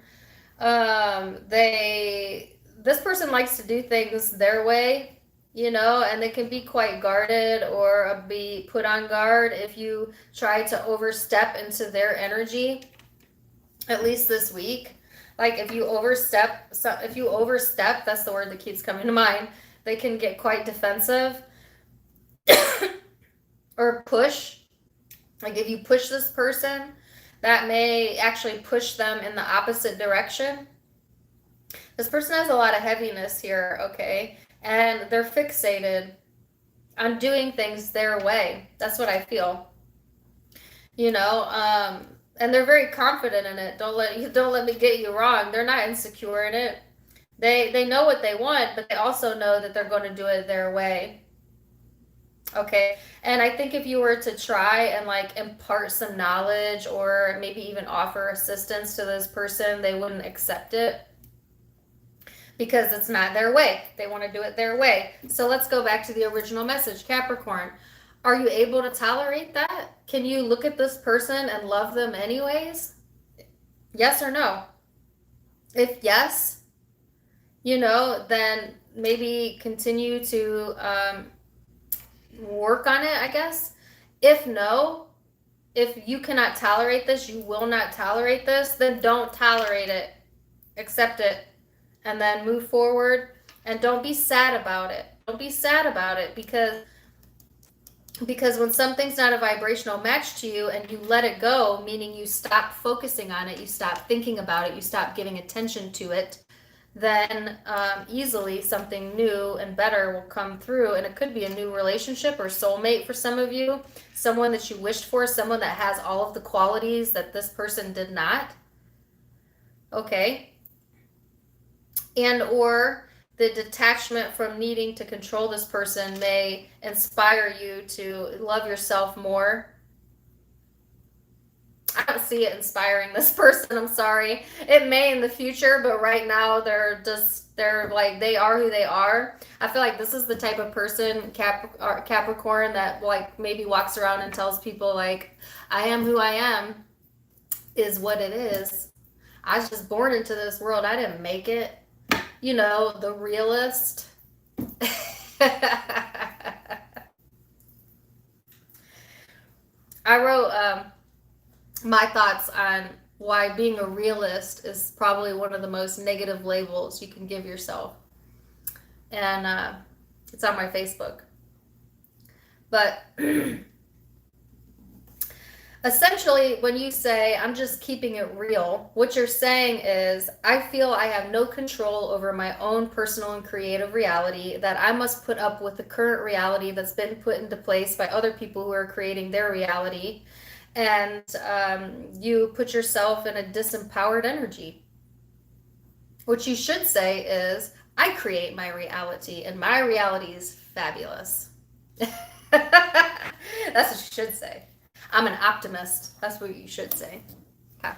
This person likes to do things their way. you know, and they can be quite guarded or be put on guard if you try to overstep into their energy, at least this week. Like if you overstep, that's the word that keeps coming to mind. They can get quite defensive or push. Like if you push this person, that may actually push them in the opposite direction. This person has a lot of heaviness here, okay? And they're fixated on doing things their way. That's what I feel. You know, and they're very confident in it. Don't let me get you wrong. They're not insecure in it. They know what they want, but they also know that they're going to do it their way. Okay. And I think if you were to try and like impart some knowledge or maybe even offer assistance to this person, they wouldn't accept it because it's not their way. They want to do it their way. So let's go back to the original message, Capricorn. Are you able to tolerate that? Can you look at this person and love them anyways? Yes or no? If yes, you know, then maybe continue to work on it, I guess. If no, if you cannot tolerate this, you will not tolerate this, then don't tolerate it. Accept it. And then move forward. And don't be sad about it. Don't be sad about it because when something's not a vibrational match to you and you let it go, meaning you stop focusing on it, you stop thinking about it, you stop giving attention to it, then easily something new and better will come through. And it could be a new relationship or soulmate for some of you, someone that you wished for, someone that has all of the qualities that this person did not. Okay. And or the detachment from needing to control this person may inspire you to love yourself more. I don't see it inspiring this person. I'm sorry. It may in the future, but right now they're like, they are who they are. I feel like this is the type of person, Capricorn, that like maybe walks around and tells people like, I am who I am is what it is. I was just born into this world. I didn't make it. You know, the realist. I wrote my thoughts on why being a realist is probably one of the most negative labels you can give yourself. And it's on my Facebook. But essentially, when you say, I'm just keeping it real, what you're saying is, I feel I have no control over my own personal and creative reality, that I must put up with the current reality that's been put into place by other people who are creating their reality. And you put yourself in a disempowered energy. What you should say is, I create my reality, and my reality is fabulous. That's what you should say. I'm an optimist. That's what you should say. Okay.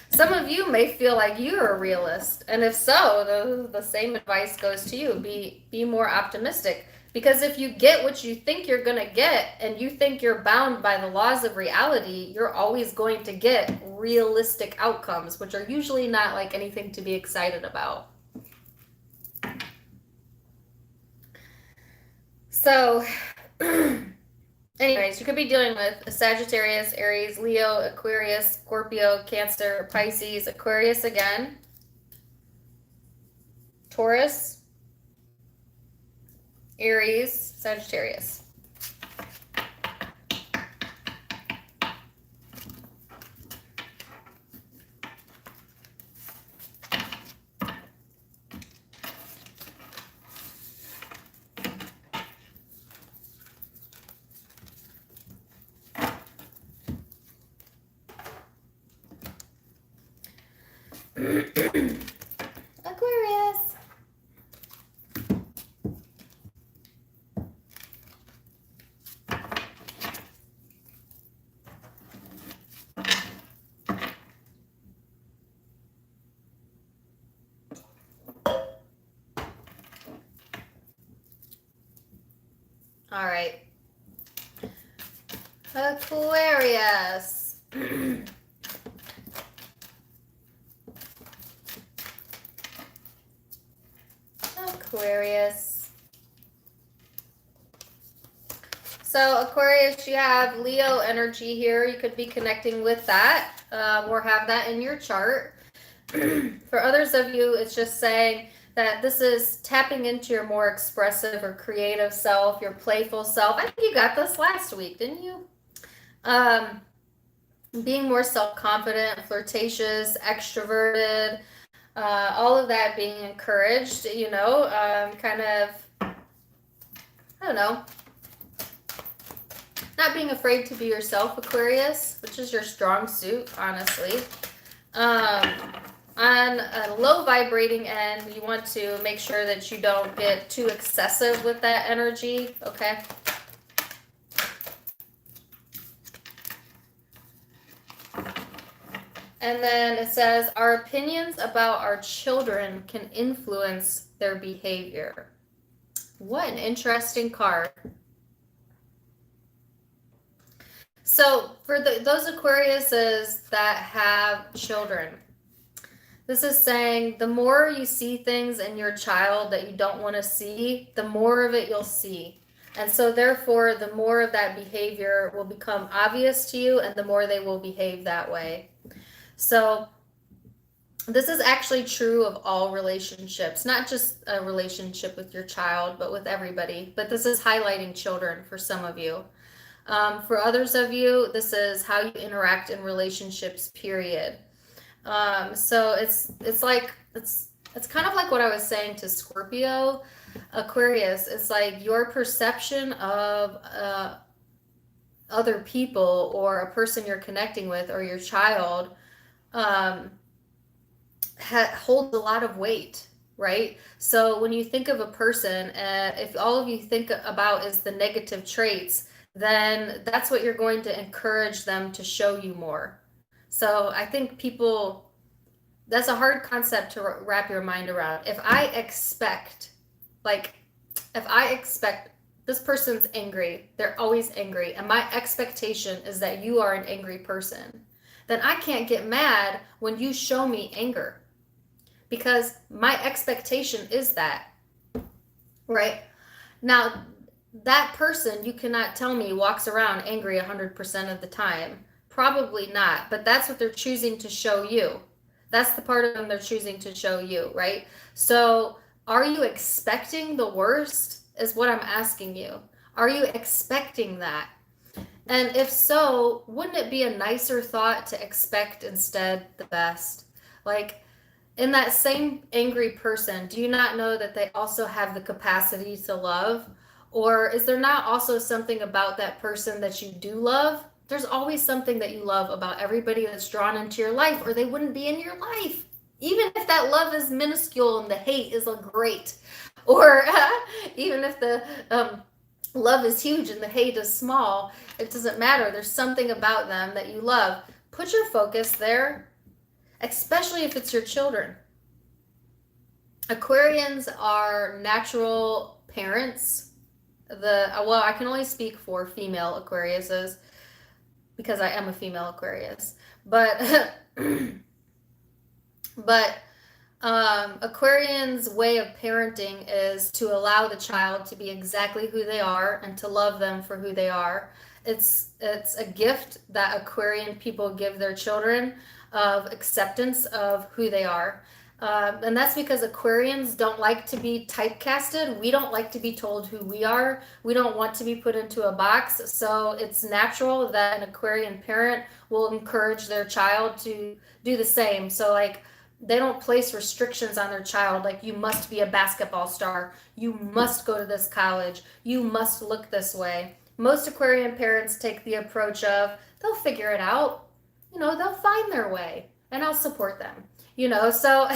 Some of you may feel like you're a realist. And if so, the same advice goes to you. Be more optimistic. Because if you get what you think you're going to get and you think you're bound by the laws of reality, you're always going to get realistic outcomes, which are usually not like anything to be excited about. So... anyways, you could be dealing with a Sagittarius, Aries, Leo, Aquarius, Scorpio, Cancer, Pisces, Aquarius again, Taurus, Aries, Sagittarius. Aquarius. All right. Aquarius. Aquarius. So Aquarius, you have Leo energy here. You could be connecting with that or have that in your chart. For others of you, it's just saying that this is tapping into your more expressive or creative self, your playful self. I think you got this last week, didn't you? Being more self-confident, flirtatious, extroverted, all of that being encouraged, kind of, I don't know, not being afraid to be yourself, Aquarius, which is your strong suit, honestly. On a low vibrating end, you want to make sure that you don't get too excessive with that energy, okay? And then it says, our opinions about our children can influence their behavior. What an interesting card. So for those Aquariuses that have children, this is saying the more you see things in your child that you don't want to see, the more of it you'll see. And so therefore, the more of that behavior will become obvious to you and the more they will behave that way. So this is actually true of all relationships, not just a relationship with your child, but with everybody. But this is highlighting children for some of you. For others of you, this is how you interact in relationships, period. So it's kind of like what I was saying to Scorpio, Aquarius. It's like your perception of other people or a person you're connecting with or your child holds a lot of weight, right? So when you think of a person, if all of you think about is the negative traits, then that's what you're going to encourage them to show you more. So I think that's a hard concept to wrap your mind around. If I expect this person's angry, they're always angry, and my expectation is that you are an angry person, then I can't get mad when you show me anger because my expectation is that, right? Now, that person, you cannot tell me, walks around angry 100% of the time. Probably not, but that's what they're choosing to show you. That's the part of them they're choosing to show you, right? So are you expecting the worst is what I'm asking you. Are you expecting that? And if so, wouldn't it be a nicer thought to expect instead the best? Like, in that same angry person, do you not know that they also have the capacity to love? Or is there not also something about that person that you do love? There's always something that you love about everybody that's drawn into your life, or they wouldn't be in your life. Even if that love is minuscule and the hate is great, or even if the love is huge and the hate is small, it doesn't matter. There's something about them that you love. Put your focus there, especially if it's your children. Aquarians are natural parents. I can only speak for female Aquariuses because I am a female Aquarius, but Aquarians' way of parenting is to allow the child to be exactly who they are and to love them for who they are. It's a gift that Aquarian people give their children of acceptance of who they are. And that's because Aquarians don't like to be typecasted. We don't like to be told who we are. We don't want to be put into a box. So it's natural that an Aquarian parent will encourage their child to do the same. So they don't place restrictions on their child, like you must be a basketball star, you must go to this college, you must look this way. Most Aquarian parents take the approach of they'll figure it out, they'll find their way, and I'll support them. So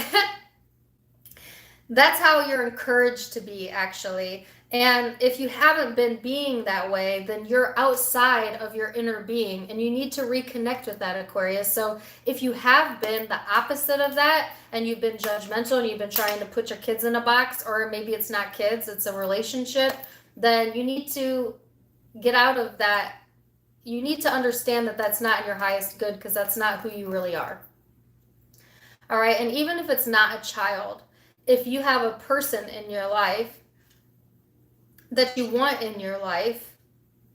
that's how you're encouraged to be, actually. And if you haven't been being that way, then you're outside of your inner being and you need to reconnect with that, Aquarius. So if you have been the opposite of that and you've been judgmental and you've been trying to put your kids in a box, or maybe it's not kids, it's a relationship, then you need to get out of that. You need to understand that that's not in your highest good, because that's not who you really are. All right. And even if it's not a child, if you have a person in your life that you want in your life,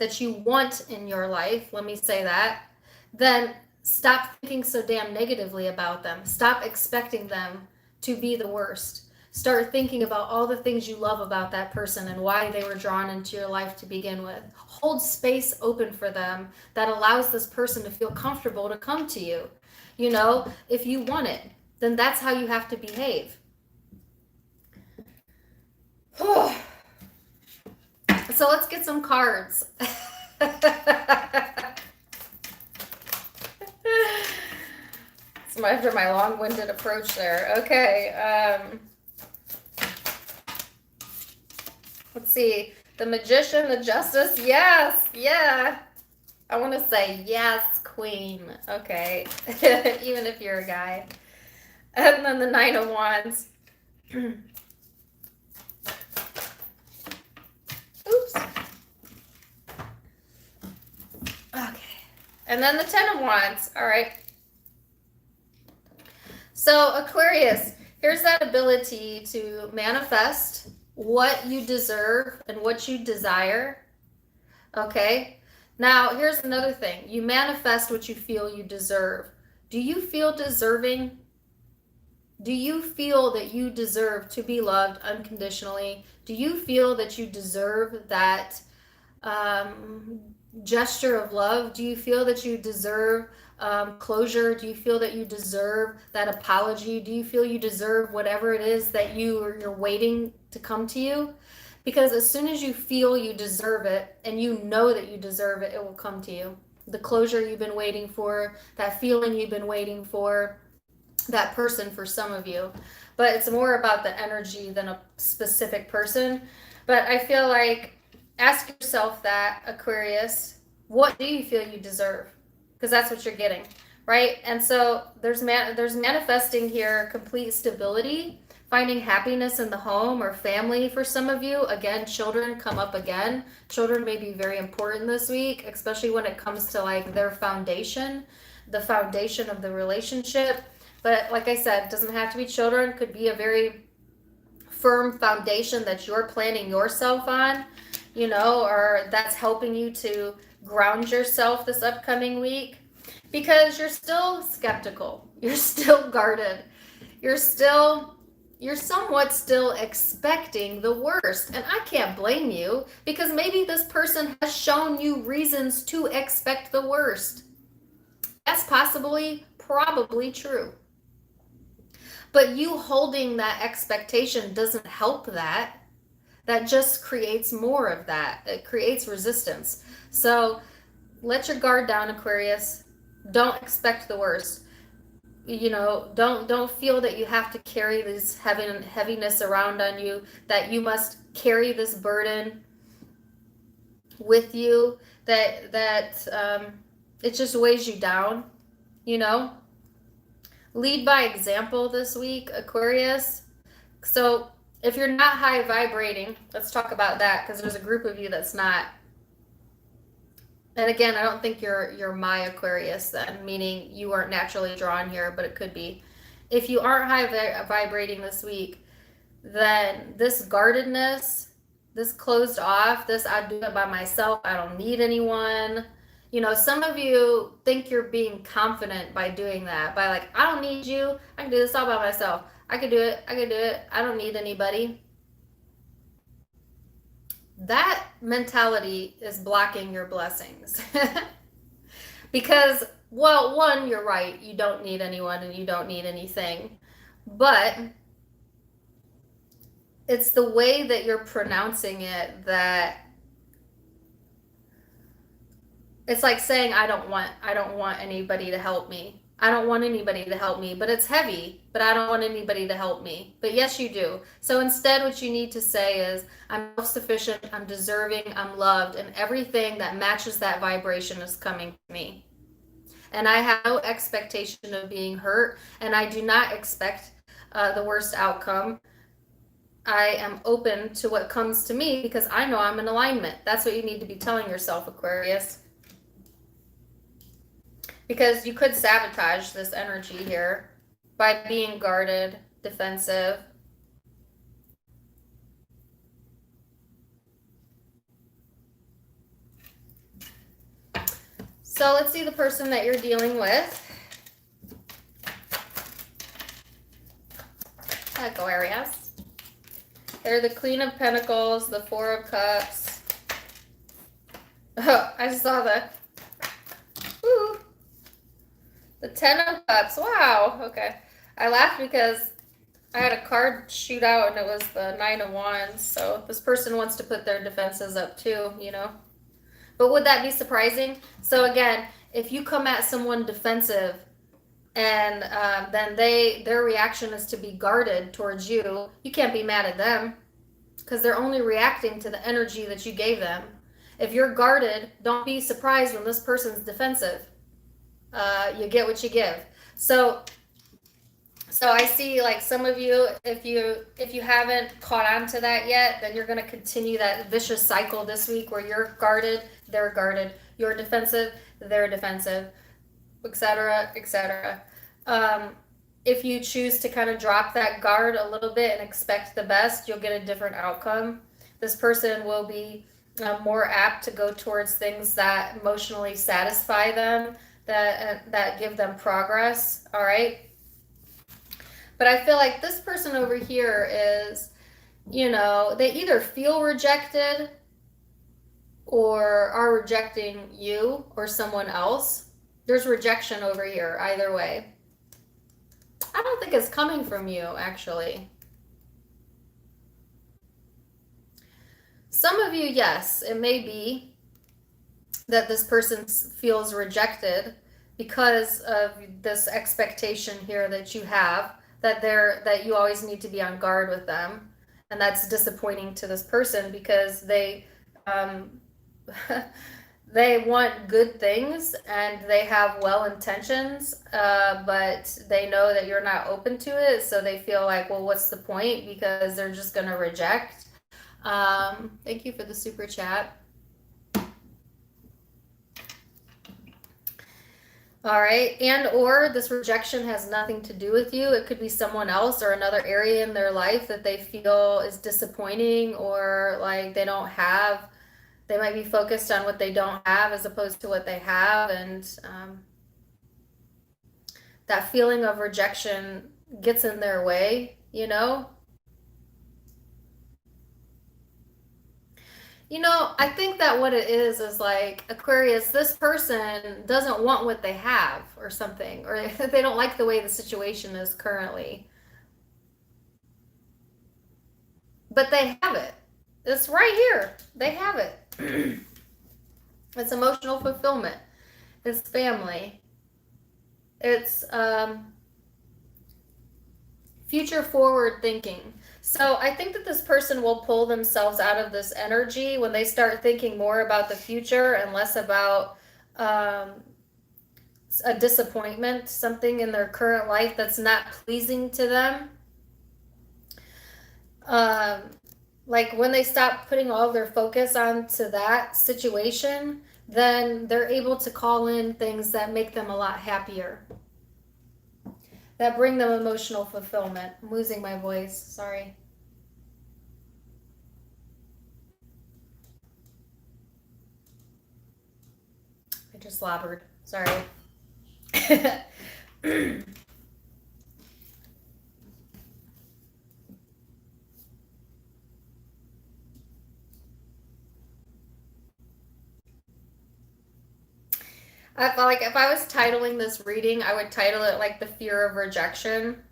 that you want in your life, let me say that, then stop thinking so damn negatively about them. Stop expecting them to be the worst. Start thinking about all the things you love about that person and why they were drawn into your life to begin with. Hold space open for them that allows this person to feel comfortable to come to you. You know, if you want it, then that's how you have to behave. So let's get some cards. So after my long-winded approach there. Okay. Let's see. The Magician, the Justice. Yes. Yeah. I want to say yes, Queen. Okay. Even if you're a guy. And then the Nine of Wands. Oops. Okay. And then the Ten of Wands. All right. So Aquarius, here's that ability to manifest what you deserve and what you desire. Okay. Now, here's another thing. You manifest what you feel you deserve. Do you feel deserving? Do you feel that you deserve to be loved unconditionally? Do you feel that you deserve that gesture of love? Do you feel that you deserve closure? Do you feel that you deserve that apology? Do you feel you deserve whatever it is that you're waiting to come to you? Because as soon as you feel you deserve it and you know that you deserve it, it will come to you. The closure you've been waiting for, that feeling you've been waiting for, that person for some of you. But it's more about the energy than a specific person. But I feel like, ask yourself that, Aquarius, what do you feel you deserve? Because that's what you're getting, right? And so there's manifesting here complete stability, finding happiness in the home or family for some of you. Again, children come up again. Children may be very important this week, especially when it comes to like their foundation, the foundation of the relationship. But like I said, it doesn't have to be children. It could be a very firm foundation that you're planning yourself on, you know, or that's helping you to ground yourself this upcoming week, because you're still skeptical. You're still guarded. You're somewhat still expecting the worst. And I can't blame you, because maybe this person has shown you reasons to expect the worst. That's probably true. But you holding that expectation doesn't help that. That just creates more of that. It creates resistance. So let your guard down, Aquarius. Don't expect the worst. You know, don't feel that you have to carry this heaviness around on you, that you must carry this burden with you, that it just weighs you down, you know. Lead by example this week, Aquarius. So if you're not high vibrating, let's talk about that, because there's a group of you that's not. And again, I don't think you're my Aquarius then, meaning you weren't naturally drawn here, but it could be. If you aren't high vibrating this week, then this guardedness, this closed off, this I do it by myself, I don't need anyone. You know, some of you think you're being confident by doing that, by like, I don't need you, I can do this all by myself. I can do it, I don't need anybody. That mentality is blocking your blessings. Because, well, one, you're right, you don't need anyone and you don't need anything. But it's the way that you're pronouncing it that it's like saying, I don't want anybody to help me. I don't want anybody to help me, but it's heavy, but I don't want anybody to help me. But yes, you do. So instead, what you need to say is, I'm self-sufficient, I'm deserving, I'm loved, and everything that matches that vibration is coming to me. And I have no expectation of being hurt, and I do not expect the worst outcome. I am open to what comes to me because I know I'm in alignment. That's what you need to be telling yourself, Aquarius. Because you could sabotage this energy here by being guarded, defensive. So let's see the person that you're dealing with. Aquarius. They're the Queen of Pentacles, the Four of Cups. Oh, I saw the Ten of Cups. Wow. Okay. I laughed because I had a card shoot out and it was the Nine of Wands. So this person wants to put their defenses up too, you know. But would that be surprising? So again, if you come at someone defensive and then their reaction is to be guarded towards you, you can't be mad at them because they're only reacting to the energy that you gave them. If you're guarded, don't be surprised when this person's defensive. You get what you give. So I see like some of you, if you haven't caught on to that yet, then you're going to continue that vicious cycle this week where you're guarded, they're guarded, you're defensive, they're defensive, etc., etc. If you choose to kind of drop that guard a little bit and expect the best, you'll get a different outcome. This person will be more apt to go towards things that emotionally satisfy them, that give them progress. All right. But I feel like this person over here is, you know, they either feel rejected or are rejecting you or someone else. There's rejection over here, either way. I don't think it's coming from you, actually. Some of you, yes, it may be that this person feels rejected because of this expectation here that you have, that you always need to be on guard with them, and that's disappointing to this person because they they want good things and they have well intentions, but they know that you're not open to it, so they feel like, well, what's the point, because they're just going to reject. Thank you for the super chat. All right, and or this rejection has nothing to do with you. It could be someone else or another area in their life that they feel is disappointing, or like they might be focused on what they don't have as opposed to what they have, and that feeling of rejection gets in their way, you know? You know, I think that what it is like, Aquarius, this person doesn't want what they have or something, or they don't like the way the situation is currently. But they have it. It's right here. They have it. It's emotional fulfillment. It's family. It's future forward thinking. So I think that this person will pull themselves out of this energy when they start thinking more about the future and less about a disappointment, something in their current life that's not pleasing to them. Like when they stop putting all of their focus onto that situation, then they're able to call in things that make them a lot happier, that bring them emotional fulfillment. I'm losing my voice, sorry. I just slobbered, sorry. I felt like if I was titling this reading, I would title it like the fear of rejection,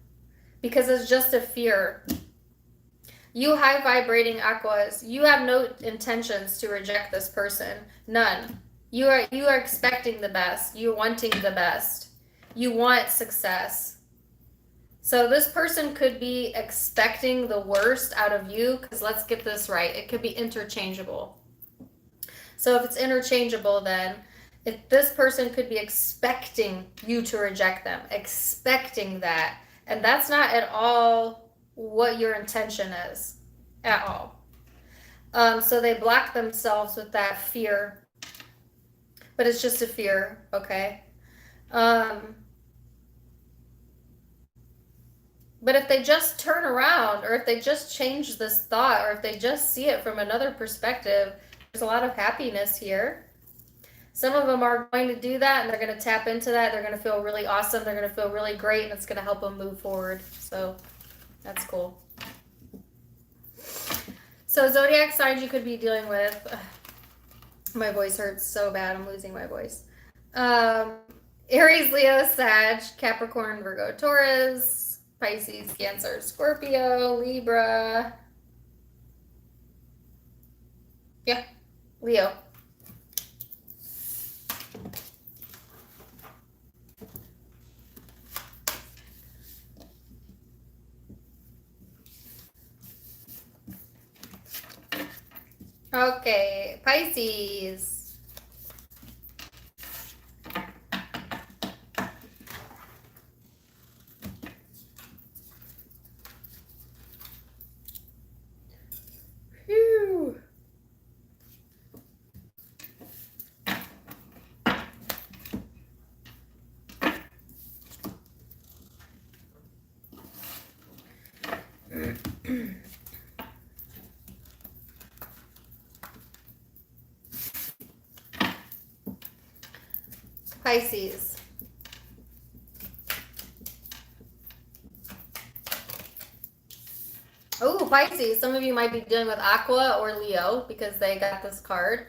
because it's just a fear. You high vibrating Aquas, you have no intentions to reject this person. None. You are expecting the best. You're wanting the best. You want success. So this person could be expecting the worst out of you, because let's get this right. It could be interchangeable. So if it's interchangeable, then this person could be expecting you to reject them, expecting that. And that's not at all what your intention is, at all. So they block themselves with that fear. But it's just a fear, okay? But if they just turn around, or if they just change this thought, or if they just see it from another perspective, there's a lot of happiness here. Some of them are going to do that, and they're going to tap into that. They're going to feel really awesome. They're going to feel really great, and it's going to help them move forward. So that's cool. So zodiac signs you could be dealing with. My voice hurts so bad. I'm losing my voice. Aries, Leo, Sag, Capricorn, Virgo, Taurus, Pisces, Cancer, Scorpio, Libra. Yeah, Leo. Okay, Pisces. Whew. Pisces. Oh, Pisces. Some of you might be dealing with Aqua or Leo because they got this card.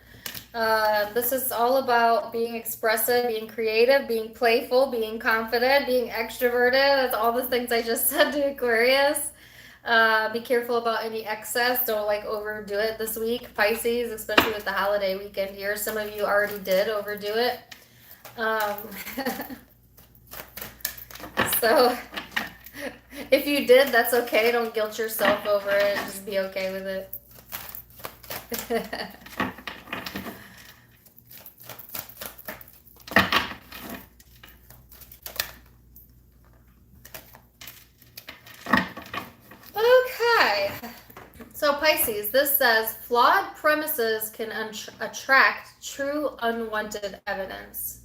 This is all about being expressive, being creative, being playful, being confident, being extroverted. That's all the things I just said to Aquarius. Be careful about any excess. Don't like overdo it this week, Pisces, especially with the holiday weekend here. Some of you already did overdo it. So if you did, that's okay. Don't guilt yourself over it. Just be okay with it. Okay. So Pisces, this says flawed premises can attract true unwanted evidence.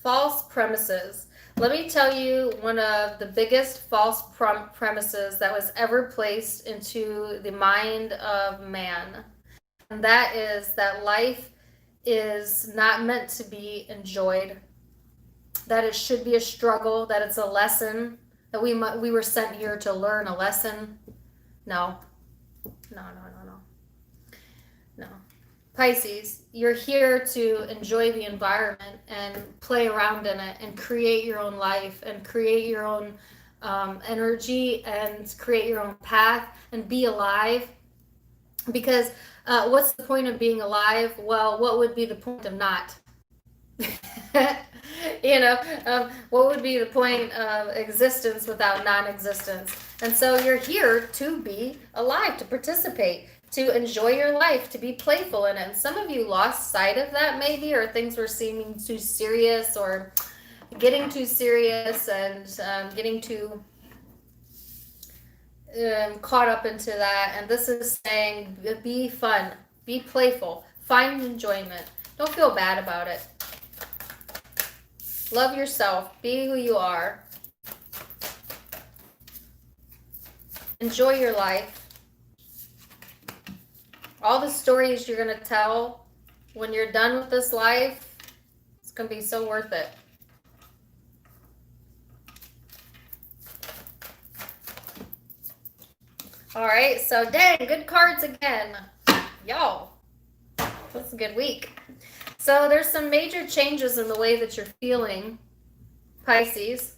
False premises. Let me tell you one of the biggest false premises that was ever placed into the mind of man. And that is that life is not meant to be enjoyed. That it should be a struggle, that it's a lesson, that we were sent here to learn a lesson. No. Pisces, you're here to enjoy the environment and play around in it and create your own life and create your own energy and create your own path and be alive. Because what's the point of being alive? Well, what would be the point of not? What would be the point of existence without non-existence? And so you're here to be alive, to participate, to enjoy your life, to be playful in it. And some of you lost sight of that maybe, or things were seeming too serious or getting too serious and getting too caught up into that. And this is saying be fun, be playful, find enjoyment. Don't feel bad about it. Love yourself, be who you are. Enjoy your life. All the stories you're going to tell when you're done with this life, it's going to be so worth it. All right, so dang, good cards again. Yo, that's a good week. So there's some major changes in the way that you're feeling, Pisces.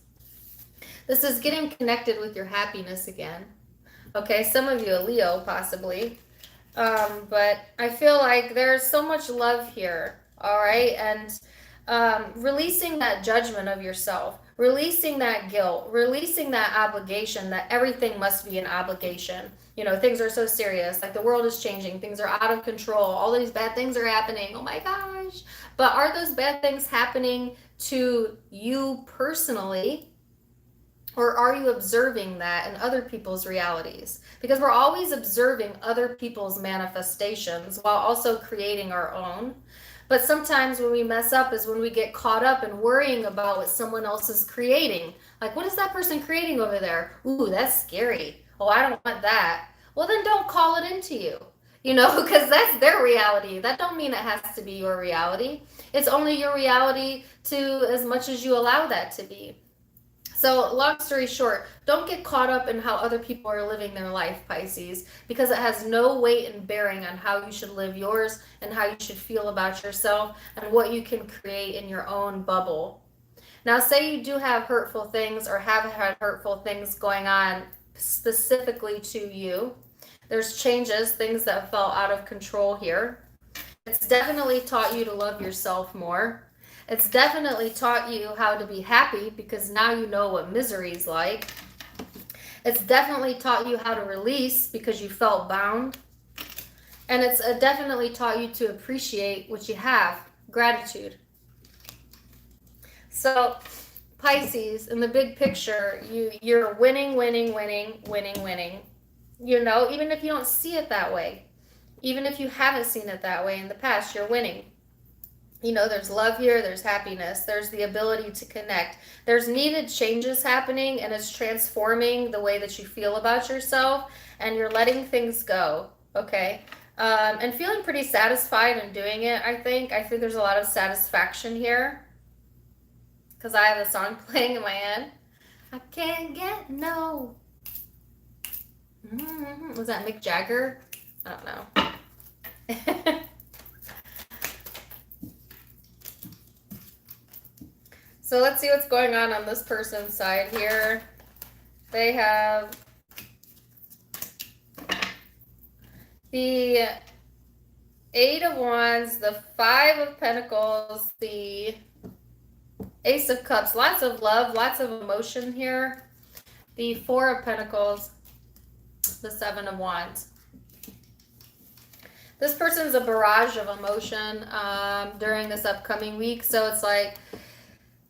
This is getting connected with your happiness again. Okay, some of you, a Leo possibly. But I feel like there's so much love here, all right? And releasing that judgment of yourself, releasing that guilt, releasing that obligation that everything must be an obligation. You know, things are so serious, like the world is changing, things are out of control, all these bad things are happening, oh my gosh. But are those bad things happening to you personally? Or are you observing that in other people's realities? Because we're always observing other people's manifestations while also creating our own. But sometimes when we mess up is when we get caught up in worrying about what someone else is creating. Like, what is that person creating over there? Ooh, that's scary. Oh, I don't want that. Well, then don't call it into you. because that's their reality. That don't mean it has to be your reality. It's only your reality to as much as you allow that to be. So, long story short, don't get caught up in how other people are living their life, Pisces, because it has no weight and bearing on how you should live yours and how you should feel about yourself and what you can create in your own bubble. Now, say you do have hurtful things or have had hurtful things going on specifically to you. There's changes, things that felt out of control here. It's definitely taught you to love yourself more. It's definitely taught you how to be happy because now you know what misery is like. It's definitely taught you how to release because you felt bound. And it's definitely taught you to appreciate what you have, gratitude. So, Pisces, in the big picture, you're winning, winning, winning, winning, winning. Even if you don't see it that way, even if you haven't seen it that way in the past, you're winning. There's love here, there's happiness, there's the ability to connect. There's needed changes happening, and it's transforming the way that you feel about yourself, and you're letting things go, okay? And feeling pretty satisfied in doing it, I think. I think there's a lot of satisfaction here because I have a song playing in my head. I can't get no. Was that Mick Jagger? I don't know. So let's see what's going on this person's side here. They have the Eight of Wands, the Five of Pentacles, the Ace of Cups. Lots of love, lots of emotion here. The Four of Pentacles, the Seven of Wands. This person's a barrage of emotion during this upcoming week. So it's like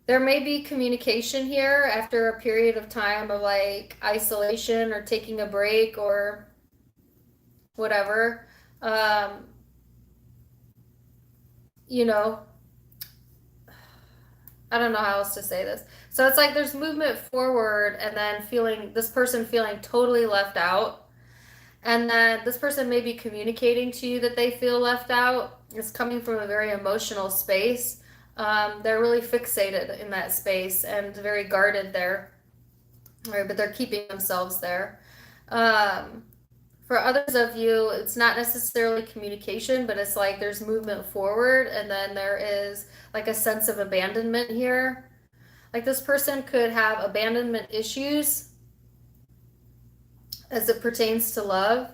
there may be communication here after a period of time of like isolation or taking a break or whatever. I don't know how else to say this. So it's like there's movement forward and then this person feeling totally left out. And then this person may be communicating to you that they feel left out. It's coming from a very emotional space. They're really fixated in that space and very guarded there, right? But they're keeping themselves there. For others of you, it's not necessarily communication, but it's like there's movement forward, and then there is like a sense of abandonment here. Like this person could have abandonment issues as it pertains to love.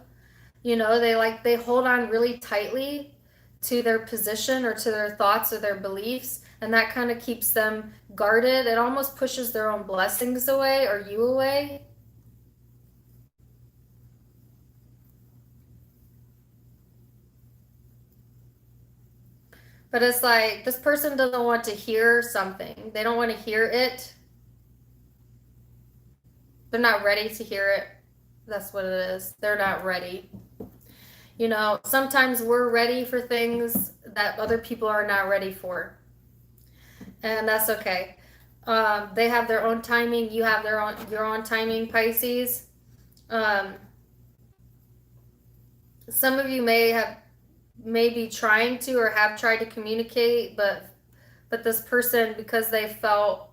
They hold on really tightly to their position or to their thoughts or their beliefs, and that kind of keeps them guarded. It almost pushes their own blessings away or you away. But it's like this person doesn't want to hear something. They don't want to hear it. They're not ready to hear it. That's what it is. They're not ready. Sometimes we're ready for things that other people are not ready for. And that's okay. They have their own timing. You have your own timing, Pisces. Some of you may be trying to or have tried to communicate, but this person, because they felt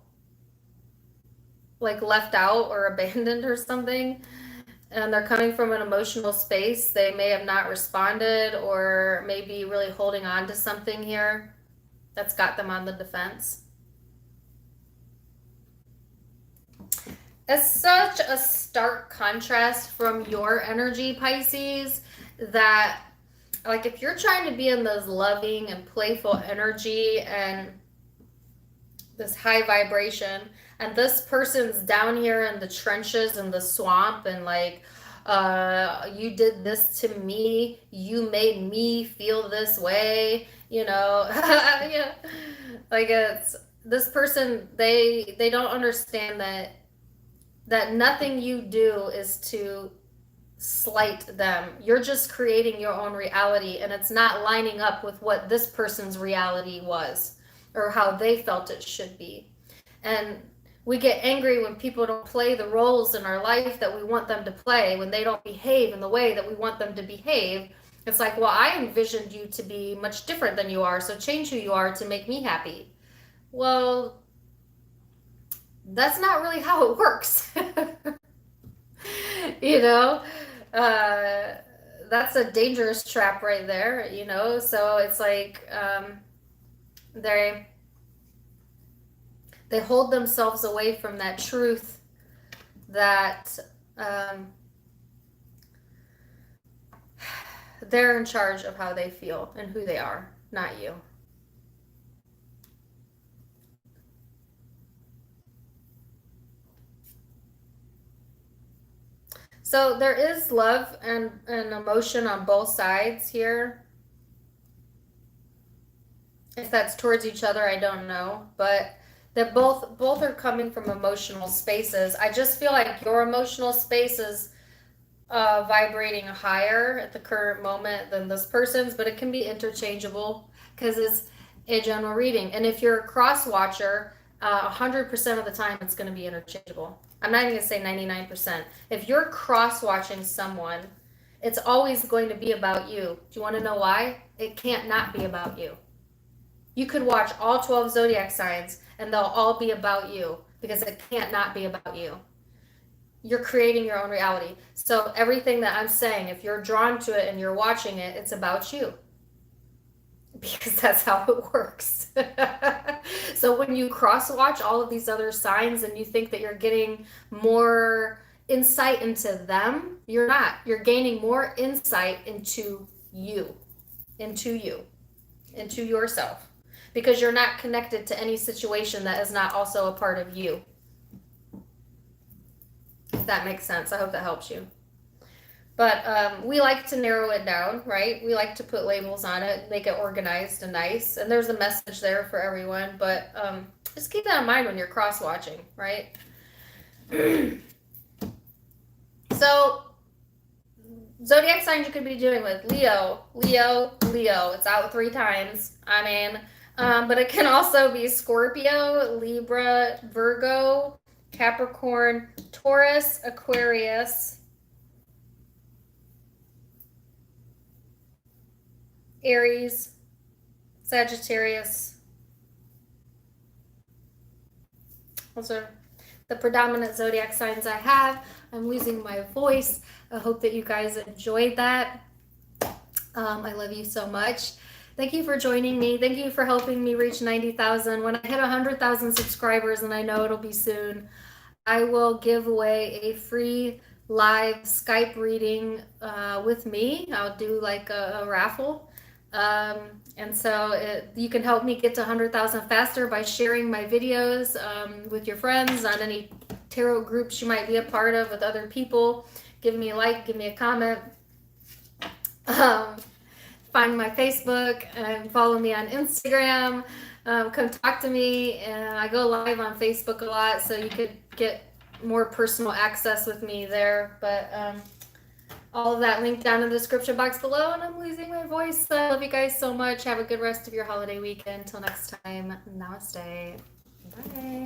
like left out or abandoned or something, and they're coming from an emotional space, they may have not responded or maybe really holding on to something here that's got them on the defense. It's such a stark contrast from your energy, Pisces, that like if you're trying to be in this loving and playful energy and this high vibration, and this person's down here in the trenches in the swamp and like you did this to me, you made me feel this way, yeah. Like it's this person, they don't understand that nothing you do is to slight them. You're just creating your own reality, and it's not lining up with what this person's reality was or how they felt it should be. And we get angry when people don't play the roles in our life that we want them to play, when they don't behave in the way that we want them to behave. It's like, well, I envisioned you to be much different than you are, so change who you are to make me happy. Well, that's not really how it works. You know, uh, that's a dangerous trap right there, you know? So it's like they they hold themselves away from that truth that um, they're in charge of how they feel and who they are, not you. So there is love and emotion on both sides here. If that's towards each other, I don't know, but that both are coming from emotional spaces. I just feel like your emotional space is vibrating higher at the current moment than this person's, but it can be interchangeable because it's a general reading. And if you're a cross watcher, 100% of the time it's going to be interchangeable. I'm not even going to say 99%. If you're cross watching someone, it's always going to be about you. Do you want to know why? It can't not be about you. You could watch all 12 zodiac signs and they'll all be about you because it can't not be about you. You're creating your own reality. So everything that I'm saying, if you're drawn to it and you're watching it, it's about you. Because that's how it works. So when you cross watch all of these other signs and you think that you're getting more insight into them, you're not. You're gaining more insight into you, into yourself. Because you're not connected to any situation that is not also a part of you. If that makes sense. I hope that helps you. But we like to narrow it down, right? We like to put labels on it, make it organized and nice. And there's a message there for everyone. But just keep that in mind when you're cross-watching, right? So, zodiac signs you could be doing with Leo, Leo, Leo. It's out 3 times. I mean, but it can also be Scorpio, Libra, Virgo, Capricorn, Taurus, Aquarius, Aries, Sagittarius. Those are the predominant zodiac signs I have. I'm losing my voice. I hope that you guys enjoyed that. I love you so much. Thank you for joining me. Thank you for helping me reach 90,000. When I hit 100,000 subscribers, and I know it'll be soon, I will give away a free live Skype reading with me. I'll do like a raffle. And so you can help me get to 100,000 faster by sharing my videos with your friends on any tarot groups you might be a part of with other people. Give me a like, give me a comment. Find my Facebook and follow me on Instagram. Come talk to me. And I go live on Facebook a lot, so you could get more personal access with me there. But all of that linked down in the description box below. And I'm losing my voice. So I love you guys so much. Have a good rest of your holiday weekend. Until next time, namaste. Bye.